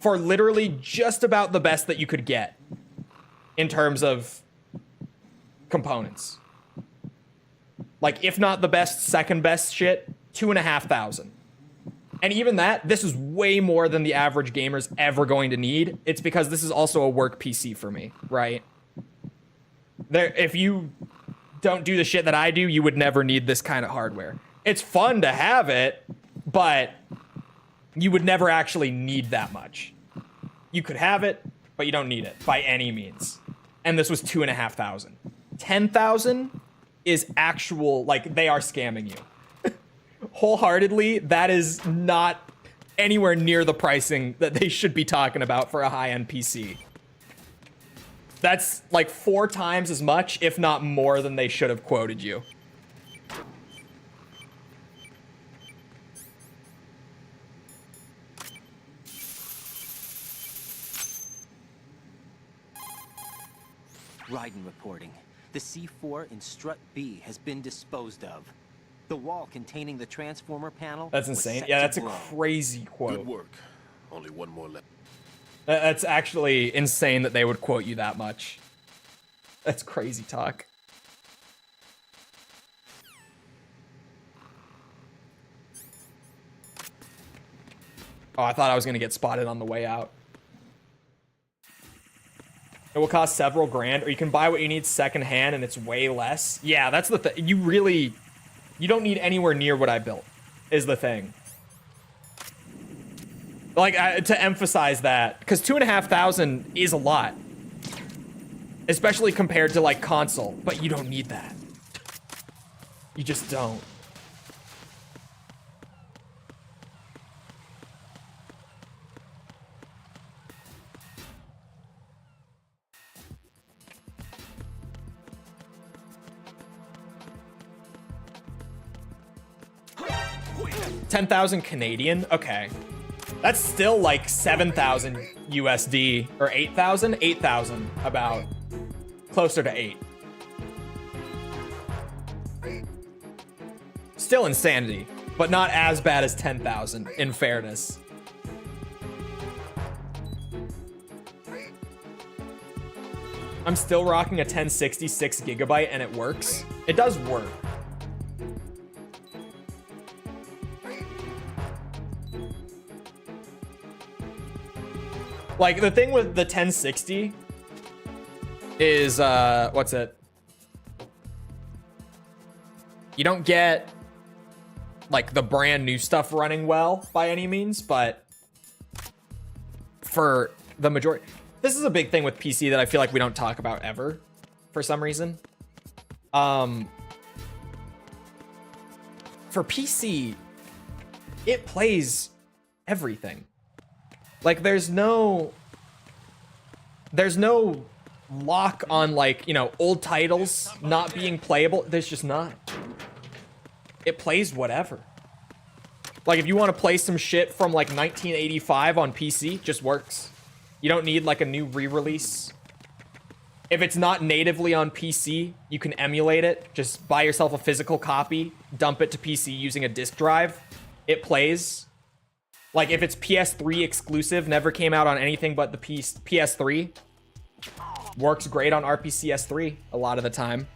for literally just about the best that you could get in terms of components. Like, if not the best, second best shit, 2,500. And even that, this is way more than the average gamer's ever going to need. It's because this is also a work PC for me, right? If you don't do the shit that I do, you would never need this kind of hardware. It's fun to have it, but you would never actually need that much. You could have it, but you don't need it by any means. And this was 2,500. 10,000 is actual, like, they are scamming you. Wholeheartedly, that is not anywhere near the pricing that they should be talking about for a high-end PC. That's like 4 times as much, if not more, than they should have quoted you. Raiden reporting. The C4 in Strut B has been disposed of. The wall containing the transformer panel. That's insane. Yeah, that's a crazy quote. Good work. Only one more left. That's actually insane that they would quote you that much. That's crazy talk. Oh, I thought I was going to get spotted on the way out. It will cost several grand, or you can buy what you need secondhand and it's way less. Yeah, that's the thing. You don't need anywhere near what I built, is the thing. Like, to emphasize that, because 2,500 is a lot. Especially compared to, like, console, but you don't need that. You just don't. $10,000 Canadian? Okay. That's still like 7,000 USD or 8,000? 8,000 about. Closer to 8. Still insanity, but not as bad as 10,000 in fairness. I'm still rocking a 1060 6GB and it works. It does work. Like, the thing with the 1060 is, what's it? You don't get, like, the brand new stuff running well by any means, but for the majority... This is a big thing with PC that I feel like we don't talk about ever, for some reason. For PC, it plays everything. Like, there's no lock on, like, you know, old titles not being playable. There's just not. It plays whatever. Like, if you want to play some shit from, like, 1985 on PC, just works. You don't need, like, a new re-release. If it's not natively on PC, you can emulate it. Just buy yourself a physical copy, dump it to PC using a disk drive. It plays. Like, if it's PS3 exclusive, never came out on anything but the PS3, works great on RPCS3 a lot of the time.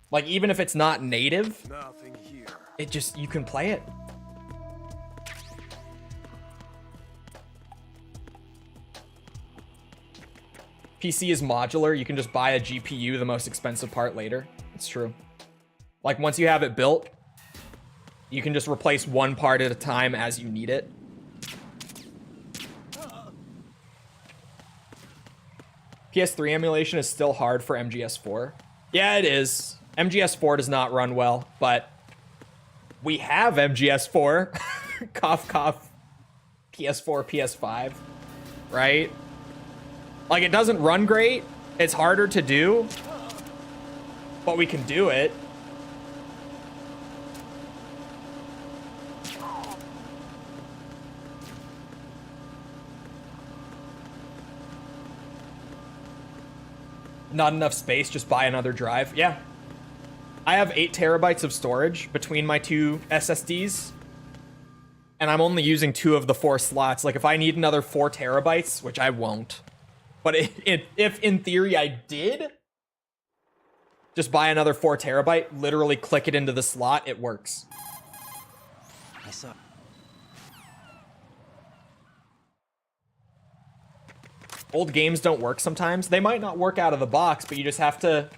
Like, even if it's not native, it just, you can play it. PC is modular. You can just buy a GPU, the most expensive part, later. It's true. Like, once you have it built, you can just replace one part at a time as you need it. PS3 emulation is still hard for MGS4. Yeah, it is. MGS4 does not run well, but we have MGS4. Cough, cough. PS4, PS5. Right? Like, it doesn't run great. It's harder to do. But we can do it. Not enough space, just buy another drive. Yeah. I have 8 terabytes of storage between my 2 SSDs. And I'm only using 2 of the 4 slots. Like, if I need another 4 terabytes, which I won't. But if in theory I did, just buy another 4 terabyte, literally click it into the slot, it works. I saw. Old games don't work sometimes. They might not work out of the box, but you just have to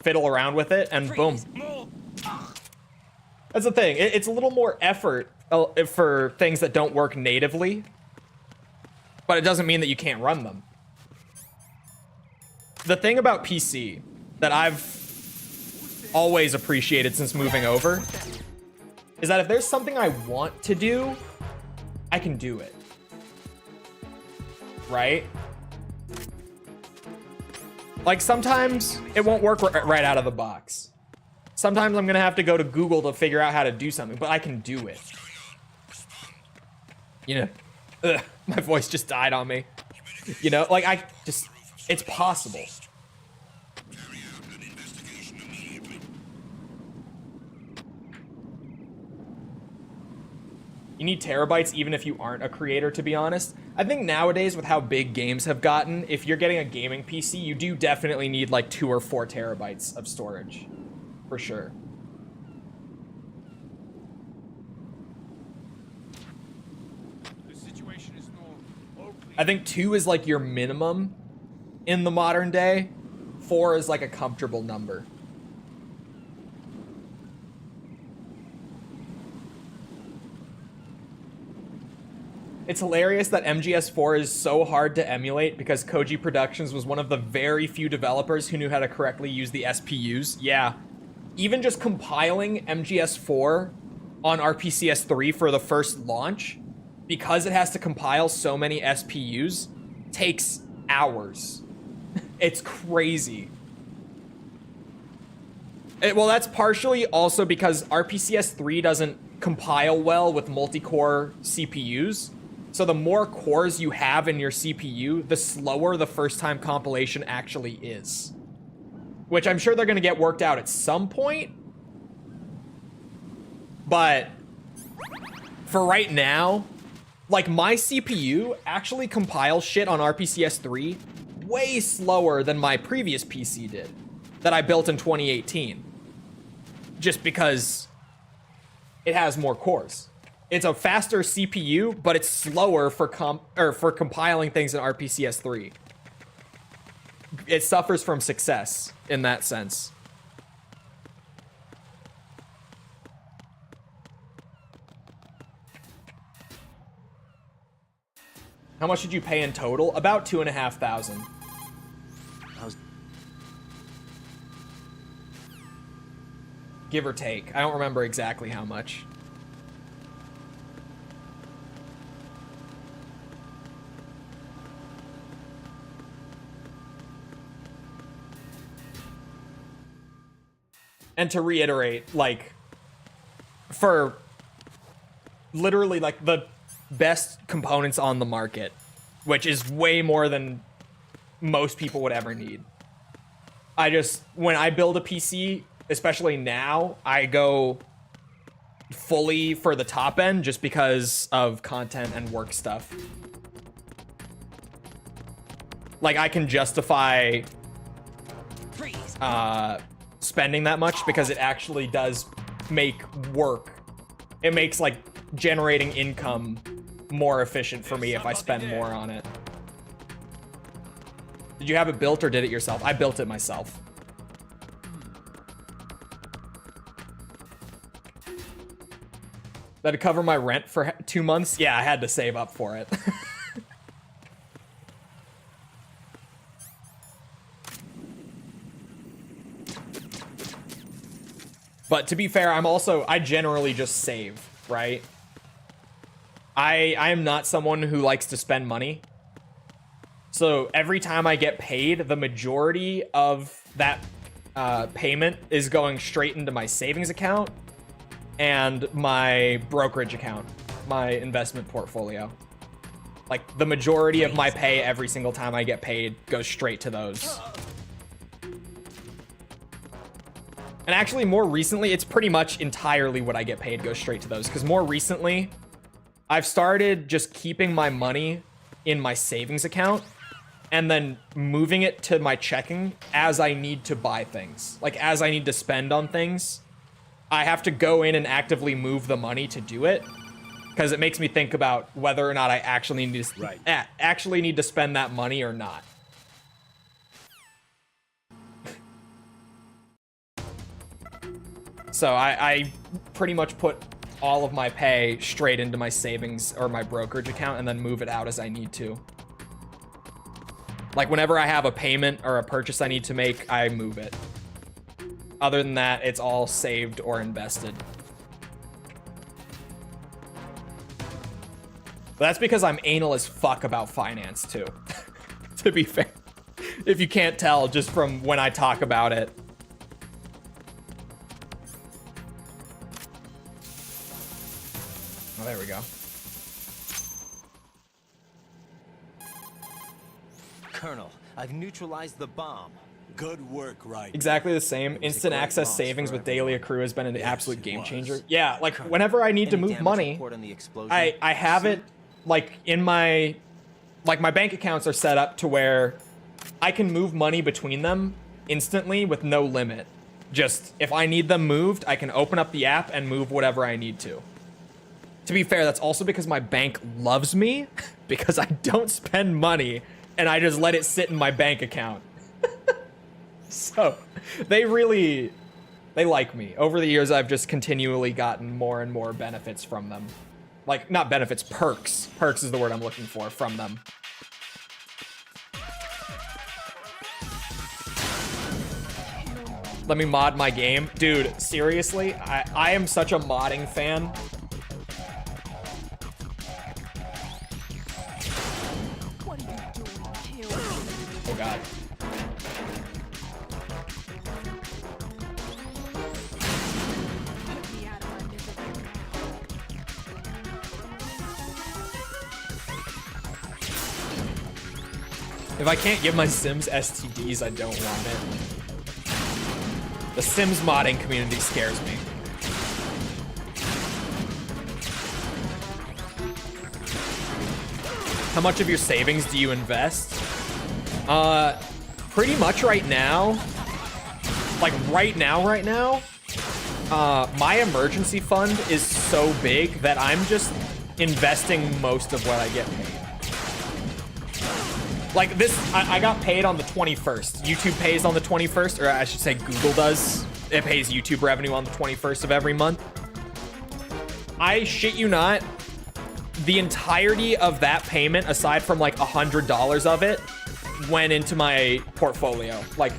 fiddle around with it, and boom. That's the thing. It's a little more effort for things that don't work natively, but it doesn't mean that you can't run them. The thing about PC that I've always appreciated since moving over is that if there's something I want to do, I can do it. Right? Like, sometimes it won't work right out of the box. Sometimes I'm gonna have to go to Google to figure out how to do something, but I can do it. You know, my voice just died on me. You know, like, it's possible. You need terabytes even if you aren't a creator, to be honest. I think nowadays, with how big games have gotten, if you're getting a gaming PC, you do definitely need like 2 or 4 terabytes of storage. For sure. The situation is normal. I think 2 is like your minimum in the modern day. 4 is like a comfortable number. It's hilarious that MGS4 is so hard to emulate because Koji Productions was one of the very few developers who knew how to correctly use the SPUs. Yeah, even just compiling MGS4 on RPCS3 for the first launch, because it has to compile so many SPUs, takes hours. It's crazy. Well, that's partially also because RPCS3 doesn't compile well with multi-core CPUs. So the more cores you have in your CPU, the slower the first-time compilation actually is. Which I'm sure they're going to get worked out at some point. But for right now, like, my CPU actually compiles shit on RPCS3 way slower than my previous PC did that I built in 2018. Just because it has more cores. It's a faster CPU, but it's slower for compiling things in RPCS3. It suffers from success in that sense. How much did you pay in total? About $2,500. Give or take. I don't remember exactly how much. And to reiterate, like, for literally, like, the best components on the market, which is way more than most people would ever need. When I build a PC, especially now, I go fully for the top end just because of content and work stuff. Like, I can justify spending that much because it actually does make work. It makes, like, generating income more efficient for me if I spend more on it. Did you have it built or did it yourself? I built it myself. That'd cover my rent for 2 months? Yeah, I had to save up for it. But to be fair, I generally just save, right? I am not someone who likes to spend money. So every time I get paid, the majority of that payment is going straight into my savings account and my brokerage account, my investment portfolio. Like, the majority of my pay every single time I get paid goes straight to those. And actually, more recently, it's pretty much entirely what I get paid goes straight to those. Because more recently, I've started just keeping my money in my savings account and then moving it to my checking as I need to buy things. Like, as I need to spend on things, I have to go in and actively move the money to do it. Because it makes me think about whether or not I actually need to spend that money or not. So I pretty much put all of my pay straight into my savings or my brokerage account and then move it out as I need to. Like, whenever I have a payment or a purchase I need to make, I move it. Other than that, it's all saved or invested. But that's because I'm anal as fuck about finance too, to be fair. If you can't tell just from when I talk about it. Oh, there we go. Colonel, I've neutralized the bomb. Good work, right? Exactly the same. Instant access savings with daily accrue has been an absolute game changer. Yeah, like, whenever I need to move money, I have it, like, in my... Like, my bank accounts are set up to where I can move money between them instantly with no limit. Just, if I need them moved, I can open up the app and move whatever I need to. To be fair, that's also because my bank loves me, because I don't spend money, and I just let it sit in my bank account. So, they like me. Over the years, I've just continually gotten more and more benefits from them. Like, not benefits, perks. Perks is the word I'm looking for from them. Let me mod my game. Dude, seriously, I am such a modding fan. Oh god. If I can't give my Sims STDs, I don't want it. The Sims modding community scares me. How much of your savings do you invest? Pretty much right now. Like right now, my emergency fund is so big that I'm just investing most of what I get paid. Like this, I got paid on the 21st. YouTube pays on the 21st, or I should say Google does. It pays YouTube revenue on the 21st of every month. I shit you not, the entirety of that payment, aside from like $100 of it, went into my portfolio, like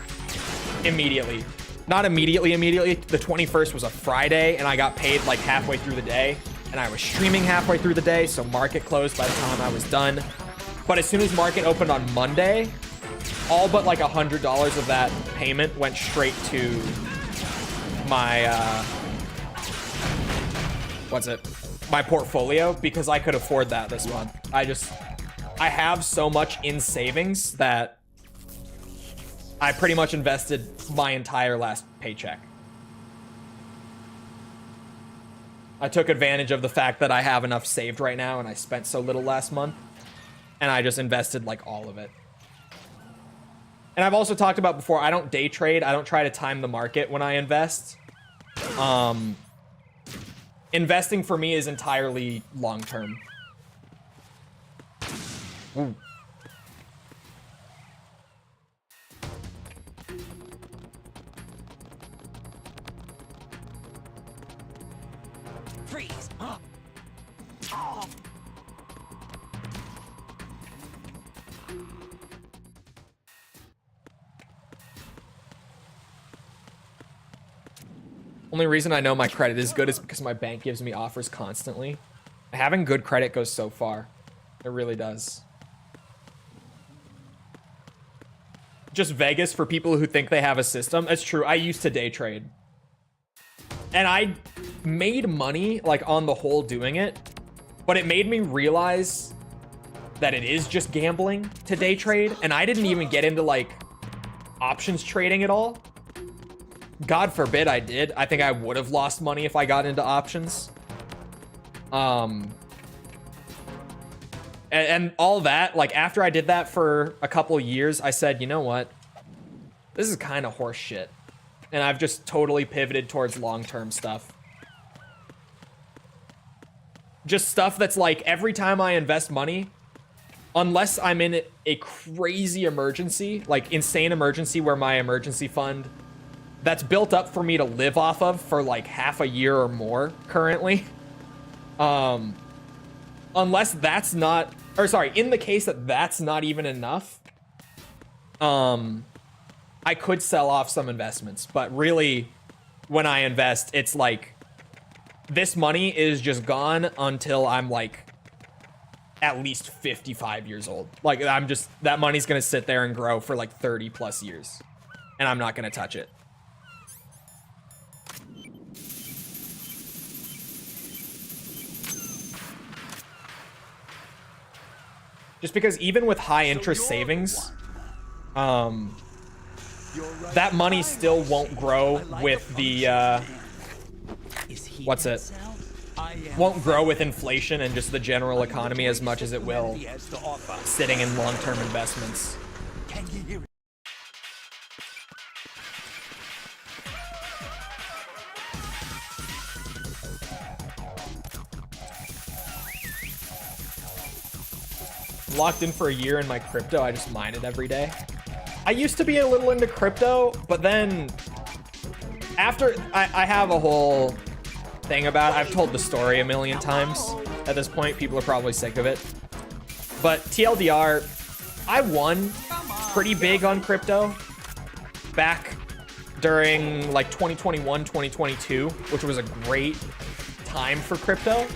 immediately. Not immediately. The 21st was a Friday, and I got paid like halfway through the day, and I was streaming halfway through the day, so market closed by the time I was done. But as soon as market opened on Monday, all but like $100 of that payment went straight to my, my portfolio, because I could afford that this month. I have so much in savings that I pretty much invested my entire last paycheck. I took advantage of the fact that I have enough saved right now and I spent so little last month. And I just invested like all of it. And I've also talked about before, I don't day trade. I don't try to time the market when I invest. Investing for me is entirely long-term. Ooh. Freeze! Only reason I know my credit is good is because my bank gives me offers constantly. Having good credit goes so far. It really does. Just Vegas for people who think they have a system. It's true. I used to day trade. And I made money, like, on the whole doing it. But it made me realize that it is just gambling to day trade. And I didn't even get into, like, options trading at all. God forbid I did. I think I would have lost money if I got into options. And all that, like, after I did that for a couple years, I said, you know what? This is kind of horse shit. And I've just totally pivoted towards long-term stuff. Just stuff that's like, every time I invest money, unless I'm in a crazy emergency, like insane emergency where my emergency fund that's built up for me to live off of for like half a year or more currently. Unless that's not, or sorry, in the case that that's not even enough, I could sell off some investments, but really when I invest, it's like this money is just gone until I'm like at least 55 years old. Like that money's gonna sit there and grow for like 30 plus years and I'm not gonna touch it. Just because even with high interest savings, that money still won't grow with the, won't grow with inflation and just the general economy as much as it will sitting in long-term investments. Locked in for a year in my crypto. I just mine it every day. I used to be a little into crypto, but then after I have a whole thing about it. I've told the story a million times. At this point, people are probably sick of it. But TLDR, I won pretty big on crypto back during like 2021, 2022, which was a great time for crypto.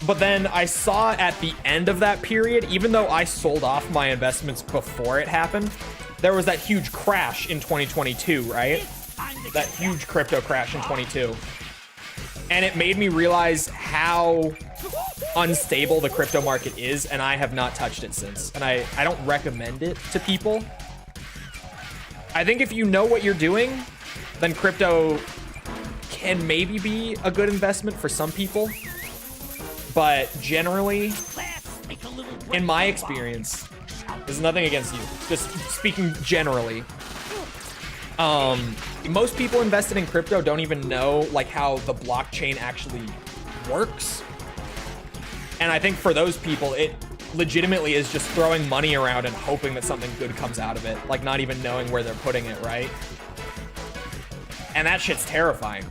But then I saw at the end of that period, even though I sold off my investments before it happened, there was that huge crash in 2022, right? That huge crypto crash in 22. And it made me realize how unstable the crypto market is, and I have not touched it since. And I don't recommend it to people. I think if you know what you're doing, then crypto can maybe be a good investment for some people. But generally, in my experience, there's nothing against you, just speaking generally, most people invested in crypto don't even know like how the blockchain actually works. And I think for those people, it legitimately is just throwing money around and hoping that something good comes out of it, like not even knowing where they're putting it, right? And that shit's terrifying.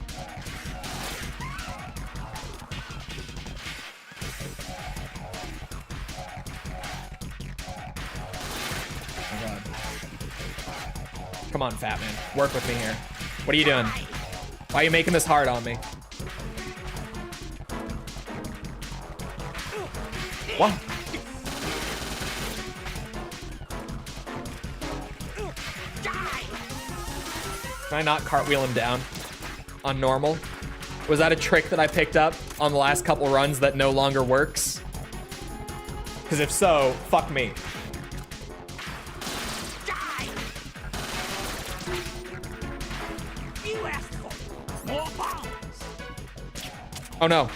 Come on, fat man. Work with me here. What are you doing? Why are you making this hard on me? What? Can I not cartwheel him down on normal? Was that a trick that I picked up on the last couple runs that no longer works? Because if so, fuck me. Oh no.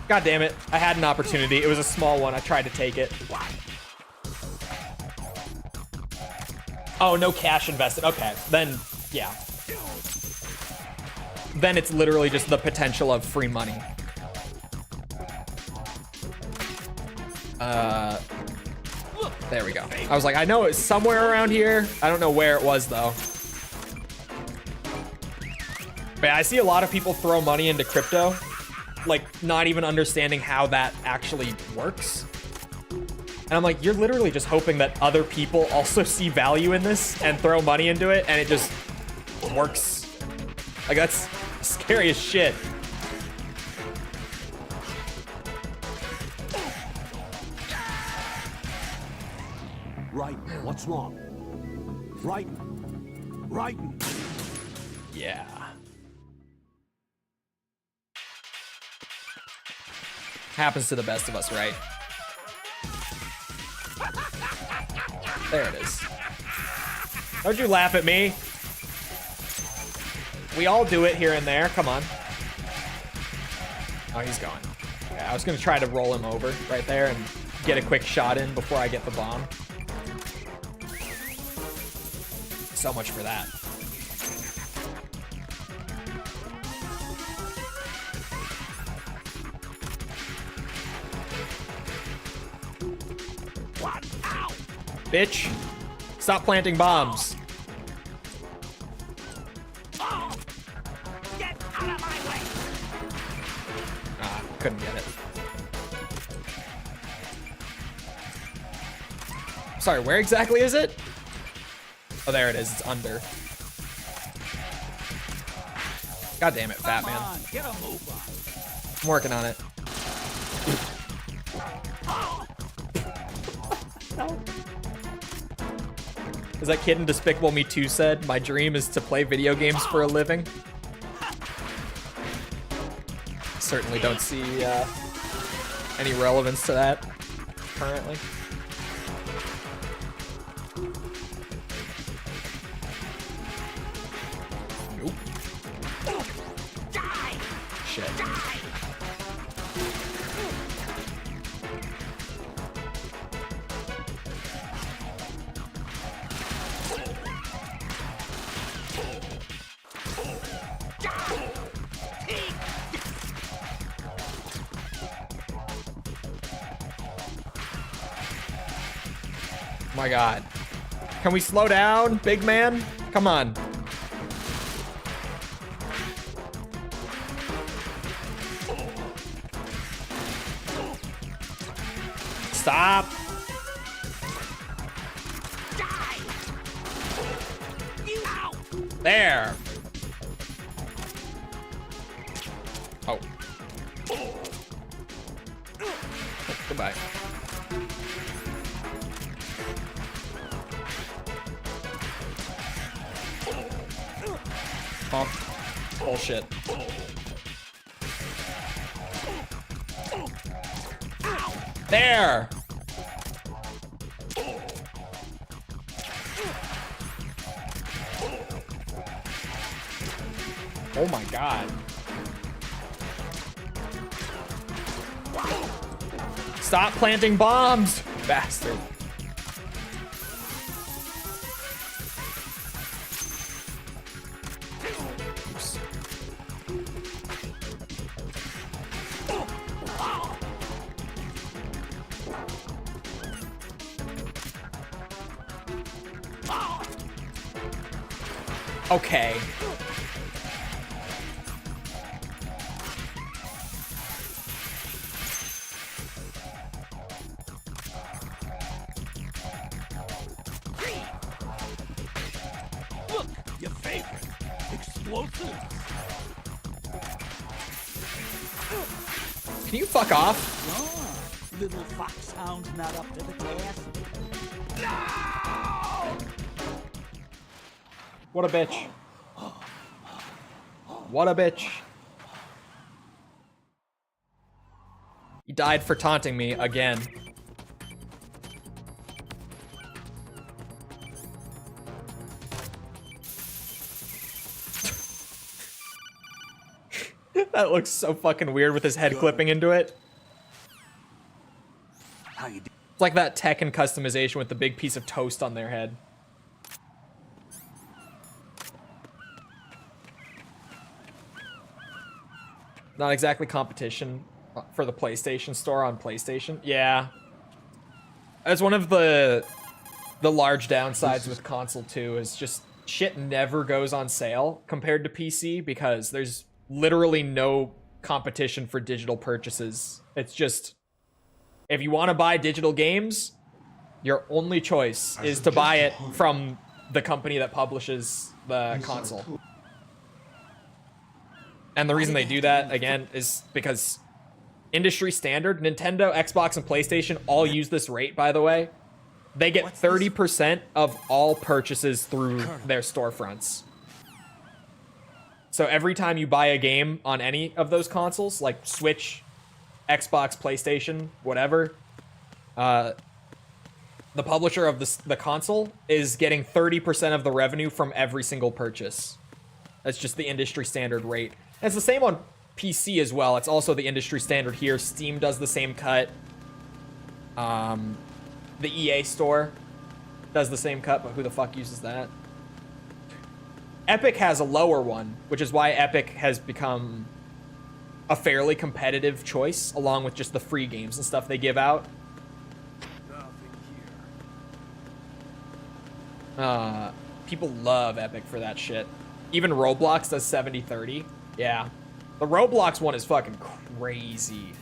God damn it. I had an opportunity. It was a small one. I tried to take it. Oh, no cash invested. Okay. Then, yeah. Then it's literally just the potential of free money. There we go. I was like, I know it's somewhere around here. I don't know where it was, though. But yeah, I see a lot of people throw money into crypto, like not even understanding how that actually works. And I'm like, you're literally just hoping that other people also see value in this and throw money into it, and it just works. Like, that's scary as shit. Right, what's wrong? Right, right. Yeah. Happens to the best of us, right? There it is. Don't you laugh at me. We all do it here and there. Come on. Oh, he's gone. Okay, I was gonna try to roll him over right there and get a quick shot in before I get the bomb. So much for that. Bitch, stop planting bombs. Oh, get out of my way. Ah, couldn't get it. Sorry, where exactly is it? Oh, there it is. It's under. God damn it, fat man. On, get a move on. I'm working on it. As that kid in Despicable Me 2 said, my dream is to play video games for a living. Certainly don't see any relevance to that currently. Nope. Shit. My God. Can we slow down, big man? Come on. Stop. There. Oh. Goodbye. Oh. Bullshit. There. Oh my god. Stop planting bombs, bastard. Oops. Okay. Look, your favorite. Explosives. Can you fuck off? Oh, little foxhound not up to the task. What a bitch. What a bitch. He died for taunting me again. That looks so fucking weird with his head clipping into it. It's like that Tekken customization with the big piece of toast on their head. Not exactly competition for the PlayStation Store on PlayStation. Yeah. That's one of the large downsides with console 2 is just shit never goes on sale compared to PC because there's literally no competition for digital purchases. It's just, if you want to buy digital games, your only choice is to buy it from the company that publishes the console. And the reason they do that, again, is because industry standard, Nintendo, Xbox, and PlayStation all use this rate, by the way. They get 30% of all purchases through their storefronts. So every time you buy a game on any of those consoles, like Switch, Xbox, PlayStation, whatever, the publisher of the console is getting 30% of the revenue from every single purchase. That's just the industry standard rate. And it's the same on PC as well. It's also the industry standard here. Steam does the same cut. The EA store does the same cut, but who the fuck uses that? Epic has a lower one, which is why Epic has become a fairly competitive choice, along with just the free games and stuff they give out. People love Epic for that shit. Even Roblox does 70-30. Yeah. The Roblox one is fucking crazy.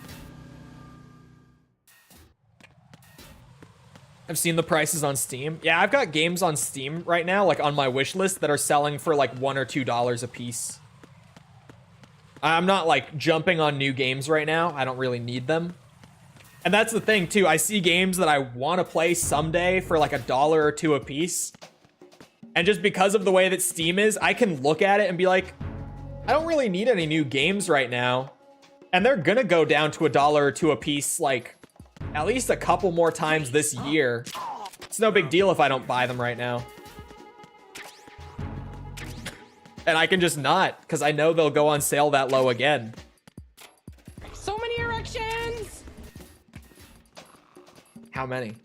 I've seen the prices on Steam. Yeah, I've got games on Steam right now, like on my wish list, that are selling for like $1 or $2 a piece. I'm not like jumping on new games right now. I don't really need them. And that's the thing too. I see games that I want to play someday for like $1 or $2 a piece. And just because of the way that Steam is, I can look at it and be like, I don't really need any new games right now. And they're gonna go down to $1 or $2 a piece, like, at least a couple more times this year. It's no big deal if I don't buy them right now. And I can just not, because I know they'll go on sale that low again. So many erections! How many?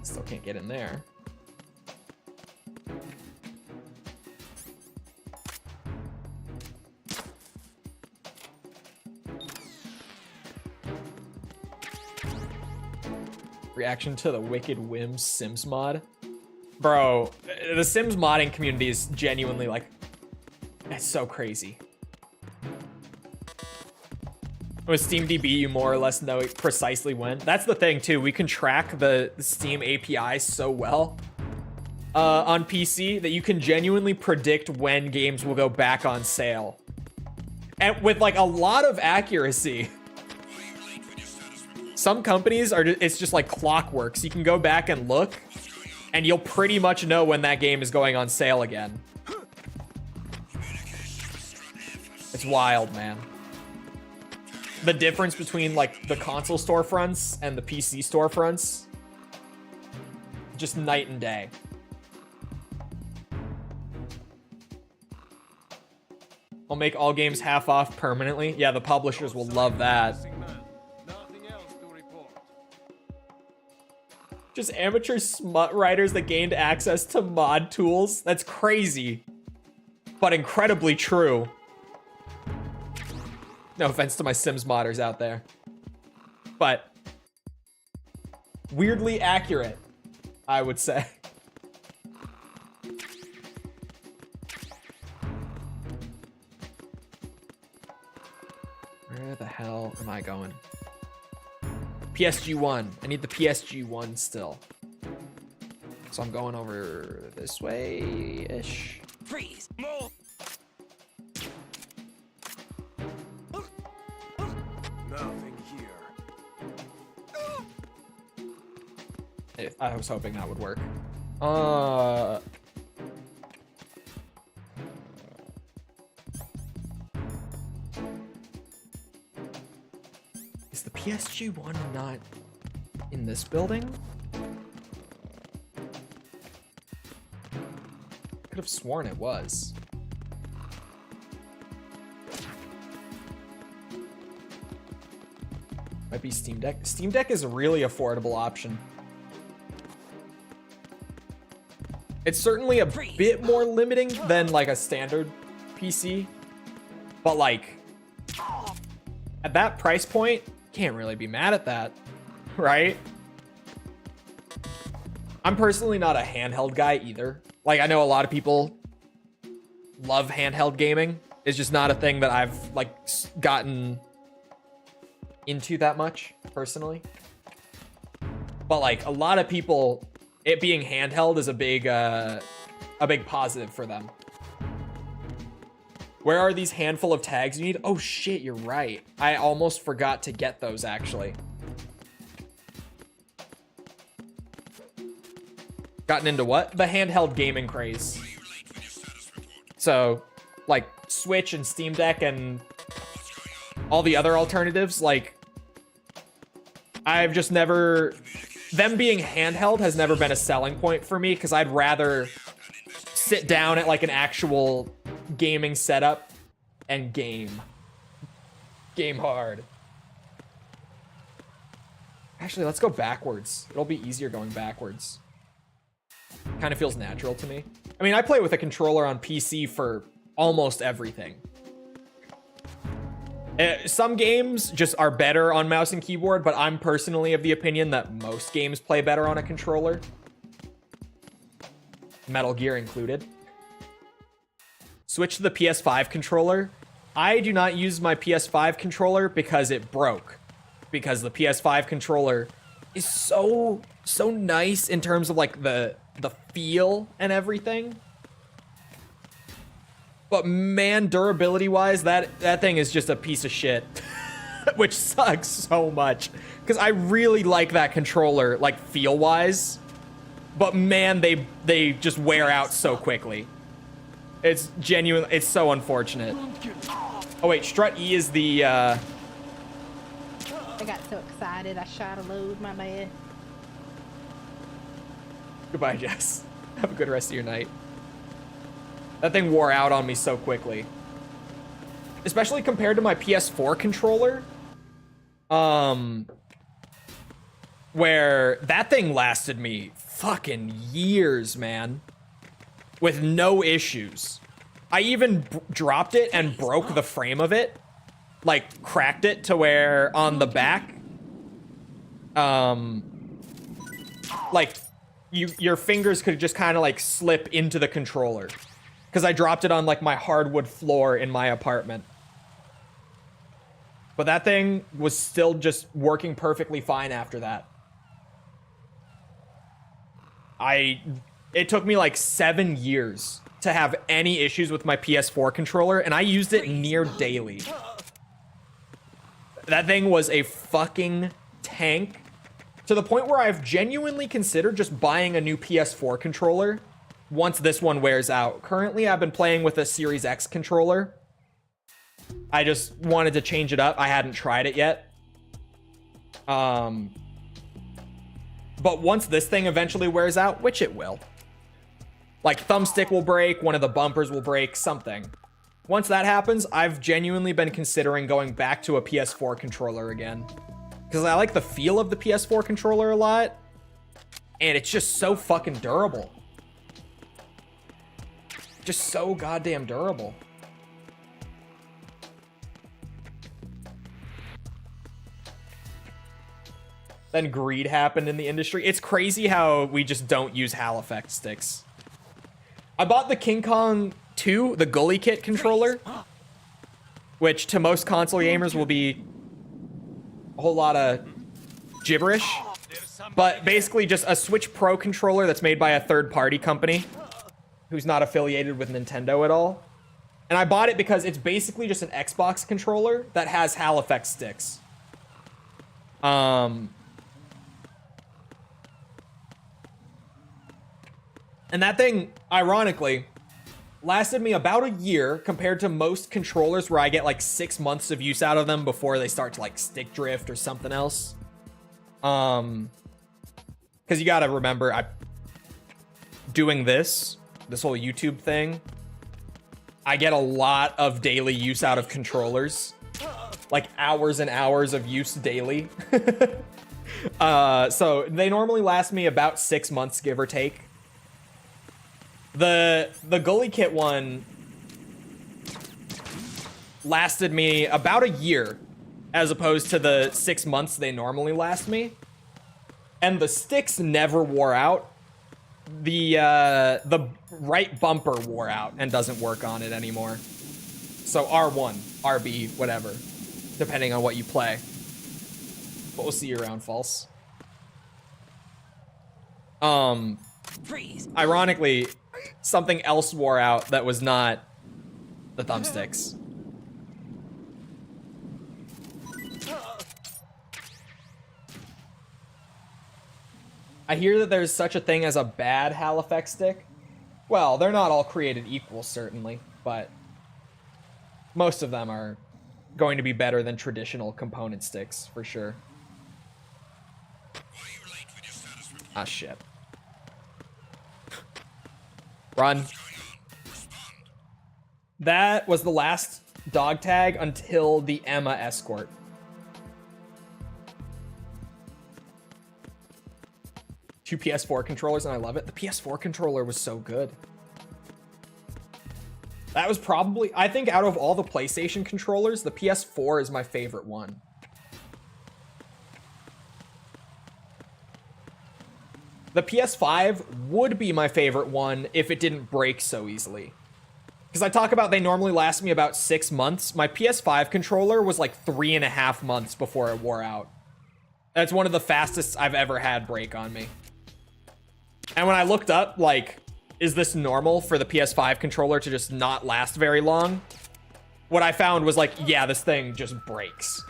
Still can't get in there. Reaction to the Wicked Whims Sims mod. Bro, the Sims modding community is genuinely like, it's so crazy. With SteamDB, you more or less know precisely when. That's the thing too. We can track the Steam API so well on PC that you can genuinely predict when games will go back on sale. And with like a lot of accuracy. Some companies are, it's just like clockwork. So you can go back and look and you'll pretty much know when that game is going on sale again. It's wild, man. The difference between like the console storefronts and the PC storefronts, just night and day. I'll make all games half off permanently. Yeah, the publishers will love that. Just amateur smut writers that gained access to mod tools. That's crazy, but incredibly true. No offense to my Sims modders out there, but weirdly accurate, I would say. Where the hell am I going? PSG1. I need the PSG1 still. So I'm going over this way-ish. Freeze! Nothing here. I was hoping that would work. Is the PSG1 not in this building? Could have sworn it was. Might be Steam Deck. Steam Deck is a really affordable option. It's certainly a bit more limiting than like a standard PC, but like at that price point, can't really be mad at that, right? I'm personally not a handheld guy either. Like, I know a lot of people love handheld gaming. It's just not a thing that I've like gotten into that much personally. But like a lot of people, it being handheld is a big positive for them. Where are these handful of tags you need? Oh shit, you're right. I almost forgot to get those actually. Gotten into what? The handheld gaming craze. So, like Switch and Steam Deck and all the other alternatives, like I've just never, them being handheld has never been a selling point for me because I'd rather sit down at like an actual gaming setup and game hard. Actually, let's go backwards. It'll be easier going backwards. Kind of feels natural to me. I mean, I play with a controller on PC for almost everything. Some games just are better on mouse and keyboard, but I'm personally of the opinion that most games play better on a controller. Metal Gear included. Switch to the PS5 controller. I do not use my PS5 controller because it broke. Because the PS5 controller is so nice in terms of like the feel and everything. But man, durability wise, that thing is just a piece of shit. Which sucks so much. Because I really like that controller, like feel wise. But man, they just wear out so quickly. It's genuine, it's so unfortunate. Oh wait, Strut E is the I got so excited I shot a load, my bad. Goodbye, Jess. Have a good rest of your night. That thing wore out on me so quickly. Especially compared to my PS4 controller. Where that thing lasted me fucking years, man. With no issues. I even dropped it and broke the frame of it. Like, cracked it to where on the back, like, your fingers could just kind of like slip into the controller. Because I dropped it on like my hardwood floor in my apartment. But that thing was still just working perfectly fine after that. It took me like 7 years to have any issues with my PS4 controller, and I used it near daily. That thing was a fucking tank, to the point where I've genuinely considered just buying a new PS4 controller once this one wears out. Currently, I've been playing with a Series X controller. I just wanted to change it up. I hadn't tried it yet. But once this thing eventually wears out, which it will, like thumbstick will break, one of the bumpers will break, something. Once that happens, I've genuinely been considering going back to a PS4 controller again. Because I like the feel of the PS4 controller a lot. And it's just so fucking durable. Just so goddamn durable. Then greed happened in the industry. It's crazy how we just don't use HAL effect sticks. I bought the King Kong 2, the Gully Kit controller, which to most console gamers will be a whole lot of gibberish, but basically just a Switch Pro controller that's made by a third-party company who's not affiliated with Nintendo at all. And I bought it because it's basically just an Xbox controller that has HAL effect sticks. And that thing, ironically, lasted me about a year compared to most controllers where I get like 6 months of use out of them before they start to like stick drift or something else. Because you gotta remember, doing this whole YouTube thing, I get a lot of daily use out of controllers. Like hours and hours of use daily. So they normally last me about 6 months, give or take. The Gully Kit one lasted me about a year, as opposed to the 6 months they normally last me. And the sticks never wore out. The right bumper wore out and doesn't work on it anymore. So R1, RB, whatever, depending on what you play. But we'll see you around, False. Ironically, something else wore out that was not the thumbsticks. I hear that there's such a thing as a bad HAL effect stick. Well, they're not all created equal, certainly, but most of them are going to be better than traditional component sticks, for sure. Ah, shit. Run. That was the last dog tag until the Emma escort. Two PS4 controllers, and I love it. The PS4 controller was so good. That was probably, I think out of all the PlayStation controllers, the PS4 is my favorite one. The PS5 would be my favorite one if it didn't break so easily. Because I talk about they normally last me about 6 months. My PS5 controller was like 3.5 months before it wore out. That's one of the fastest I've ever had break on me. And when I looked up, like, is this normal for the PS5 controller to just not last very long? What I found was like, yeah, this thing just breaks.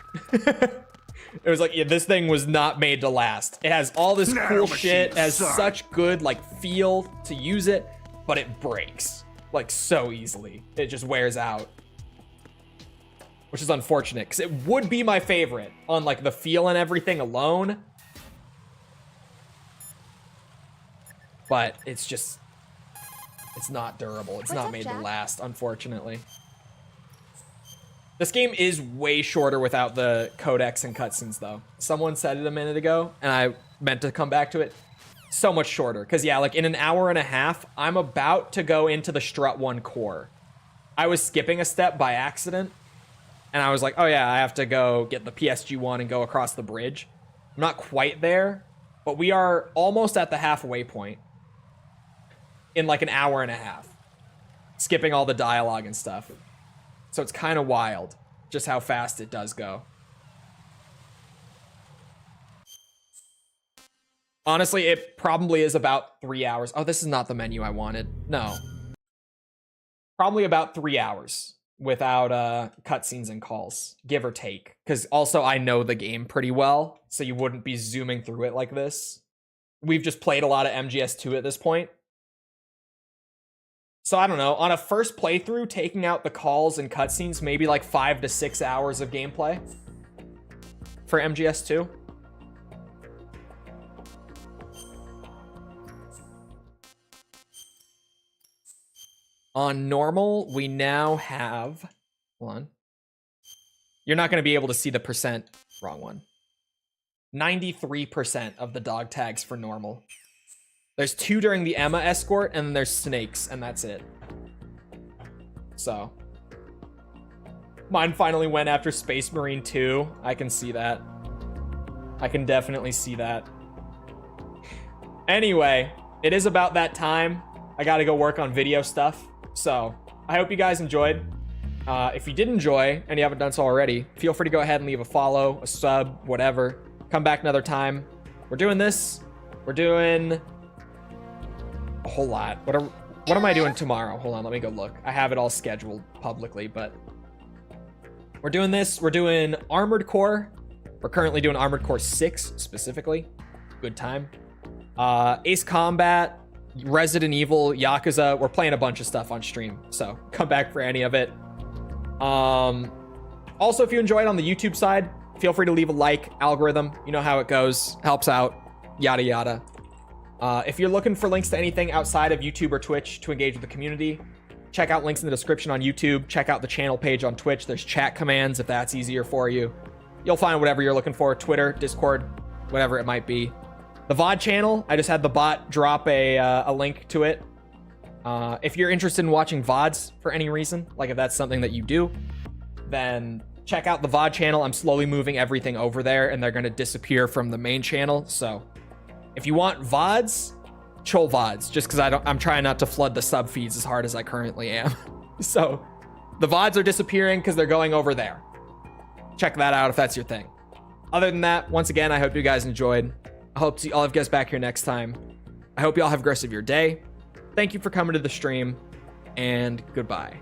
It was like, yeah, this thing was not made to last. It has all this cool shit, it has such good, like, feel to use it, but it breaks, like, so easily. It just wears out. Which is unfortunate, because it would be my favorite on, like, the feel and everything alone. But it's just, it's not durable. It's not made to last, unfortunately. This game is way shorter without the codecs and cutscenes, though. Someone said it a minute ago, and I meant to come back to it. So much shorter. Because, yeah, like, in an hour and a half, I'm about to go into the Strut 1 core. I was skipping a step by accident, and I was like, oh, yeah, I have to go get the PSG-1 and go across the bridge. I'm not quite there, But we are almost at the halfway point in like an hour and a half, skipping all the dialogue and stuff. So it's kind of wild just how fast it does go. Honestly, it probably is about 3 hours. Oh, this is not the menu I wanted. No. Probably about 3 hours without cutscenes and calls, give or take. Because also I know the game pretty well, so you wouldn't be zooming through it like this. We've just played a lot of MGS2 at this point. So I don't know, on a first playthrough, taking out the calls and cutscenes, maybe like 5 to 6 hours of gameplay for MGS2. On normal, we now have, hold on. You're not going to be able to see the percent, wrong one. 93% of the dog tags for normal. There's 2 during the Emma escort, and then there's snakes, and that's it. So. Mine finally went after Space Marine 2. I can see that. I can definitely see that. Anyway, it is about that time. I gotta go work on video stuff. So, I hope you guys enjoyed. If you did enjoy, and you haven't done so already, feel free to go ahead and leave a follow, a sub, whatever. Come back another time. We're doing this. We're doing a whole lot. What am I doing tomorrow? Hold on, let me go look. I have it all scheduled publicly, but we're doing this. We're doing Armored Core. We're currently doing Armored Core 6 specifically. Good time. Ace Combat, Resident Evil, Yakuza. We're playing a bunch of stuff on stream, so come back for any of it. Also, if you enjoyed on the YouTube side, feel free to leave a like. Algorithm, you know how it goes. Helps out. Yada yada. If you're looking for links to anything outside of YouTube or Twitch to engage with the community, check out links in the description on YouTube. Check out the channel page on Twitch. There's chat commands if that's easier for you. You'll find whatever you're looking for. Twitter, Discord, whatever it might be. The VOD channel, I just had the bot drop a link to it. If you're interested in watching VODs for any reason, like if that's something that you do, then check out the VOD channel. I'm slowly moving everything over there, and they're going to disappear from the main channel. So if you want VODs, chol VODs, just because I'm trying not to flood the sub feeds as hard as I currently am. So the VODs are disappearing because they're going over there. Check that out if that's your thing. Other than that, once again, I hope you guys enjoyed. I hope to see all of you guys back here next time. I hope you all have a great rest of your day. Thank you for coming to the stream, and goodbye.